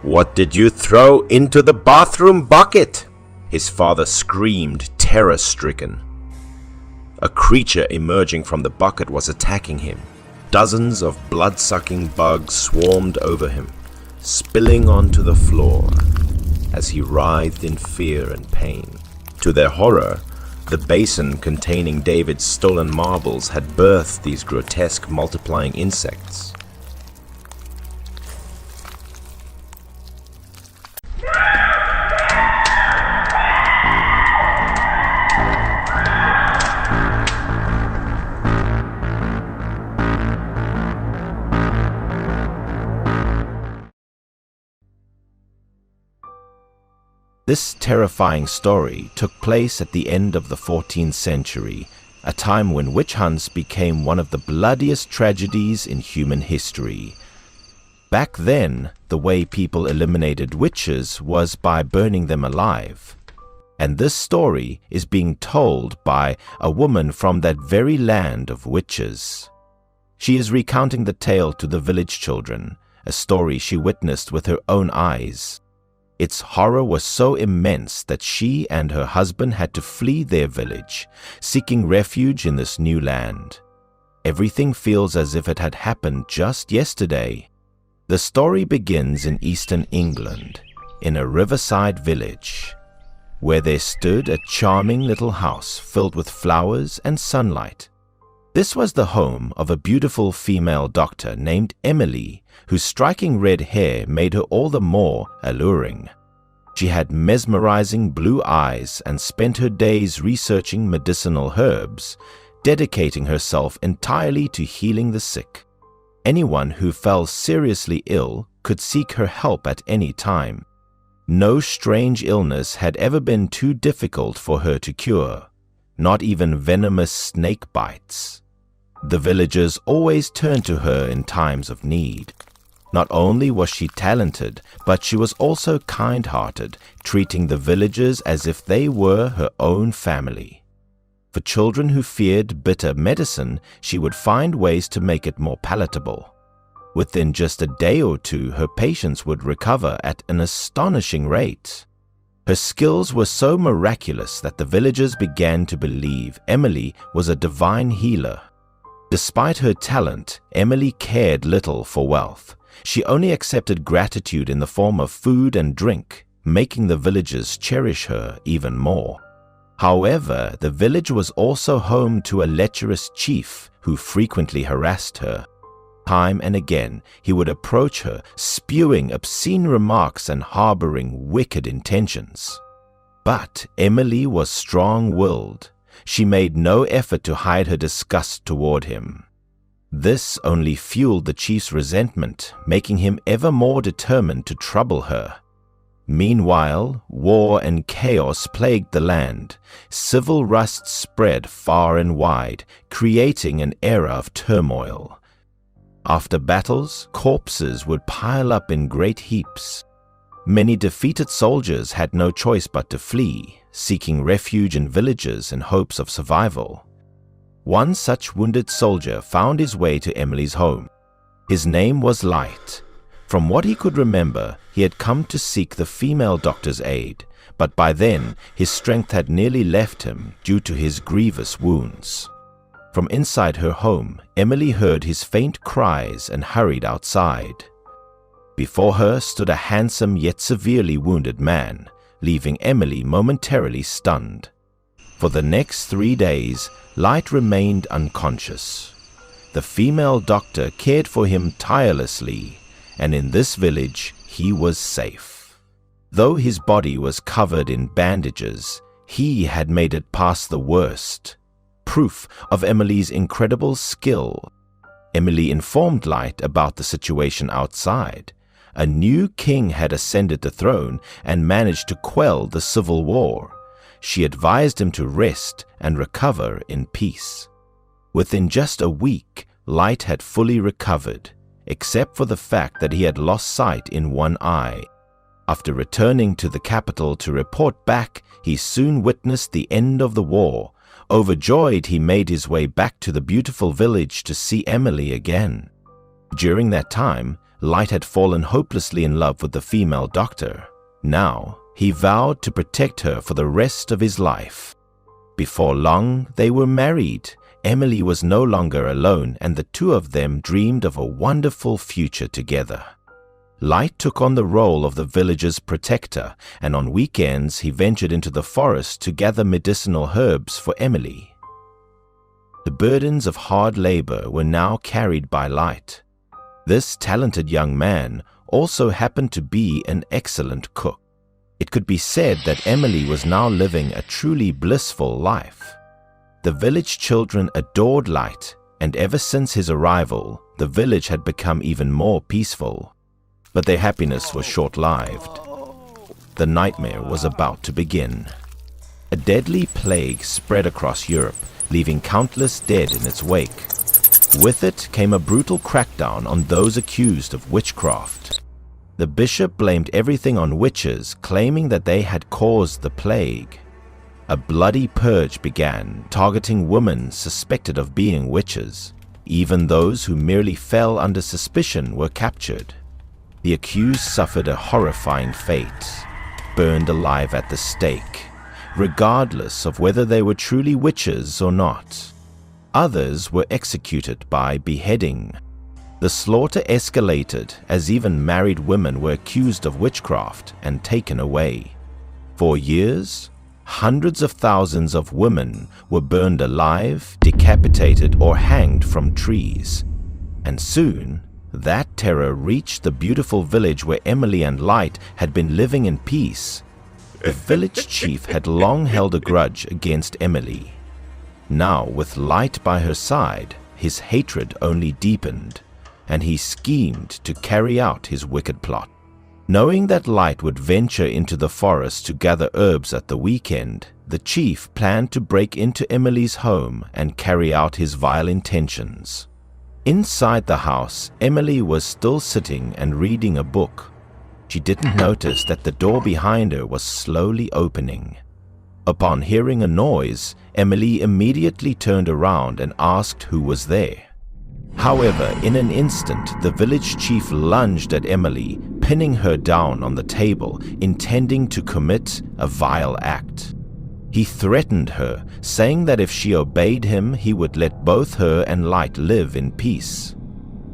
What did you throw into the bathroom bucket?" his father screamed, terror-stricken. A creature emerging from the bucket was attacking him. Dozens of blood-sucking bugs swarmed over him, spilling onto the floor as he writhed in fear and pain. To their horror, the basin containing David's stolen marbles had birthed these grotesque multiplying insects. This terrifying story took place at the end of the 14th century, a time when witch hunts became one of the bloodiest tragedies in human history. Back then, the way people eliminated witches was by burning them alive. And this story is being told by a woman from that very land of witches. She is recounting the tale to the village children, a story she witnessed with her own eyes. Its horror was so immense that she and her husband had to flee their village, seeking refuge in this new land. Everything feels as if it had happened just yesterday. The story begins in eastern England, in a riverside village, where there stood a charming little house filled with flowers and sunlight. This was the home of a beautiful female doctor named Emily, whose striking red hair made her all the more alluring. She had mesmerizing blue eyes and spent her days researching medicinal herbs, dedicating herself entirely to healing the sick. Anyone who fell seriously ill could seek her help at any time. No strange illness had ever been too difficult for her to cure, not even venomous snake bites. The villagers always turned to her in times of need. Not only was she talented, but she was also kind-hearted, treating the villagers as if they were her own family. For children who feared bitter medicine, she would find ways to make it more palatable. Within just a day or two, her patients would recover at an astonishing rate. Her skills were so miraculous that the villagers began to believe Emily was a divine healer. Despite her talent, Emily cared little for wealth. She only accepted gratitude in the form of food and drink, making the villagers cherish her even more. However, the village was also home to a lecherous chief who frequently harassed her. Time and again, he would approach her, spewing obscene remarks and harboring wicked intentions. But Emily was strong-willed. She made no effort to hide her disgust toward him. This only fueled the chief's resentment, making him ever more determined to trouble her. Meanwhile, war and chaos plagued the land. Civil rust spread far and wide, creating an era of turmoil. After battles, corpses would pile up in great heaps. Many defeated soldiers had no choice but to flee, seeking refuge in villages in hopes of survival. One such wounded soldier found his way to Emily's home. His name was Light. From what he could remember, he had come to seek the female doctor's aid, but by then his strength had nearly left him due to his grievous wounds. From inside her home, Emily heard his faint cries and hurried outside. Before her stood a handsome yet severely wounded man, leaving Emily momentarily stunned. For the next 3 days, Light remained unconscious. The female doctor cared for him tirelessly, and in this village he was safe. Though his body was covered in bandages, he had made it past the worst. Proof of Emily's incredible skill. Emily informed Light about the situation outside. A new king had ascended the throne and managed to quell the civil war. She advised him to rest and recover in peace. Within just a week, Light had fully recovered, except for the fact that he had lost sight in one eye. After returning to the capital to report back, he soon witnessed the end of the war. Overjoyed, he made his way back to the beautiful village to see Emily again. During that time, Light had fallen hopelessly in love with the female doctor. Now, he vowed to protect her for the rest of his life. Before long, they were married. Emily was no longer alone, and the two of them dreamed of a wonderful future together. Light took on the role of the village's protector, and on weekends he ventured into the forest to gather medicinal herbs for Emily. The burdens of hard labor were now carried by Light. This talented young man also happened to be an excellent cook. It could be said that Emily was now living a truly blissful life. The village children adored Light, and ever since his arrival, the village had become even more peaceful. But their happiness was short-lived. The nightmare was about to begin. A deadly plague spread across Europe, leaving countless dead in its wake. With it came a brutal crackdown on those accused of witchcraft. The bishop blamed everything on witches, claiming that they had caused the plague. A bloody purge began, targeting women suspected of being witches. Even those who merely fell under suspicion were captured. The accused suffered a horrifying fate, burned alive at the stake, regardless of whether they were truly witches or not. Others were executed by beheading. The slaughter escalated as even married women were accused of witchcraft and taken away. For years, hundreds of thousands of women were burned alive, decapitated, or hanged from trees. And soon, that terror reached the beautiful village where Emily and Light had been living in peace. The village chief had long held a grudge against Emily. Now, with Light by her side, his hatred only deepened, and he schemed to carry out his wicked plot. Knowing that Light would venture into the forest to gather herbs at the weekend, the chief planned to break into Emily's home and carry out his vile intentions. Inside the house, Emily was still sitting and reading a book. She didn't notice that the door behind her was slowly opening. Upon hearing a noise, Emily immediately turned around and asked who was there. However, in an instant, the village chief lunged at Emily, pinning her down on the table, intending to commit a vile act. He threatened her, saying that if she obeyed him, he would let both her and Light live in peace.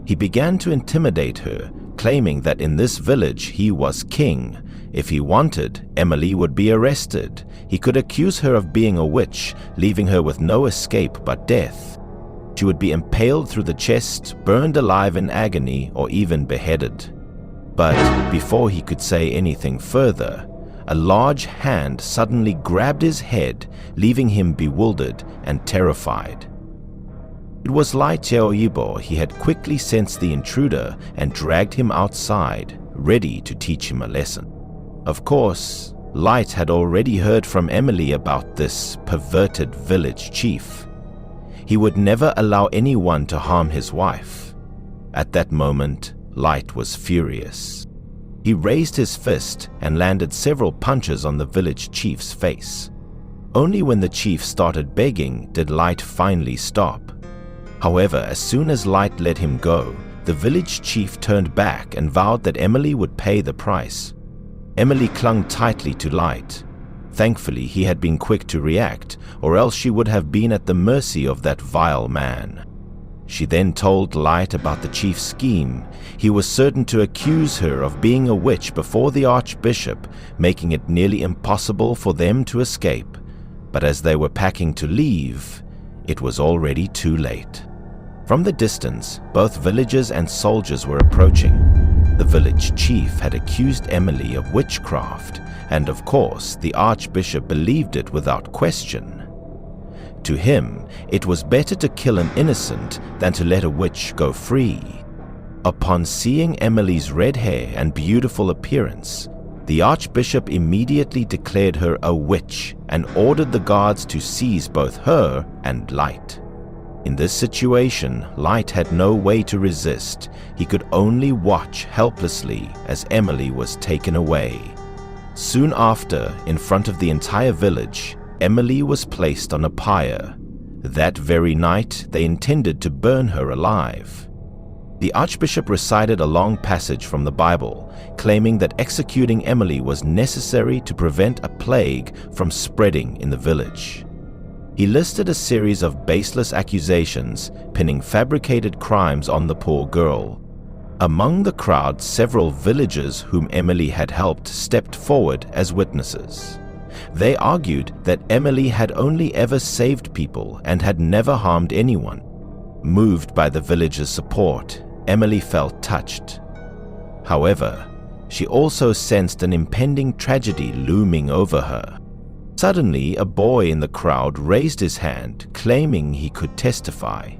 He began to intimidate her, claiming that in this village he was king. If he wanted, Emily would be arrested. He could accuse her of being a witch, leaving her with no escape but death. She would be impaled through the chest, burned alive in agony, or even beheaded. But before he could say anything further, a large hand suddenly grabbed his head, leaving him bewildered and terrified. It was Lai Xiaoyibo. He had quickly sensed the intruder and dragged him outside, ready to teach him a lesson. Of course, Light had already heard from Emily about this perverted village chief. He would never allow anyone to harm his wife. At that moment, Light was furious. He raised his fist and landed several punches on the village chief's face. Only when the chief started begging did Light finally stop. However, as soon as Light let him go, the village chief turned back and vowed that Emily would pay the price. Emily clung tightly to Light. Thankfully, he had been quick to react, or else she would have been at the mercy of that vile man. She then told Light about the chief's scheme. He was certain to accuse her of being a witch before the archbishop, making it nearly impossible for them to escape. But as they were packing to leave, it was already too late. From the distance, both villagers and soldiers were approaching. The village chief had accused Emily of witchcraft, and of course, the archbishop believed it without question. To him, it was better to kill an innocent than to let a witch go free. Upon seeing Emily's red hair and beautiful appearance, the archbishop immediately declared her a witch and ordered the guards to seize both her and Light. In this situation, Light had no way to resist. He could only watch helplessly as Emily was taken away. Soon after, in front of the entire village, Emily was placed on a pyre. That very night, they intended to burn her alive. The archbishop recited a long passage from the Bible, claiming that executing Emily was necessary to prevent a plague from spreading in the village. He listed a series of baseless accusations, pinning fabricated crimes on the poor girl. Among the crowd, several villagers whom Emily had helped stepped forward as witnesses. They argued that Emily had only ever saved people and had never harmed anyone. Moved by the villagers' support, Emily felt touched. However, she also sensed an impending tragedy looming over her. Suddenly, a boy in the crowd raised his hand, claiming he could testify.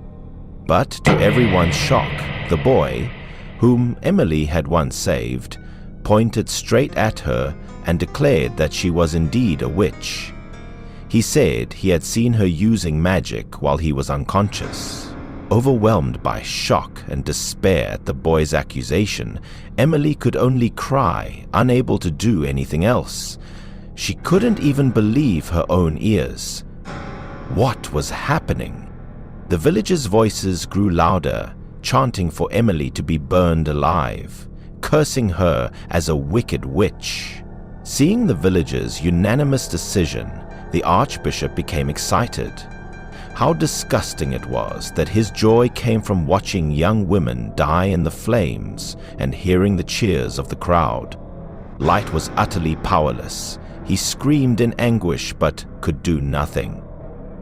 But to everyone's shock, the boy, whom Emily had once saved, pointed straight at her and declared that she was indeed a witch. He said he had seen her using magic while he was unconscious. Overwhelmed by shock and despair at the boy's accusation, Emily could only cry, unable to do anything else. She couldn't even believe her own ears. What was happening? The villagers' voices grew louder, chanting for Emily to be burned alive. cursing her as a wicked witch. Seeing the villagers' unanimous decision, the archbishop became excited. How disgusting it was that his joy came from watching young women die in the flames and hearing the cheers of the crowd. Light was utterly powerless. He screamed in anguish but could do nothing.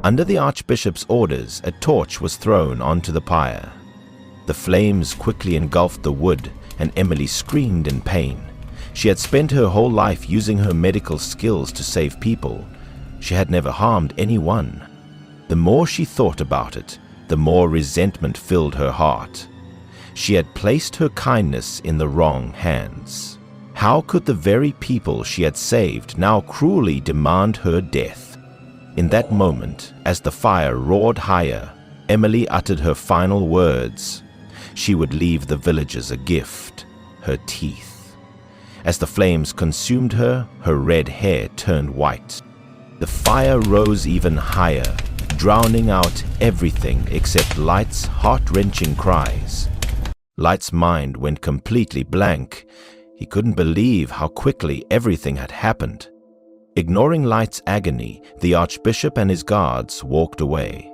Under the archbishop's orders, a torch was thrown onto the pyre. The flames quickly engulfed the wood, and Emily screamed in pain. She had spent her whole life using her medical skills to save people. She had never harmed anyone. The more she thought about it, the more resentment filled her heart. She had placed her kindness in the wrong hands. How could the very people she had saved now cruelly demand her death? In that moment, as the fire roared higher, Emily uttered her final words. She would leave the villagers a gift, her teeth. As the flames consumed her, her red hair turned white. The fire rose even higher, drowning out everything except Light's heart-wrenching cries. Light's mind went completely blank. He couldn't believe how quickly everything had happened. Ignoring Light's agony, the archbishop and his guards walked away.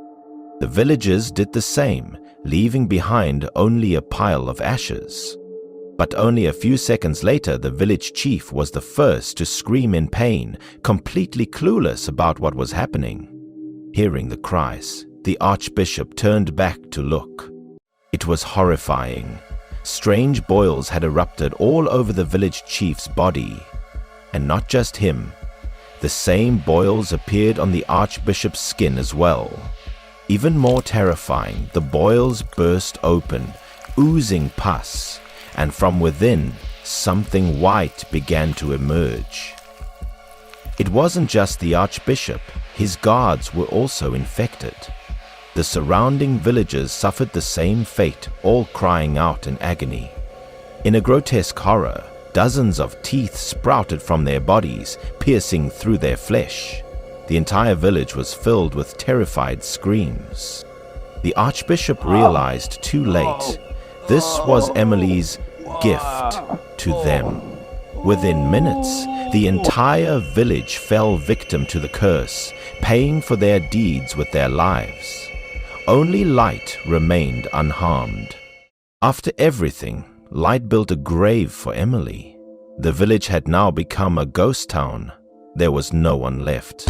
The villagers did the same, leaving behind only a pile of ashes. But only a few seconds later, the village chief was the first to scream in pain, completely clueless about what was happening. Hearing the cries, the archbishop turned back to look. It was horrifying. Strange boils had erupted all over the village chief's body. And not just him. The same boils appeared on the archbishop's skin as well. Even more terrifying, the boils burst open, oozing pus, and from within, something white began to emerge. It wasn't just the archbishop, his guards were also infected. The surrounding villagers suffered the same fate, all crying out in agony. In a grotesque horror, dozens of teeth sprouted from their bodies, piercing through their flesh. The entire village was filled with terrified screams. The archbishop realized too late this was Emily's gift to them. Within minutes, the entire village fell victim to the curse, paying for their deeds with their lives. Only Light remained unharmed. After everything, Light built a grave for Emily. The village had now become a ghost town. There was no one left.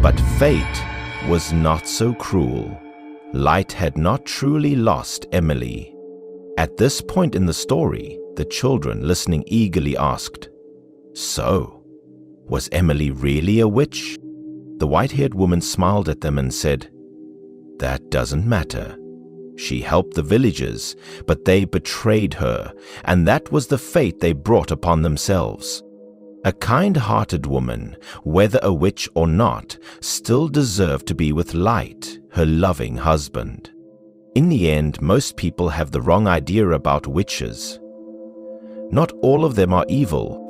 But fate was not so cruel. Light had not truly lost Emily. At this point in the story, the children listening eagerly asked, "So, was Emily really a witch?" The white-haired woman smiled at them and said, "That doesn't matter. She helped the villagers, but they betrayed her, and that was the fate they brought upon themselves. A kind-hearted woman, whether a witch or not, still deserved to be with Light, her loving husband. In the end, most people have the wrong idea about witches. Not all of them are evil.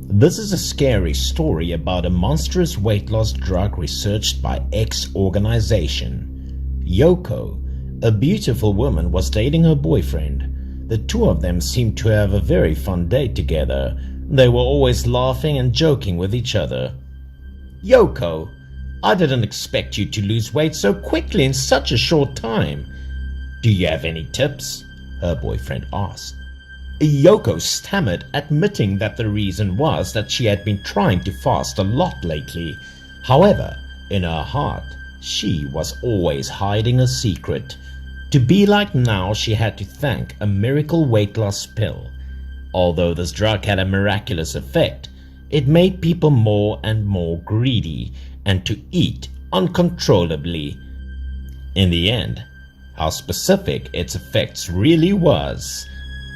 This is a scary story about a monstrous weight loss drug researched by X organization. Yoko, a beautiful woman, was dating her boyfriend. The two of them seemed to have a very fun date together. They were always laughing and joking with each other. "Yoko, I didn't expect you to lose weight so quickly in such a short time. Do you have any tips?" her boyfriend asked. Yoko stammered, admitting that the reason was that she had been trying to fast a lot lately. However, in her heart, she was always hiding a secret. To be like now, she had to thank a miracle weight loss pill. Although this drug had a miraculous effect, it made people more and more greedy and to eat uncontrollably. In the end, how specific its effects really was,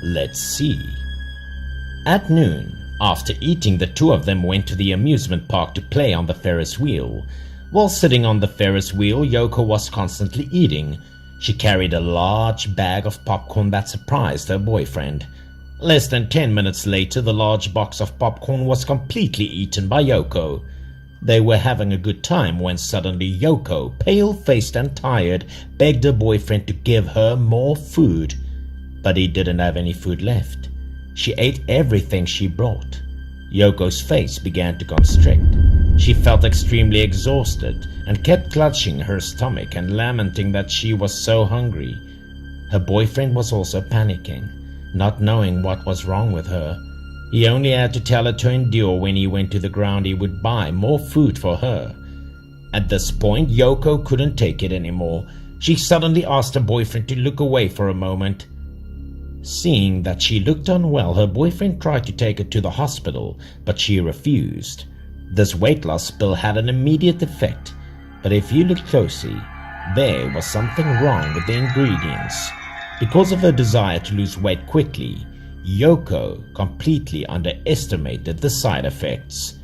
let's see. At noon, after eating, the two of them went to the amusement park to play on the Ferris wheel. While sitting on the Ferris wheel, Yoko was constantly eating. She carried a large bag of popcorn that surprised her boyfriend. Less than 10 minutes later, the large box of popcorn was completely eaten by Yoko. They were having a good time when suddenly Yoko, pale-faced and tired, begged her boyfriend to give her more food. But he didn't have any food left. She ate everything she brought. Yoko's face began to constrict. She felt extremely exhausted and kept clutching her stomach and lamenting that she was so hungry. Her boyfriend was also panicking, not knowing what was wrong with her. He only had to tell her to endure. When he went to the ground, he would buy more food for her. At this point, Yoko couldn't take it anymore. She suddenly asked her boyfriend to look away for a moment. Seeing that she looked unwell, her boyfriend tried to take her to the hospital, but she refused. This weight loss pill had an immediate effect, but if you looked closely, there was something wrong with the ingredients. Because of her desire to lose weight quickly, Yoko completely underestimated the side effects.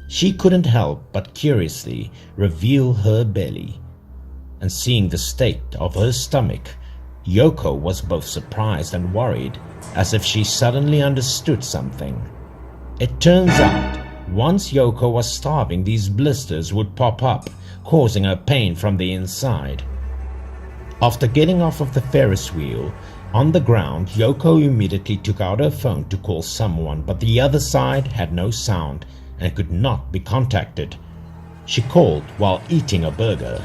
She couldn't help but curiously reveal her belly, and seeing the state of her stomach, Yoko was both surprised and worried, as if she suddenly understood something. It turns out, once Yoko was starving, these blisters would pop up, causing her pain from the inside. After getting off of the Ferris wheel, on the ground, Yoko immediately took out her phone to call someone, but the other side had no sound and could not be contacted. She called while eating a burger.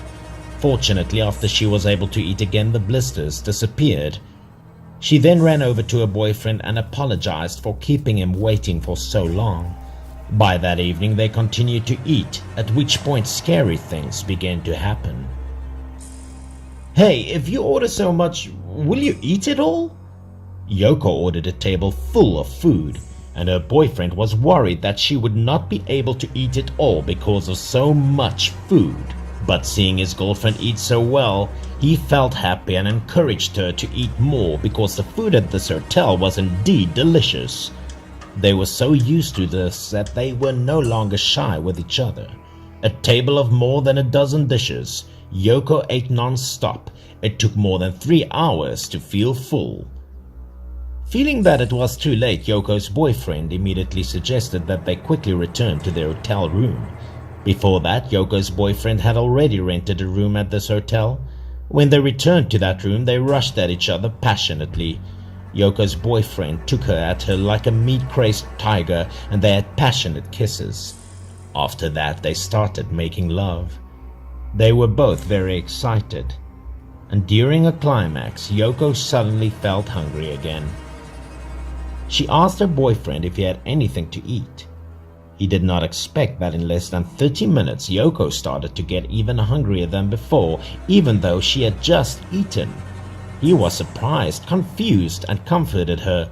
Fortunately, after she was able to eat again, the blisters disappeared. She then ran over to her boyfriend and apologized for keeping him waiting for so long. By that evening, they continued to eat, at which point scary things began to happen. "Hey, if you order so much, will you eat it all?" Yoko ordered a table full of food, and her boyfriend was worried that she would not be able to eat it all because of so much food. But seeing his girlfriend eat so well, he felt happy and encouraged her to eat more because the food at this hotel was indeed delicious. They were so used to this that they were no longer shy with each other. A table of more than a dozen dishes, Yoko ate non-stop. It took more than 3 hours to feel full. Feeling that it was too late, Yoko's boyfriend immediately suggested that they quickly return to their hotel room. Before that, Yoko's boyfriend had already rented a room at this hotel. When they returned to that room, they rushed at each other passionately. Yoko's boyfriend took her like a meat-crazed tiger, and they had passionate kisses. After that, they started making love. They were both very excited, and during a climax, Yoko suddenly felt hungry again. She asked her boyfriend if he had anything to eat. He did not expect that in less than 30 minutes, Yoko started to get even hungrier than before, even though she had just eaten. He was surprised, confused, and comforted her.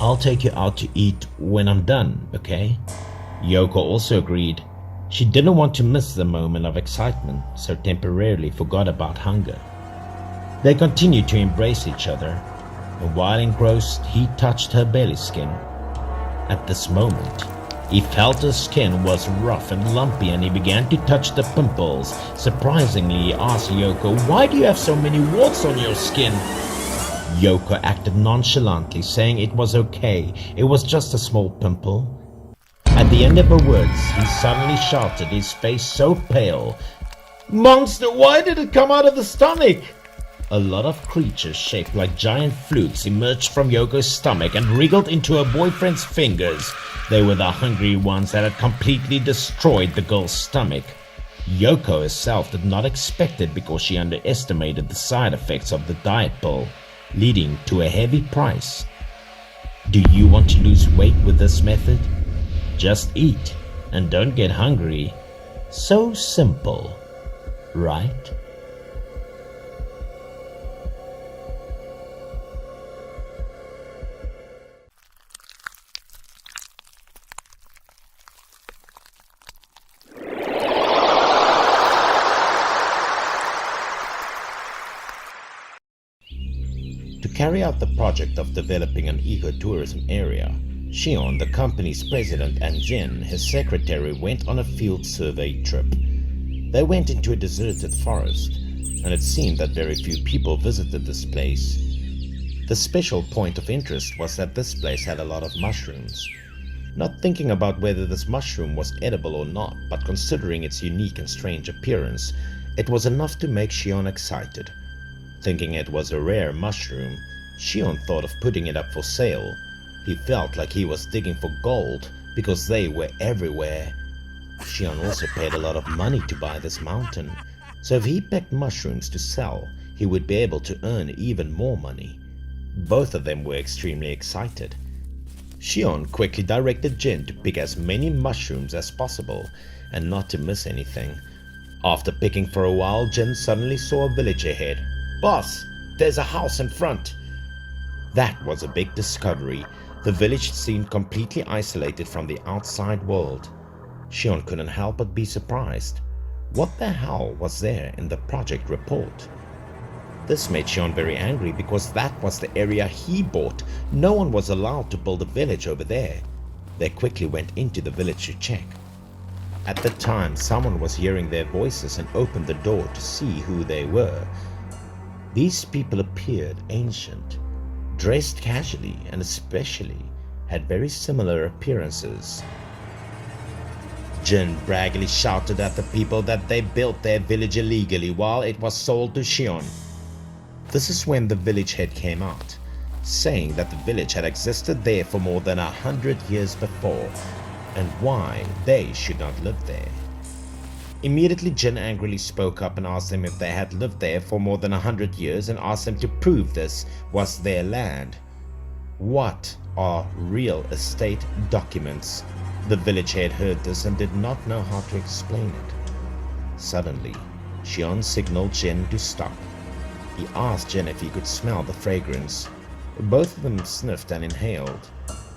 "I'll take you out to eat when I'm done, okay?" Yoko also agreed. She didn't want to miss the moment of excitement, so temporarily forgot about hunger. They continued to embrace each other, and while engrossed, he touched her belly skin. At this moment, he felt her skin was rough and lumpy, and he began to touch the pimples. Surprisingly, he asked Yoko, "Why do you have so many warts on your skin?" Yoko acted nonchalantly, saying it was okay, it was just a small pimple. At the end of her words, he suddenly shouted, his face so pale, "Monster, why did it come out of the stomach?" A lot of creatures shaped like giant flutes emerged from Yoko's stomach and wriggled into her boyfriend's fingers. They were the hungry ones that had completely destroyed the girl's stomach. Yoko herself did not expect it because she underestimated the side effects of the diet pill, leading to a heavy price. Do you want to lose weight with this method? Just eat and don't get hungry. So simple, right? To carry out the project of developing an ecotourism area, Shion, the company's president, and Jin, his secretary, went on a field survey trip. They went into a deserted forest, and it seemed that very few people visited this place. The special point of interest was that this place had a lot of mushrooms. not thinking about whether this mushroom was edible or not, but considering its unique and strange appearance, it was enough to make Shion excited. Thinking it was a rare mushroom, Shion thought of putting it up for sale. He felt like he was digging for gold because they were everywhere. Shion also paid a lot of money to buy this mountain, so if he picked mushrooms to sell, he would be able to earn even more money. Both of them were extremely excited. Shion quickly directed Jin to pick as many mushrooms as possible and not to miss anything. After picking for a while, Jin suddenly saw a village ahead. "Boss, there's a house in front." That was a big discovery. The village seemed completely isolated from the outside world. Shion couldn't help but be surprised. What the hell was there in the project report? This made Shion very angry because that was the area he bought. No one was allowed to build a village over there. They quickly went into the village to check. At the time, someone was hearing their voices and opened the door to see who they were. These people appeared ancient, dressed casually, and especially had very similar appearances. Jin braggily shouted at the people that they built their village illegally while it was sold to Shion. This is when the village head came out, saying that the village had existed there for more than 100 years before, and why they should not live there. Immediately, Jin angrily spoke up and asked them if they had lived there for more than 100 years and asked them to prove this was their land. What are real estate documents? The village head heard this and did not know how to explain it. Suddenly, Shion signaled Jin to stop. He asked Jin if he could smell the fragrance. Both of them sniffed and inhaled.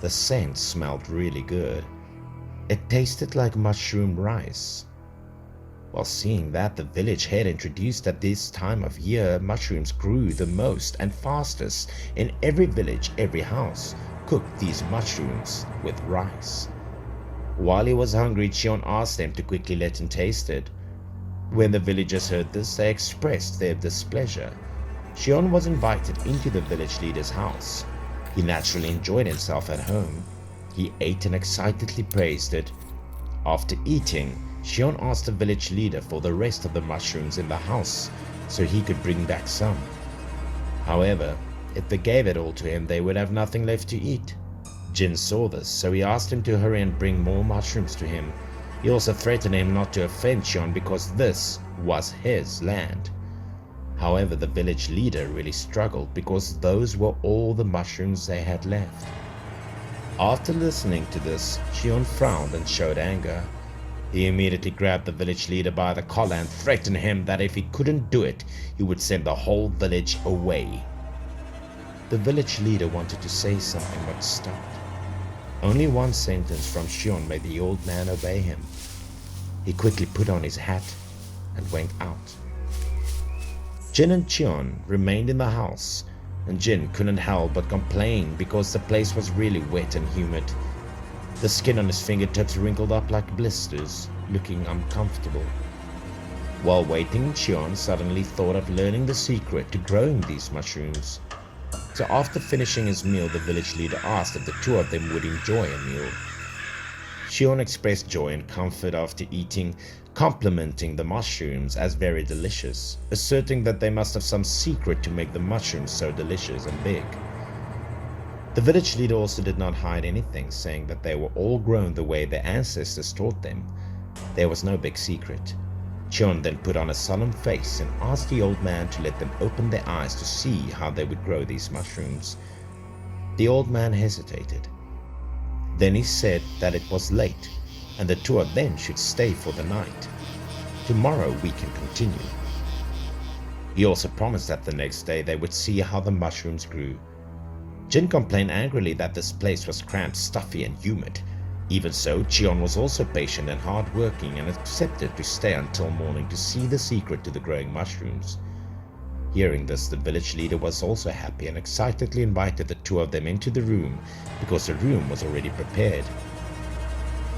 The scent smelled really good. It tasted like mushroom rice. While seeing that, the village head introduced that this time of year mushrooms grew the most and fastest. In every village, every house cooked these mushrooms with rice. While he was hungry, Shion asked them to quickly let him taste it. When the villagers heard this, they expressed their displeasure. Shion was invited into the village leader's house. He naturally enjoyed himself at home. He ate and excitedly praised it. After eating, Shion asked the village leader for the rest of the mushrooms in the house so he could bring back some. However, if they gave it all to him, they would have nothing left to eat. Jin saw this, so he asked him to hurry and bring more mushrooms to him. He also threatened him not to offend Shion because this was his land. However, the village leader really struggled because those were all the mushrooms they had left. After listening to this, Shion frowned and showed anger. He immediately grabbed the village leader by the collar and threatened him that if he couldn't do it, he would send the whole village away. The village leader wanted to say something but stopped. Only one sentence from Shion made the old man obey him. He quickly put on his hat and went out. Jin and Shion remained in the house, and Jin couldn't help but complain because the place was really wet and humid. The skin on his fingertips wrinkled up like blisters, looking uncomfortable. While waiting, Shion suddenly thought of learning the secret to growing these mushrooms. So after finishing his meal, the village leader asked if the two of them would enjoy a meal. Shion expressed joy and comfort after eating, complimenting the mushrooms as very delicious, asserting that they must have some secret to make the mushrooms so delicious and big. The village leader also did not hide anything, saying that they were all grown the way their ancestors taught them. There was no big secret. Shion then put on a solemn face and asked the old man to let them open their eyes to see how they would grow these mushrooms. The old man hesitated. Then he said that it was late and the two of them should stay for the night. Tomorrow we can continue. He also promised that the next day they would see how the mushrooms grew. Jin complained angrily that this place was cramped, stuffy and humid. Even so, Shion was also patient and hard-working and accepted to stay until morning to see the secret to the growing mushrooms. Hearing this, the village leader was also happy and excitedly invited the two of them into the room because the room was already prepared.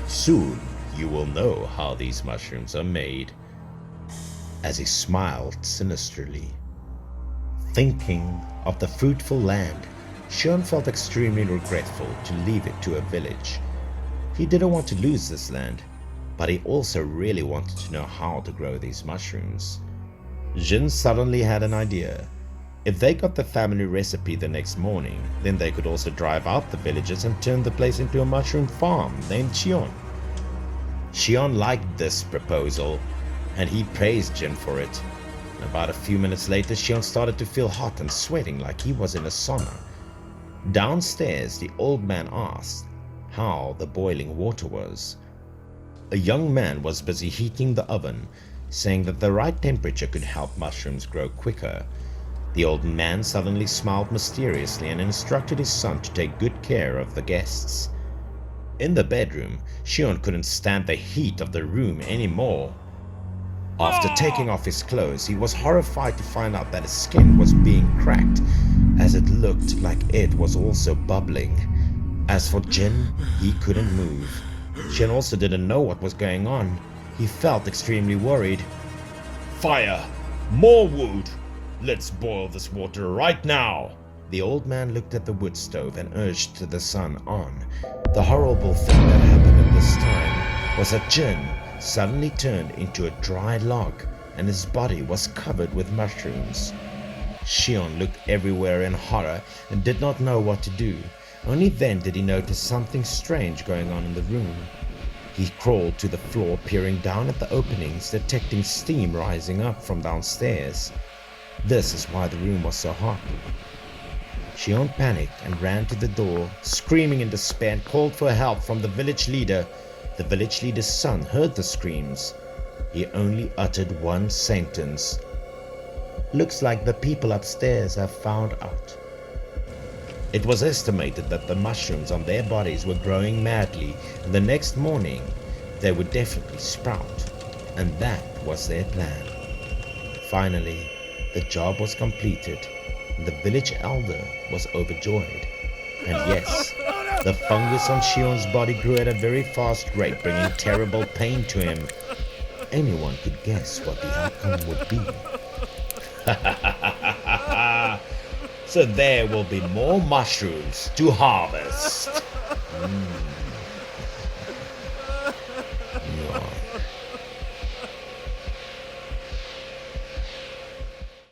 Soon you will know how these mushrooms are made, as he smiled sinisterly. Thinking of the fruitful land, Shion felt extremely regretful to leave it to a village. He didn't want to lose this land, but he also really wanted to know how to grow these mushrooms. Jin suddenly had an idea. If they got the family recipe the next morning, then they could also drive out the villagers and turn the place into a mushroom farm named Xion. Xion liked this proposal, and he praised Jin for it. About a few minutes later, Xion started to feel hot and sweating like he was in a sauna. Downstairs, the old man asked how the boiling water was. A young man was busy heating the oven, saying that the right temperature could help mushrooms grow quicker. The old man suddenly smiled mysteriously and instructed his son to take good care of the guests. In the bedroom, Xion couldn't stand the heat of the room anymore. After taking off his clothes, he was horrified to find out that his skin was being cracked, as it looked like it was also bubbling. As for Jin, he couldn't move. Jin also didn't know what was going on. He felt extremely worried. "Fire! More wood! Let's boil this water right now!" The old man looked at the wood stove and urged the son on. The horrible thing that happened at this time was that Jin suddenly turned into a dry log and his body was covered with mushrooms. Xion looked everywhere in horror and did not know what to do. Only then did he notice something strange going on in the room. He crawled to the floor, peering down at the openings, detecting steam rising up from downstairs. This is why the room was so hot. Xion panicked and ran to the door, screaming in despair, and called for help from the village leader. The village leader's son heard the screams. He only uttered one sentence. "Looks like the people upstairs have found out." It was estimated that the mushrooms on their bodies were growing madly, and the next morning they would definitely sprout, and that was their plan. Finally, the job was completed, and the village elder was overjoyed. And yes, the fungus on Xion's body grew at a very fast rate, bringing terrible pain to him. Anyone could guess what the outcome would be. So there will be more mushrooms to harvest.